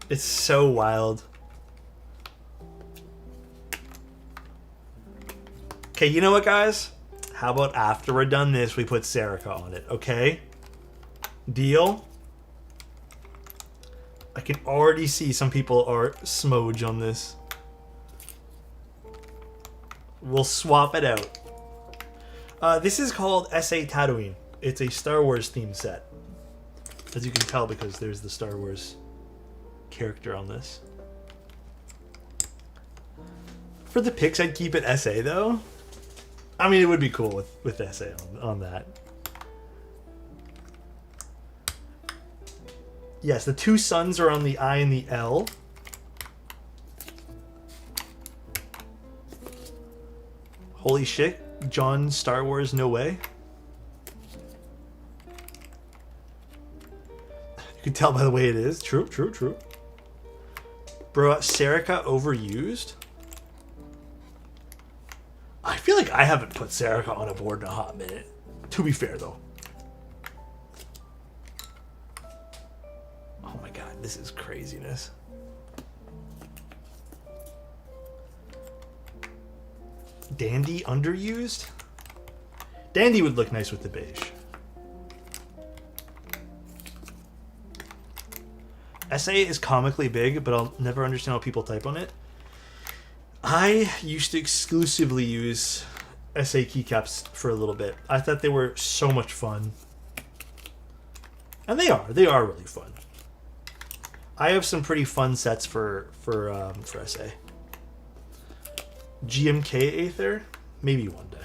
It's so wild. Okay, you know what, guys? How about after we're done this, we put Serica on it, okay? Deal? I can already see some people are smudge on this. We'll swap it out. This is called SA Tatooine. It's a Star Wars themed set. As you can tell, because there's the Star Wars character on this. For the pics, I'd keep it SA, though. I mean, it would be cool with SA on that. Yes, the two suns are on the I and the L. Holy shit, John Star Wars, no way. You can tell by the way it is. True, true, true. Bro, Serica overused? I feel like I haven't put Serica on a board in a hot minute. To be fair, though. Oh my god, this is craziness. Dandy underused? Dandy would look nice with the beige. SA is comically big, but I'll never understand how people type on it. I used to exclusively use SA keycaps for a little bit. I thought they were so much fun. And they are really fun. I have some pretty fun sets for SA. GMK Aether? Maybe one day.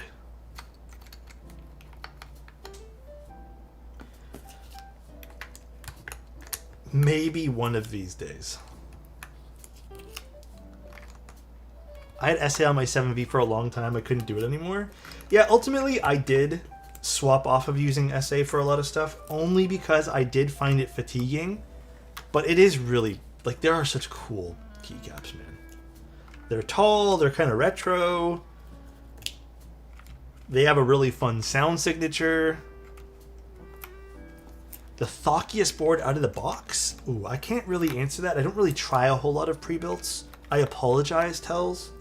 Maybe one of these days. I had SA on my 7V for a long time. I couldn't do it anymore. Yeah, ultimately, I did swap off of using SA for a lot of stuff, only because I did find it fatiguing. But it is really, like, there are such cool keycaps, man. They're tall, they're kind of retro. They have a really fun sound signature. The thockiest board out of the box? Ooh, I can't really answer that. I don't really try a whole lot of pre-builts. I apologize, Tells.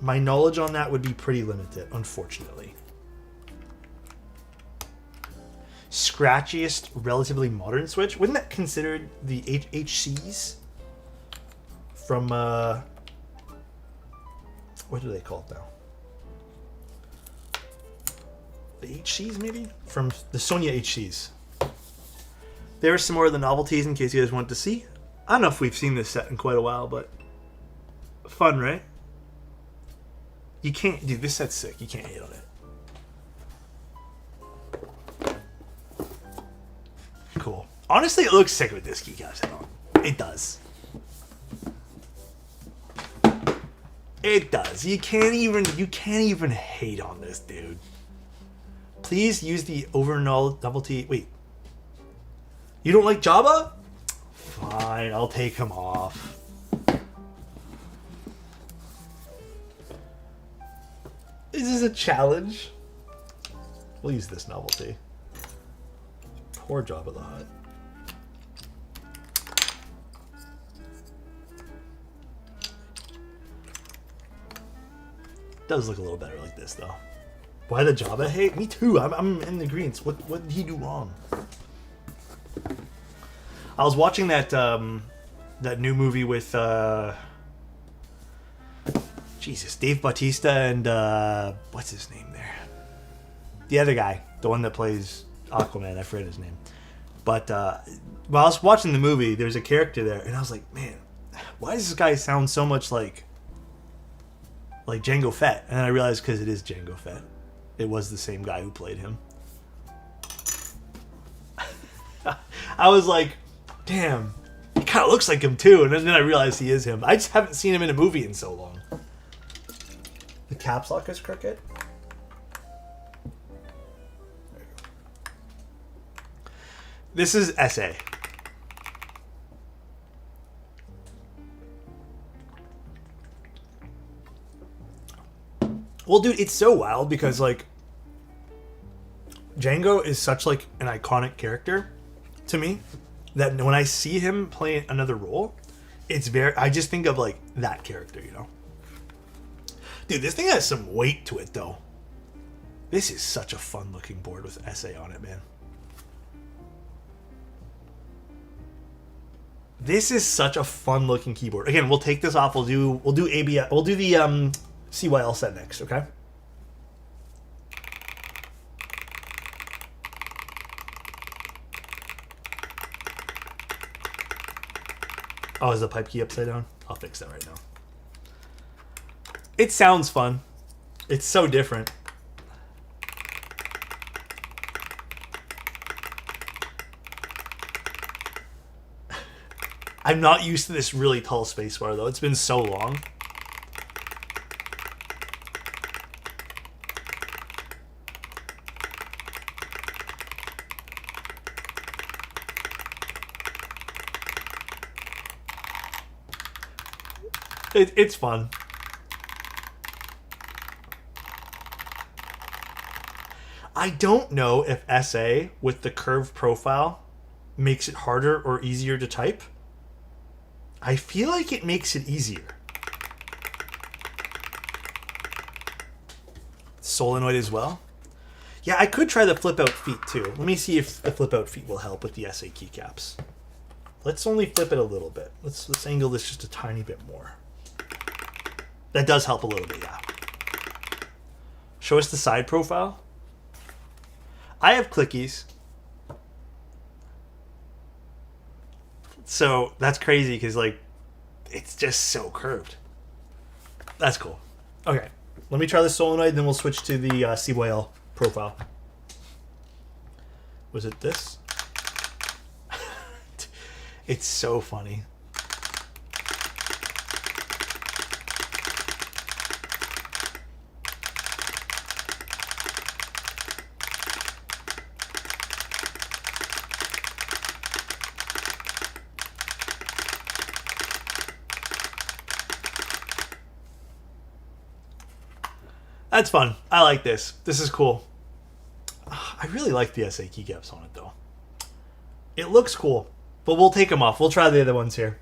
My knowledge on that would be pretty limited, unfortunately. Scratchiest, relatively modern Switch? Wouldn't that considered the HCs? From, what do they call it now? The HCs, maybe? From the Sonya HCs. There's some more of the novelties in case you guys want to see. I don't know if we've seen this set in quite a while, but fun, right? You can't, dude, this set's sick. You can't hate on it. Cool. Honestly, it looks sick with this keycap set on. It does. It does. You can't even hate on this, dude. Please use the overnull novelty. Wait. You don't like Jabba? Fine, I'll take him off. Is this a challenge? We'll use this novelty. Poor Jabba the Hutt. Does look a little better like this though. Why the Java hate? Me too. I'm in the greens. What did he do wrong? I was watching that that new movie with Jesus, Dave Bautista and what's his name there? The other guy, the one that plays Aquaman. I forget his name. But while I was watching the movie, there's a character there, and I was like, man, why does this guy sound so much like Jango Fett? And then I realized because it is Jango Fett. It was the same guy who played him. I was like, damn, he kind of looks like him too. And then I realized he is him. I just haven't seen him in a movie in so long. The caps lock is crooked. This is SA. Well, dude, it's so wild because, like, Django is such, like, an iconic character to me that when I see him play another role, it's very... I just think of, like, that character, you know? Dude, this thing has some weight to it, though. This is such a fun-looking board with SA on it, man. This is such a fun-looking keyboard. Again, we'll take this off. We'll do ABS. We'll do the CYL set next, okay? Oh, is the pipe key upside down? I'll fix that right now. It sounds fun. It's so different. I'm not used to this really tall spacebar, though. It's been so long. It's fun. I don't know if SA with the curved profile makes it harder or easier to type. I feel like it makes it easier. Solenoid as well. Yeah, I could try the flip out feet too. Let me see if the flip out feet will help with the SA keycaps. Let's only flip it a little bit. Let's angle this just a tiny bit more. That does help a little bit, yeah. Show us the side profile. I have clickies. So that's crazy because, like, it's just so curved. That's cool. Okay, let me try the solenoid, then we'll switch to the CYL profile. Was it this? It's so funny. That's fun. I like this. This is cool. I really like the SA keycaps on it, though. It looks cool, but we'll take them off. We'll try the other ones here.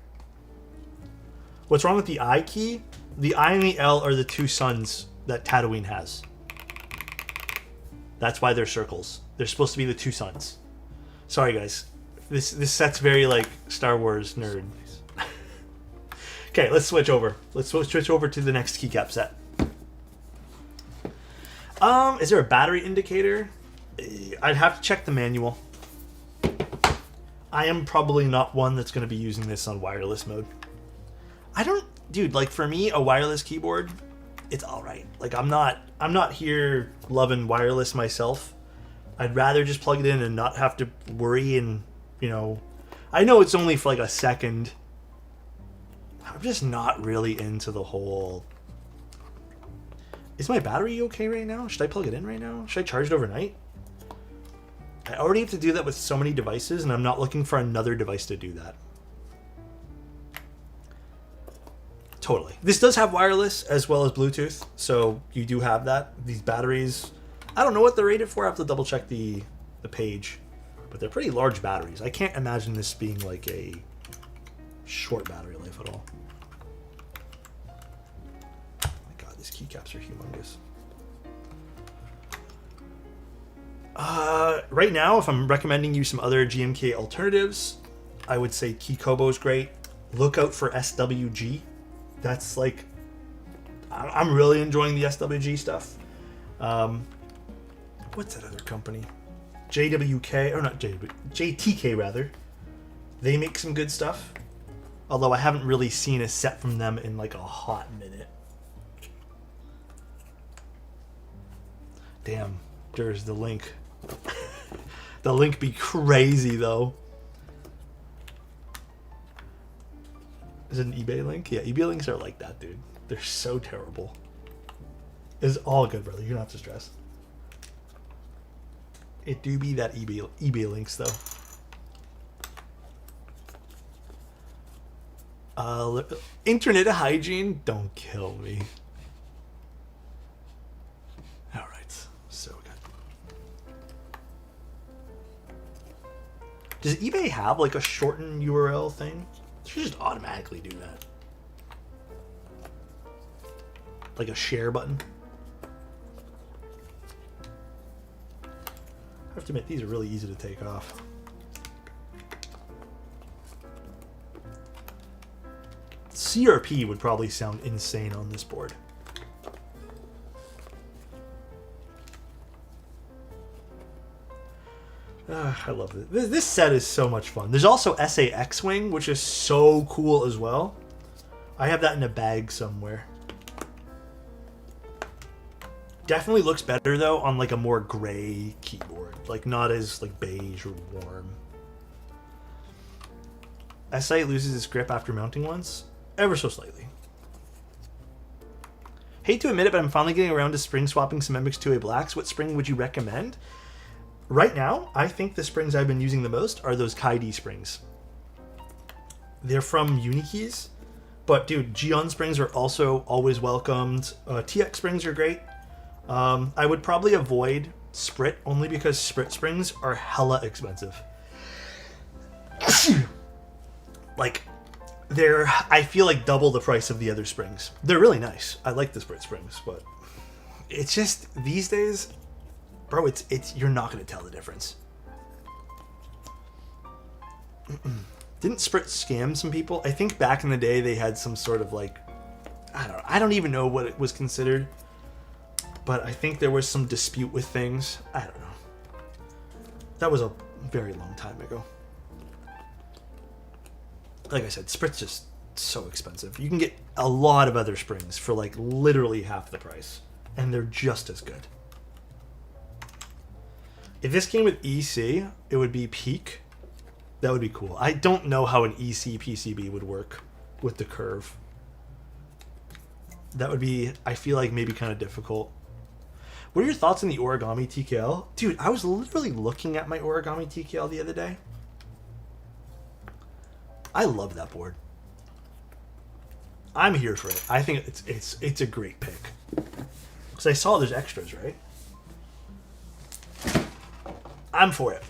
What's wrong with the I key? The I and the L are the two suns that Tatooine has. That's why they're circles. They're supposed to be the two suns. Sorry, guys. This set's very, like, Star Wars nerd. Okay, let's switch over. Let's switch over to the next keycap set. Is there a battery indicator? I'd have to check the manual. I am probably not one that's going to be using this on wireless mode. Dude, like, for me, a wireless keyboard, it's all right. Like, I'm not here loving wireless myself. I'd rather just plug it in and not have to worry and, you know, I know it's only for like a second. I'm just not really into the whole... Is my battery okay right now? Should I plug it in right now? Should I charge it overnight? I already have to do that with so many devices, and I'm not looking for another device to do that. Totally. This does have wireless as well as Bluetooth, so you do have that. These batteries, I don't know what they're rated for. I have to double check the page, but they're pretty large batteries. I can't imagine this being like a short battery life at all. these keycaps are humongous. Right now, if I'm recommending you some other GMK alternatives, I would say Kikobo is great. Look out for SWG. That's like, I'm really enjoying the SWG stuff. What's that other company? JWK, or not JW, JTK rather. They make some good stuff. Although I haven't really seen a set from them in like a hot minute. Damn, there's the link. The link be crazy though. Is it an eBay link? Yeah, eBay links are like that, dude. They're so terrible. It's all good, brother. You don't have to stress. It do be that eBay links though. Internet hygiene, don't kill me. All right, so good. Does eBay have like a shortened URL thing? It should just automatically do that. Like a share button. I have to admit, these are really easy to take off. CRP would probably sound insane on this board. I love it. This set is so much fun. There's also SA X-Wing, which is so cool as well. I have that in a bag somewhere. Definitely looks better though on like a more gray keyboard, like not as like beige or warm. SA loses its grip after mounting once, ever so slightly. Hate to admit it, but I'm finally getting around to spring swapping some MX2A blacks. What spring would you recommend? Right now, I think the springs I've been using the most are those Kaidi springs. They're from Unikeys, but dude, Geon springs are also always welcomed. TX springs are great. I would probably avoid Sprit only because Sprit springs are hella expensive. Like, they're, I feel like double the price of the other springs. They're really nice. I like the Sprit springs, but it's just these days, bro, it's you're not going to tell the difference. Didn't Sprit scam some people? I think back in the day they had some sort of like, I don't even know what it was considered. But I think there was some dispute with things. I don't know. That was a very long time ago. Like I said, Sprit's just so expensive. You can get a lot of other springs for like literally half the price. And they're just as good. If this came with EC, it would be Peak. That would be cool. I don't know how an EC PCB would work with the curve. That would be, I feel like, maybe kind of difficult. What are your thoughts on the origami TKL? Dude, I was literally looking at my origami TKL the other day. I love that board. I'm here for it. I think it's a great pick. Because I saw there's extras, right? I'm for it.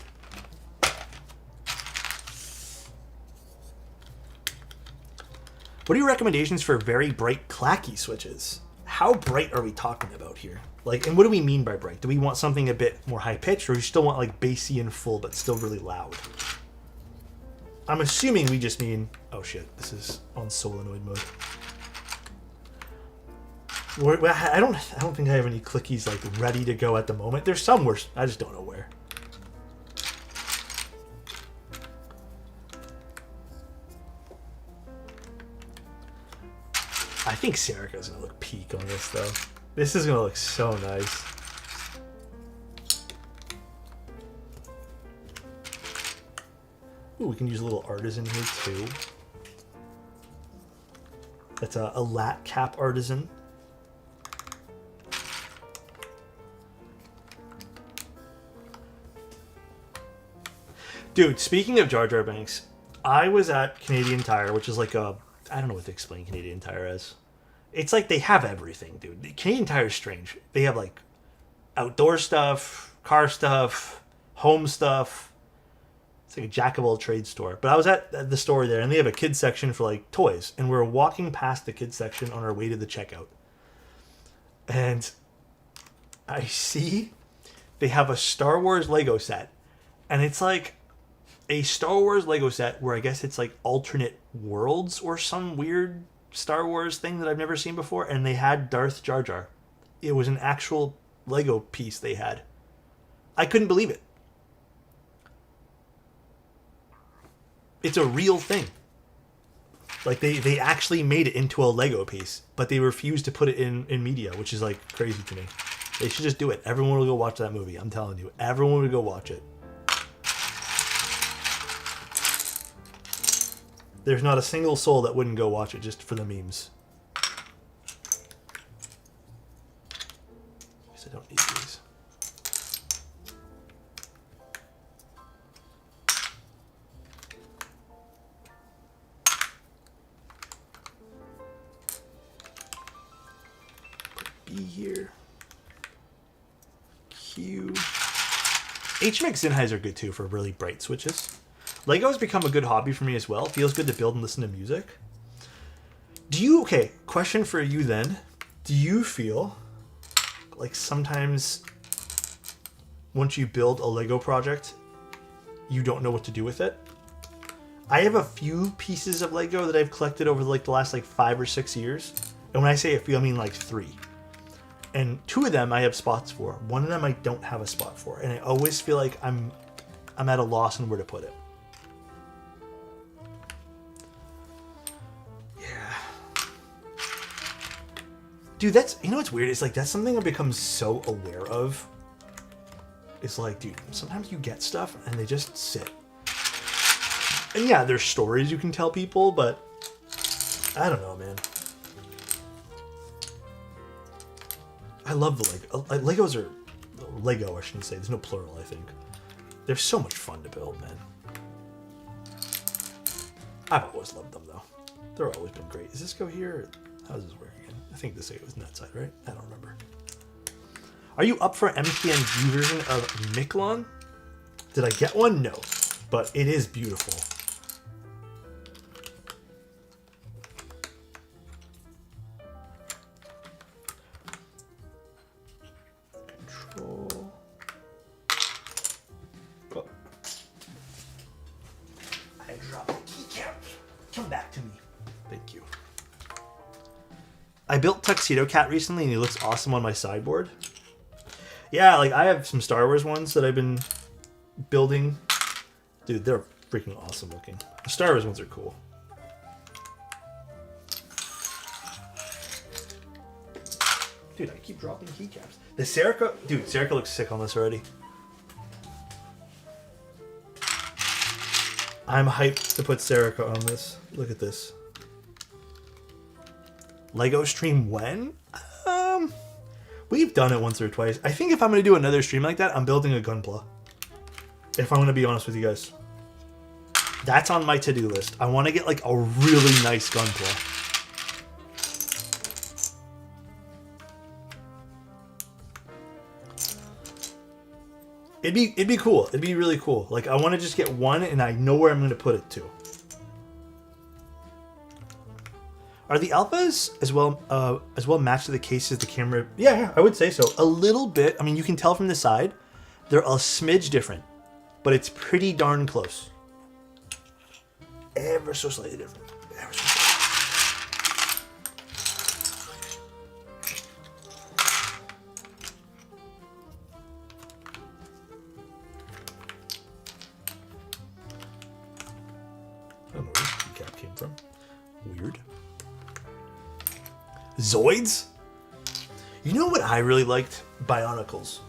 What are your recommendations for very bright clacky switches? How bright are we talking about here? Like, and what do we mean by bright? Do we want something a bit more high pitched, or do we still want like bassy and full, but still really loud? I'm assuming we just mean, oh shit, this is on solenoid mode. I don't think I have any clickies like ready to go at the moment. There's some where I just don't know where. I think Serica's gonna look peak on this though. This is gonna look so nice. Ooh, we can use a little artisan here too. That's a lat cap artisan. Dude, speaking of Jar Jar Binks, I was at Canadian Tire, which is like a, I don't know what to explain Canadian Tire as. It's like they have everything, dude. Canadian Tire is strange. They have like outdoor stuff, car stuff, home stuff. It's like a jack of all trades store. But I was at the store there, and they have a kids section for like toys. And we're walking past the kids section on our way to the checkout. and I see they have a Star Wars Lego set, and it's like a Star Wars Lego set where I guess it's like alternate worlds or some weird Star Wars thing that I've never seen before, and they had Darth Jar Jar. It was an actual Lego piece they had. I couldn't believe it. It's a real thing. Like, they actually made it into a Lego piece, but they refused to put it in media, which is, like, crazy to me. They should just do it. Everyone will go watch that movie. I'm telling you. Everyone will go watch it. There's not a single soul that wouldn't go watch it just for the memes. Guess I don't need these. Put B here. Q. HMX Zinhais are good too for really bright switches. Lego has become a good hobby for me as well. It feels good to build and listen to music. Okay, question for you then. Do you feel like sometimes once you build a Lego project, you don't know what to do with it? I have a few pieces of Lego that I've collected over like the last like 5 or 6 years. And when I say a few, I mean like 3. And 2 of them I have spots for. 1 of them I don't have a spot for. And I always feel like I'm at a loss on where to put it. Dude, that's, you know what's weird? It's like, that's something I've become so aware of. It's like, dude, sometimes you get stuff and they just sit. And yeah, there's stories you can tell people, but I don't know, man. I love the Lego. Legos are, Lego, I shouldn't say. There's no plural, I think. They're so much fun to build, man. I've always loved them, though. They've always been great. Does this go here? How does this work again? I think this goes on that side, right? I don't remember. Are you up for an MTNG version of Miklon? Did I get one? No. But it is beautiful. Control. Oh. I dropped the keycap. Come back to me. Thank you. I built Tuxedo Cat recently and he looks awesome on my sideboard. Yeah, like I have some Star Wars ones that I've been building. Dude, they're freaking awesome looking. The Star Wars ones are cool. Dude, I keep dropping keycaps. The Serica, dude, Serica looks sick on this already. I'm hyped to put Serica on this. Look at this. Lego stream when? We've done it once or twice. I think if I'm going to do another stream like that, I'm building a Gunpla. If I'm going to be honest with you guys. That's on my to-do list. I want to get like a really nice Gunpla. It'd be cool. It'd be really cool. Like I want to just get one and I know where I'm going to put it to. Are the alphas as well matched to the cases, the camera? Yeah, I would say so. A little bit. I mean, you can tell from the side, they're a smidge different, but it's pretty darn close. Ever so slightly different. Ever so slightly. I don't know where this keycap came from. Weird. Zoids? You know what I really liked? Bionicles.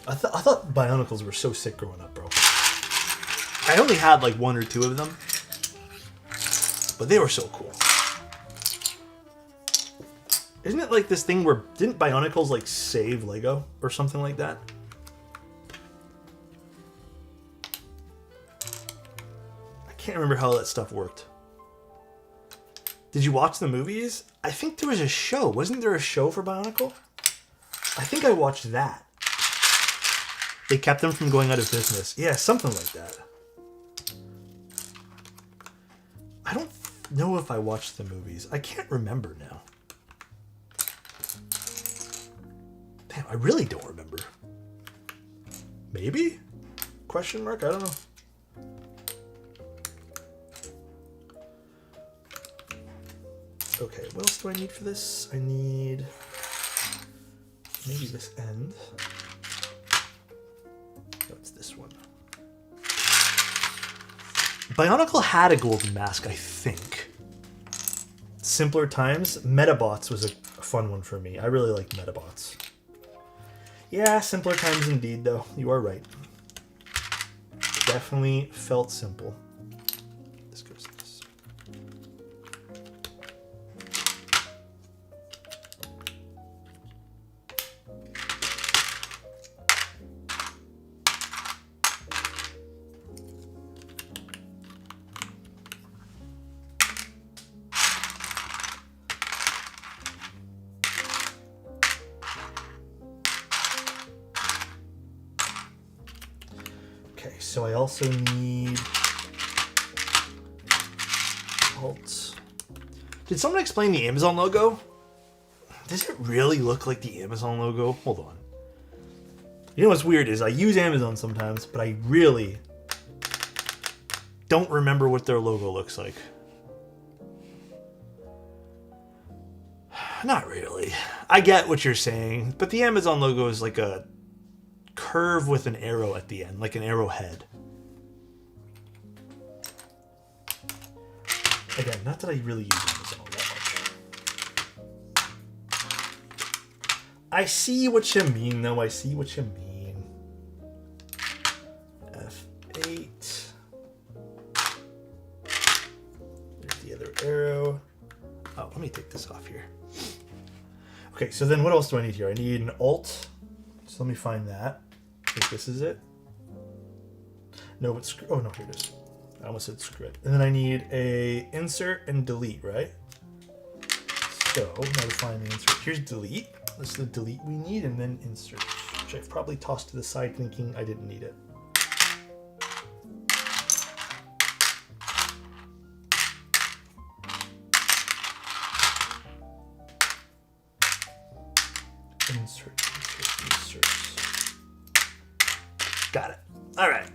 I thought Bionicles were so sick growing up, bro. I only had like 1 or 2 of them, but they were so cool. Isn't it like this thing where, didn't Bionicles like save Lego or something like that? I can't remember how that stuff worked. Did you watch the movies? I think there was a show. Wasn't there a show for Bionicle? I think I watched that. They kept them from going out of business. Yeah, something like that. I don't know if I watched the movies. I can't remember now. I really don't remember. Maybe? Question mark? I don't know. Okay, what else do I need for this? I need maybe this end. No, it's this one. Bionicle had a golden mask, I think. Simpler Times. Metabots was a fun one for me. I really like Metabots. Yeah, Simpler Times indeed, though. You are right. Definitely felt simple. This goes this. Okay, so I also need alt. Did someone explain the Amazon logo? Does it really look like the Amazon logo? Hold on. You know what's weird is I use Amazon sometimes, but I really don't remember what their logo looks like. Not really. I get what you're saying, but the Amazon logo is like a curve with an arrow at the end, like an arrowhead. Again, not that I really use Amazon all that much. I see what you mean, though. I see what you mean. F8. There's the other arrow. Oh, let me take this off here. Okay, so then what else do I need here? I need an alt. So let me find that. I think this is it. No, but oh no, here it is. I almost said script. And then I need a insert and delete, right? So now to find the insert. Here's delete. This is the delete we need, and then insert, which I've probably tossed to the side thinking I didn't need it. Insert. Got it. All right.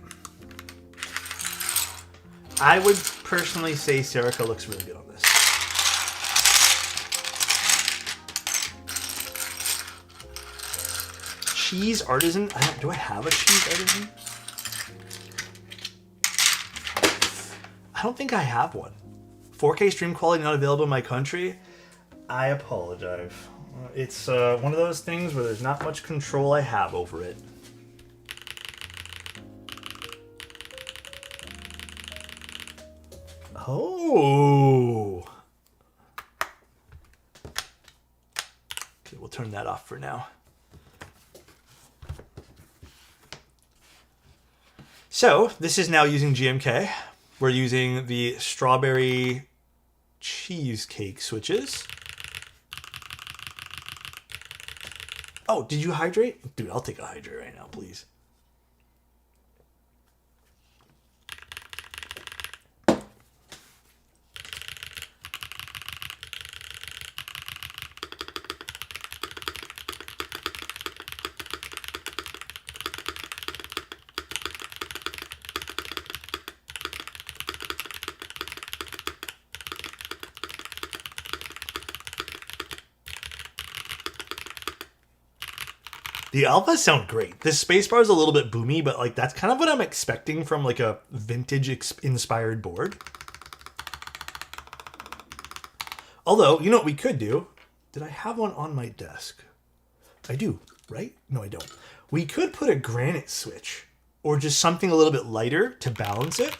I would personally say Serica looks really good on this. Cheese Artisan. Do I have a Cheese Artisan? I don't think I have one. 4K stream quality not available in my country. I apologize. It's one of those things where there's not much control I have over it. Oh. Okay, we'll turn that off for now. So, this is now using GMK. We're using the strawberry cheesecake switches. Oh, did you hydrate? Dude, I'll take a hydrate right now, please. The alphas sound great. This spacebar is a little bit boomy, but like that's kind of what I'm expecting from like a vintage inspired board. Although, you know what we could do? Did I have one on my desk? I do, right? No, I don't. We could put a granite switch or just something a little bit lighter to balance it.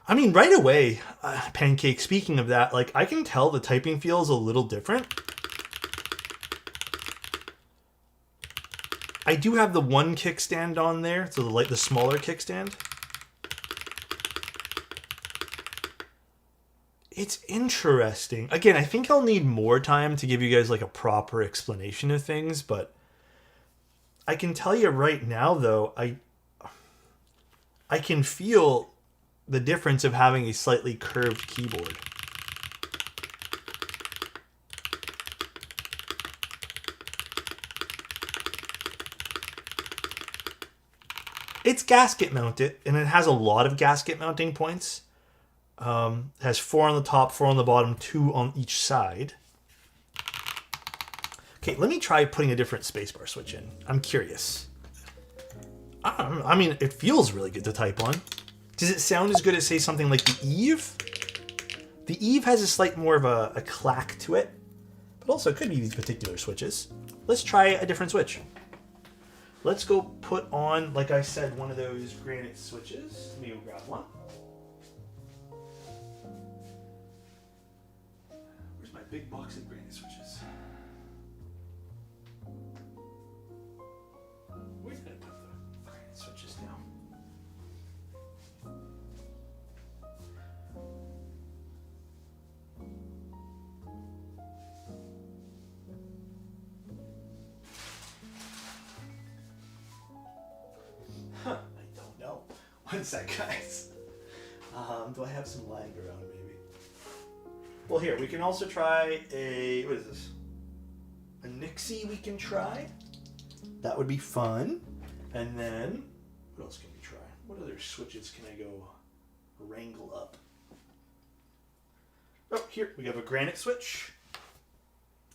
I mean, right away, Pancake, speaking of that, like I can tell the typing feels a little different. I do have the one kickstand on there, so the smaller kickstand. It's interesting. Again, I think I'll need more time to give you guys like a proper explanation of things, but I can tell you right now, though, I can feel the difference of having a slightly curved keyboard. It's gasket mounted, and it has a lot of gasket mounting points. It has 4 on the top, 4 on the bottom, 2 on each side. Okay, let me try putting a different spacebar switch in. I'm curious. I mean, it feels really good to type on. Does it sound as good as, say, something like the Eve? The Eve has a slight more of a clack to it, but also it could be these particular switches. Let's try a different switch. Let's go put on, like I said, one of those granite switches. Let me go grab one. Where's my big box of granite switches? Where did I put the granite switches now? Huh, I don't know. One sec, guys. Do I have some lying around, maybe? Well, here, we can also try a... What is this? A Nixie we can try. That would be fun. And then... What else can we try? What other switches can I go wrangle up? Oh, here, we have a granite switch.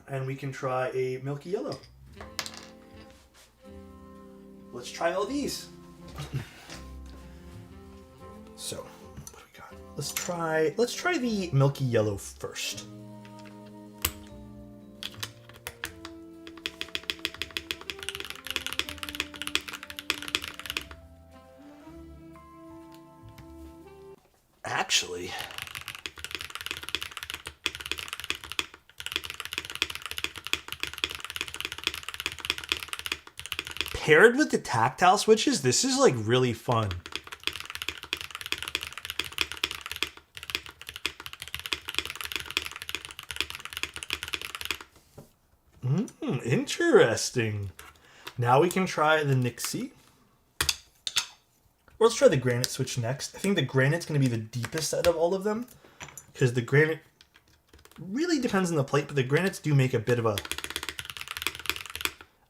And we can try a milky yellow. Let's try all these. So, what do we got? Let's try the milky yellow first. Actually, paired with the tactile switches, this is like really fun. Interesting. Now we can try the Nixie. Or let's try the granite switch next. I think the granite's going to be the deepest out of all of them, because the granite really depends on the plate, but the granites do make a bit of a...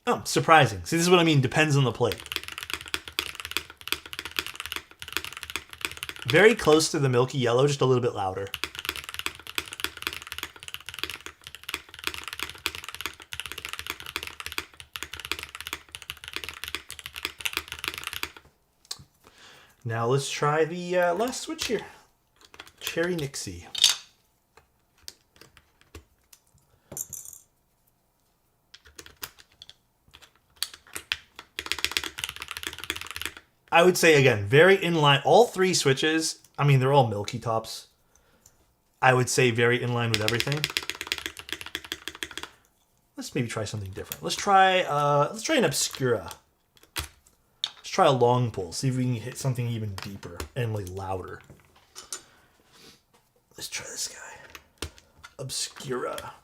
Oh, surprising. See, this is what I mean, depends on the plate. Very close to the milky yellow, just a little bit louder. Now let's try the last switch here. Cherry Nixie. I would say, again, very in line. All 3 switches, I mean, they're all milky tops. I would say very in line with everything. Let's maybe try something different. Let's try an Obscura. Let's try a long pull. See if we can hit something even deeper and like louder. Let's try this guy. Obscura.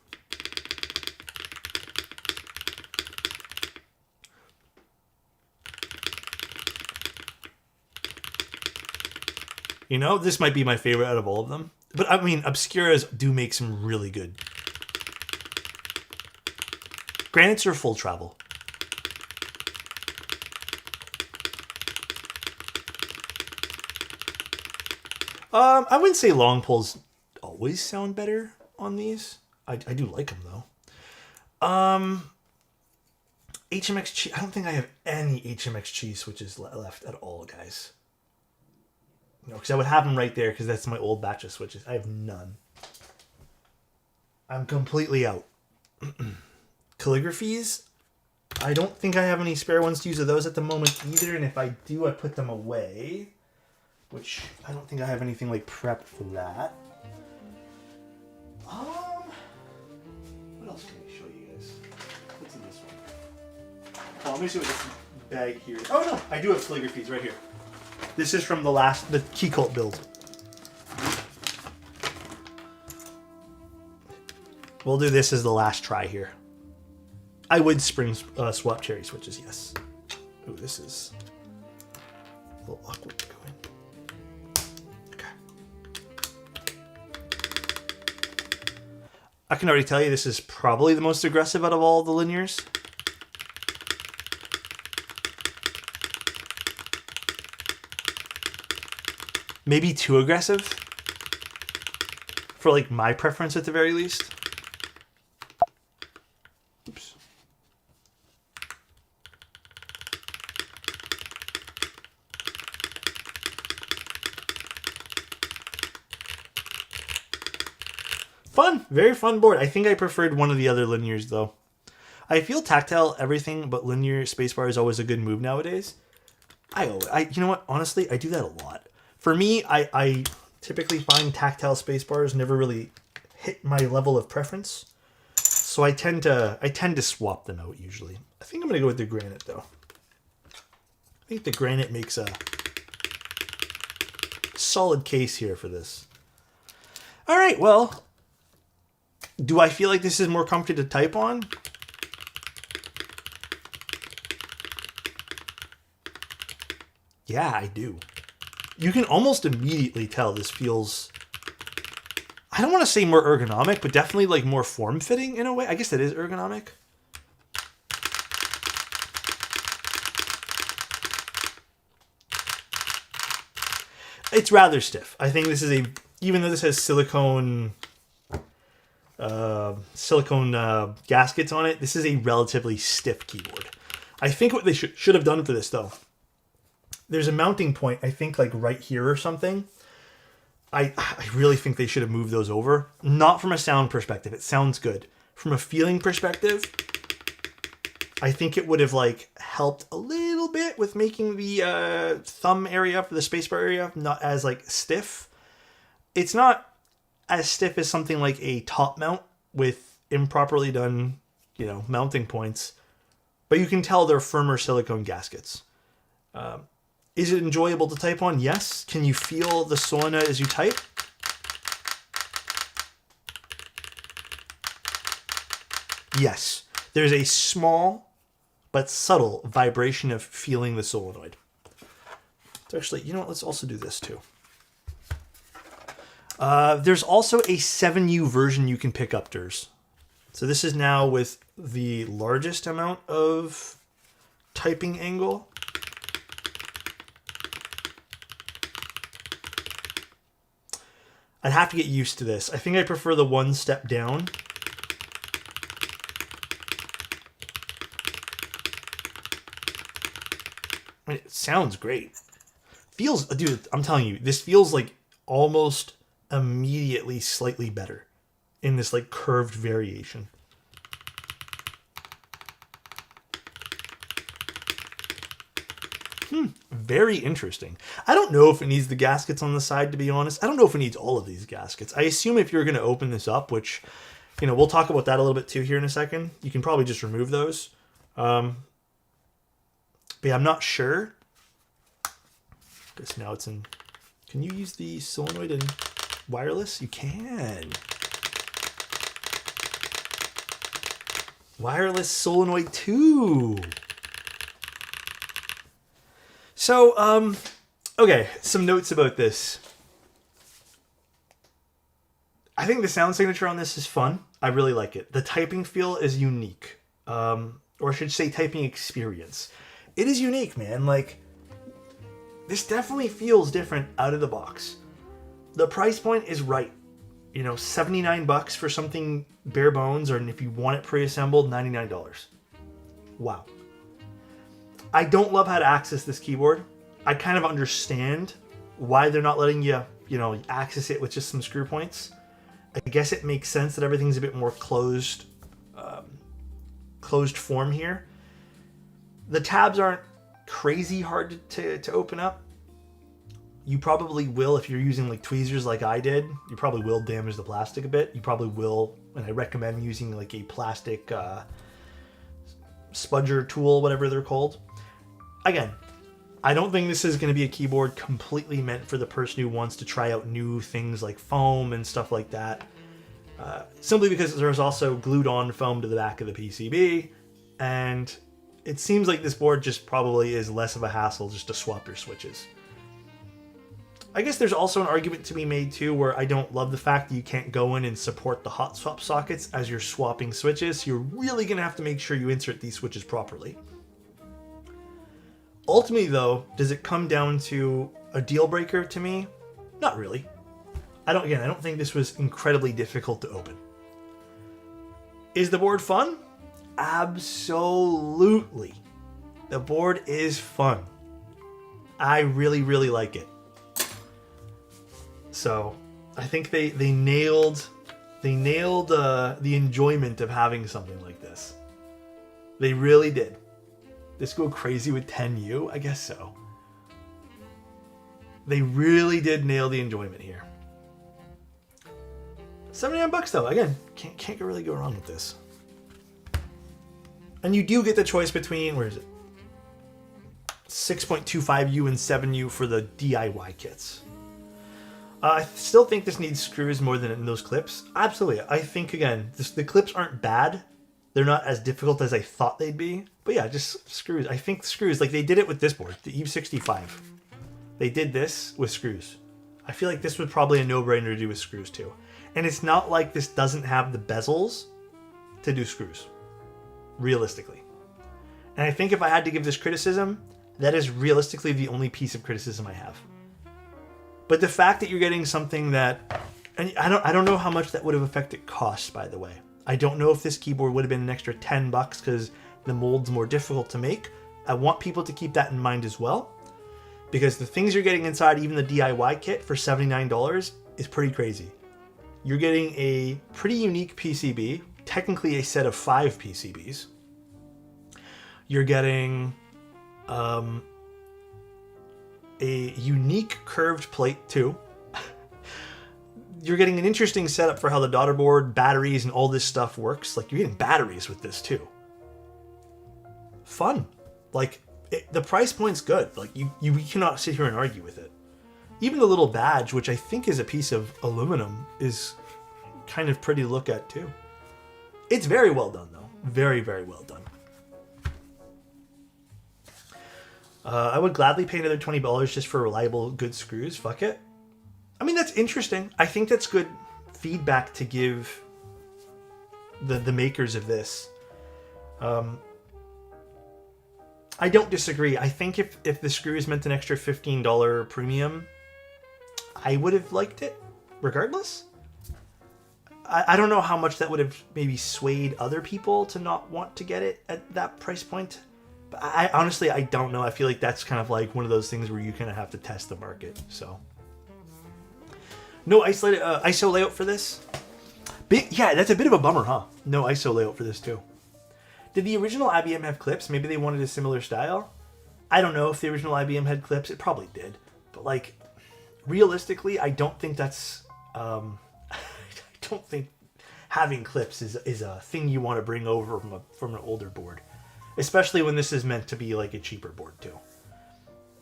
You know, this might be my favorite out of all of them. But I mean, Obscuras do make some really good. Granites are full travel. I wouldn't say long pulls always sound better on these. I do like them though. HMX Chi. I don't think I have any HMX Chi switches left at all, guys. No, because I would have them right there because that's my old batch of switches. I have none. I'm completely out. Calligraphies. I don't think I have any spare ones to use of those at the moment either. And if I do, I put them away. Which I don't think I have anything like prepped for that. What else can I show you guys? What's in this one? Oh, let me see what this bag here is. Oh no, I do have calligraphies right here. This is from the Key Cult build. We'll do this as the last try here. I would swap cherry switches, yes. Ooh, this is a little awkward to go in. can already tell you this is probably the most aggressive out of all the linears. Maybe too aggressive for like my preference at the very least. Oops. Fun, very fun board. I think I preferred one of the other linears though. I feel tactile everything but linear spacebar is always a good move nowadays. You know what? Honestly, I do that a lot. For me, I typically find tactile space-bars never really hit my level of preference. So I tend to swap them out usually. I think I'm going to go with the granite though. I think the granite makes a solid case here for this. All right, well, do I feel like this is more comfy to type on? Yeah, I do. You can almost immediately tell this feels, I don't want to say more ergonomic, but definitely like more form-fitting in a way. I guess that is ergonomic. It's rather stiff. I think this is even though this has silicone gaskets on it, this is a relatively stiff keyboard. I think what they should have done for this though, there's a mounting point, I think like right here or something. I really think they should have moved those over. Not from a sound perspective, it sounds good. From a feeling perspective, I think it would have like helped a little bit with making the thumb area for the spacebar area not as like stiff. It's not as stiff as something like a top mount with improperly done, you know, mounting points, but you can tell they're firmer silicone gaskets. Is it enjoyable to type on? Yes. Can you feel the solenoid as you type? Yes. There's a small but subtle vibration of feeling the solenoid. So actually, you know what? Let's also do this too. There's also a 7U version you can pick up, Durs. So this is now with the largest amount of typing angle. I'd have to get used to this. I think I prefer the one step down. I mean, it sounds great. Feels, dude, I'm telling you, this feels like almost immediately slightly better in this like curved variation. Very interesting. I don't know if it needs the gaskets on the side, to be honest. I don't know if it needs all of these gaskets. I assume if you're going to open this up, which, you know, we'll talk about that a little bit too here in a second. You can probably just remove those. But yeah, I'm not sure. Guess now it's in. Can you use the solenoid in wireless? You can. Wireless solenoid too. So, okay, some notes about this. I think the sound signature on this is fun. I really like it. The typing feel is unique. Or I should say typing experience. It is unique, man. Like, this definitely feels different out of the box. The price point is right. You know, $79 for something bare bones, or if you want it pre-assembled, $99. Wow. I don't love how to access this keyboard. I kind of understand why they're not letting you, you know, access it with just some screw points. I guess it makes sense that everything's a bit more closed form here. The tabs aren't crazy hard to open up. You probably will, if you're using like tweezers like I did, you probably will damage the plastic a bit. You probably will, and I recommend using like a plastic spudger tool, whatever they're called. Again, I don't think this is going to be a keyboard completely meant for the person who wants to try out new things like foam and stuff like that. Simply because there's also glued on foam to the back of the PCB, and it seems like this board just probably is less of a hassle just to swap your switches. I guess there's also an argument to be made too where I don't love the fact that you can't go in and support the hot swap sockets as you're swapping switches. So you're really going to have to make sure you insert these switches properly. Ultimately though, does it come down to a deal breaker to me? Not really. I don't think this was incredibly difficult to open. Is the board fun? Absolutely. The board is fun. I really, really like it. So I think they nailed the enjoyment of having something like this. They really did. This go crazy with 10U? I guess so. They really did nail the enjoyment here. $79 though. Again, can't really go wrong with this. And you do get the choice between, where is it? 6.25U and 7U for the DIY kits. I still think this needs screws more than in those clips. Absolutely. I think, again, the clips aren't bad. They're not as difficult as I thought they'd be. But yeah, just screws. I think screws, like they did it with this board, the Eve 65. They did this with screws. I feel like this was probably a no-brainer to do with screws too. And it's not like this doesn't have the bezels to do screws, realistically. And I think if I had to give this criticism, that is realistically the only piece of criticism I have. But the fact that you're getting something that, and I don't know how much that would have affected costs, by the way. I don't know if this keyboard would have been an extra $10 because the mold's more difficult to make. I want people to keep that in mind as well, because the things you're getting inside, even the DIY kit for $79 is pretty crazy. You're getting a pretty unique PCB, technically a set of 5 PCBs. You're getting a unique curved plate too. You're getting an interesting setup for how the daughter board, batteries, and all this stuff works. Like, you're getting batteries with this too. Fun. Like, the price point's good. Like, you cannot sit here and argue with it. Even the little badge, which I think is a piece of aluminum, is kind of pretty to look at too. It's very well done though. Very, very well done. I would gladly pay another $20 just for reliable, good screws. Fuck it. I mean, that's interesting. I think that's good feedback to give the makers of this. I don't disagree. I think if the screws meant an extra $15 premium, I would have liked it regardless. I don't know how much that would have maybe swayed other people to not want to get it at that price point. But I honestly, I don't know. I feel like that's kind of like one of those things where you kind of have to test the market. So no ISO layout for this. Yeah, that's a bit of a bummer, huh? No ISO layout for this too. Did the original IBM have clips? Maybe they wanted a similar style. I don't know if the original IBM had clips. It probably did. But like, realistically, I don't think that's... I don't think having clips is a thing you want to bring over from an older board. Especially when this is meant to be like a cheaper board too.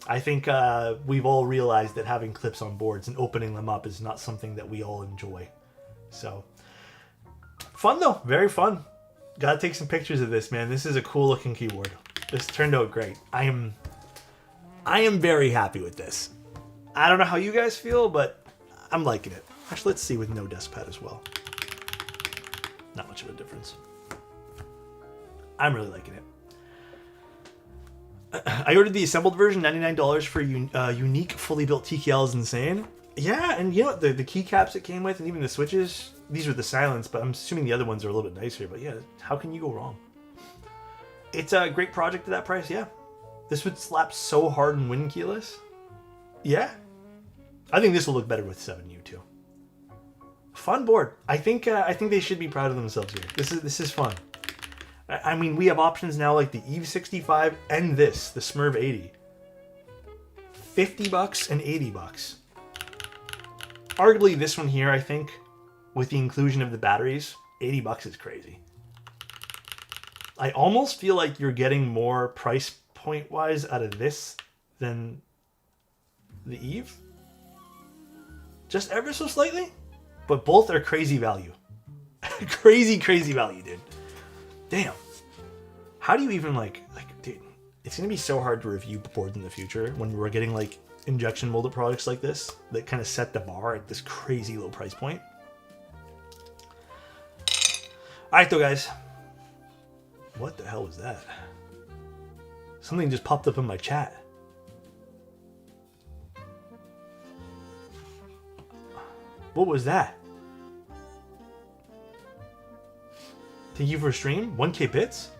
I think we've all realized that having clips on boards and opening them up is not something that we all enjoy. So, fun though. Very fun. Gotta take some pictures of this, man. This is a cool looking keyboard. This turned out great. I am very happy with this. I don't know how you guys feel, but I'm liking it. Actually, let's see with no desk pad as well. Not much of a difference. I'm really liking it. I ordered the assembled version, $99 for unique fully built TKL is insane. Yeah, and you know what? The keycaps it came with, and even the switches, these are the silence, but I'm assuming the other ones are a little bit nicer. But yeah, how can you go wrong? It's a great project at that price, yeah. This would slap so hard in wind keyless. Yeah. I think this will look better with 7U too. Fun board. I think they should be proud of themselves here. This is fun. I mean, we have options now like the Eve 65 and this, the SMURVE80. $50 and $80. Arguably this one here, I think, with the inclusion of the batteries, $80 is crazy. I almost feel like you're getting more price point wise out of this than the Eve. Just ever so slightly, but both are crazy value. crazy value, dude. Damn. How do you even like, dude, it's going to be so hard to review boards in the future when we're getting like injection molded products like this that kind of set the bar at this crazy low price point. All right, though, guys. What the hell was that? Something just popped up in my chat. What was that? Thank you for a stream. 1K bits?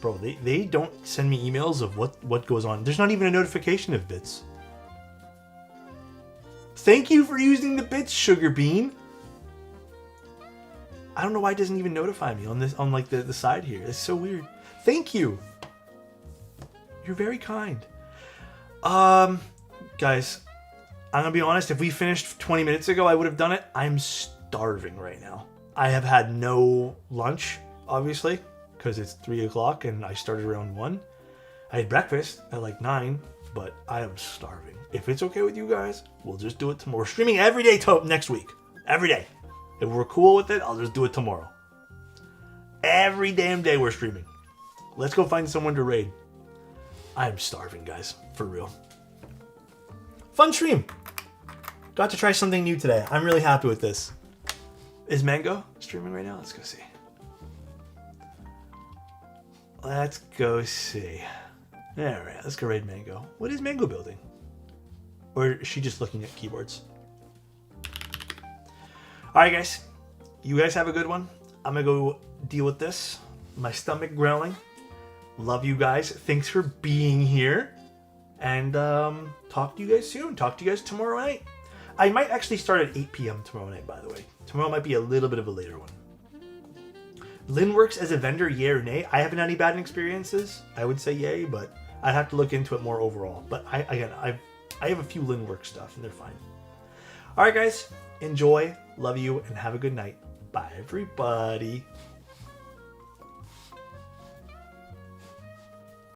Bro, they don't send me emails of what goes on. There's not even a notification of bits. Thank you for using the bits, Sugar Bean. I don't know why it doesn't even notify me on this, on like the side here. It's so weird. Thank you. You're very kind. Guys, I'm gonna be honest. If we finished 20 minutes ago, I would have done it. I'm starving right now. I have had no lunch, obviously, because it's 3 o'clock and I started around 1. I had breakfast at like 9, but I am starving. If it's okay with you guys, we'll just do it tomorrow. We're streaming every day next week. Every day. If we're cool with it, I'll just do it tomorrow. Every damn day we're streaming. Let's go find someone to raid. I am starving, guys. For real. Fun stream. Got to try something new today. I'm really happy with this. Is Mango streaming right now? Let's go see. Let's go see. Alright, let's go raid Mango. What is Mango building? Or is she just looking at keyboards? Alright, guys. You guys have a good one. I'm going to go deal with this. My stomach growling. Love you guys. Thanks for being here. And talk to you guys soon. Talk to you guys tomorrow night. I might actually start at 8 p.m. tomorrow night, by the way. Tomorrow might be a little bit of a later one. Lynn works as a vendor, yay or nay? I haven't had any bad experiences. I would say yay, but I'd have to look into it more overall. But I have a few Lynn work stuff, and they're fine. All right, guys. Enjoy. Love you, and have a good night. Bye, everybody.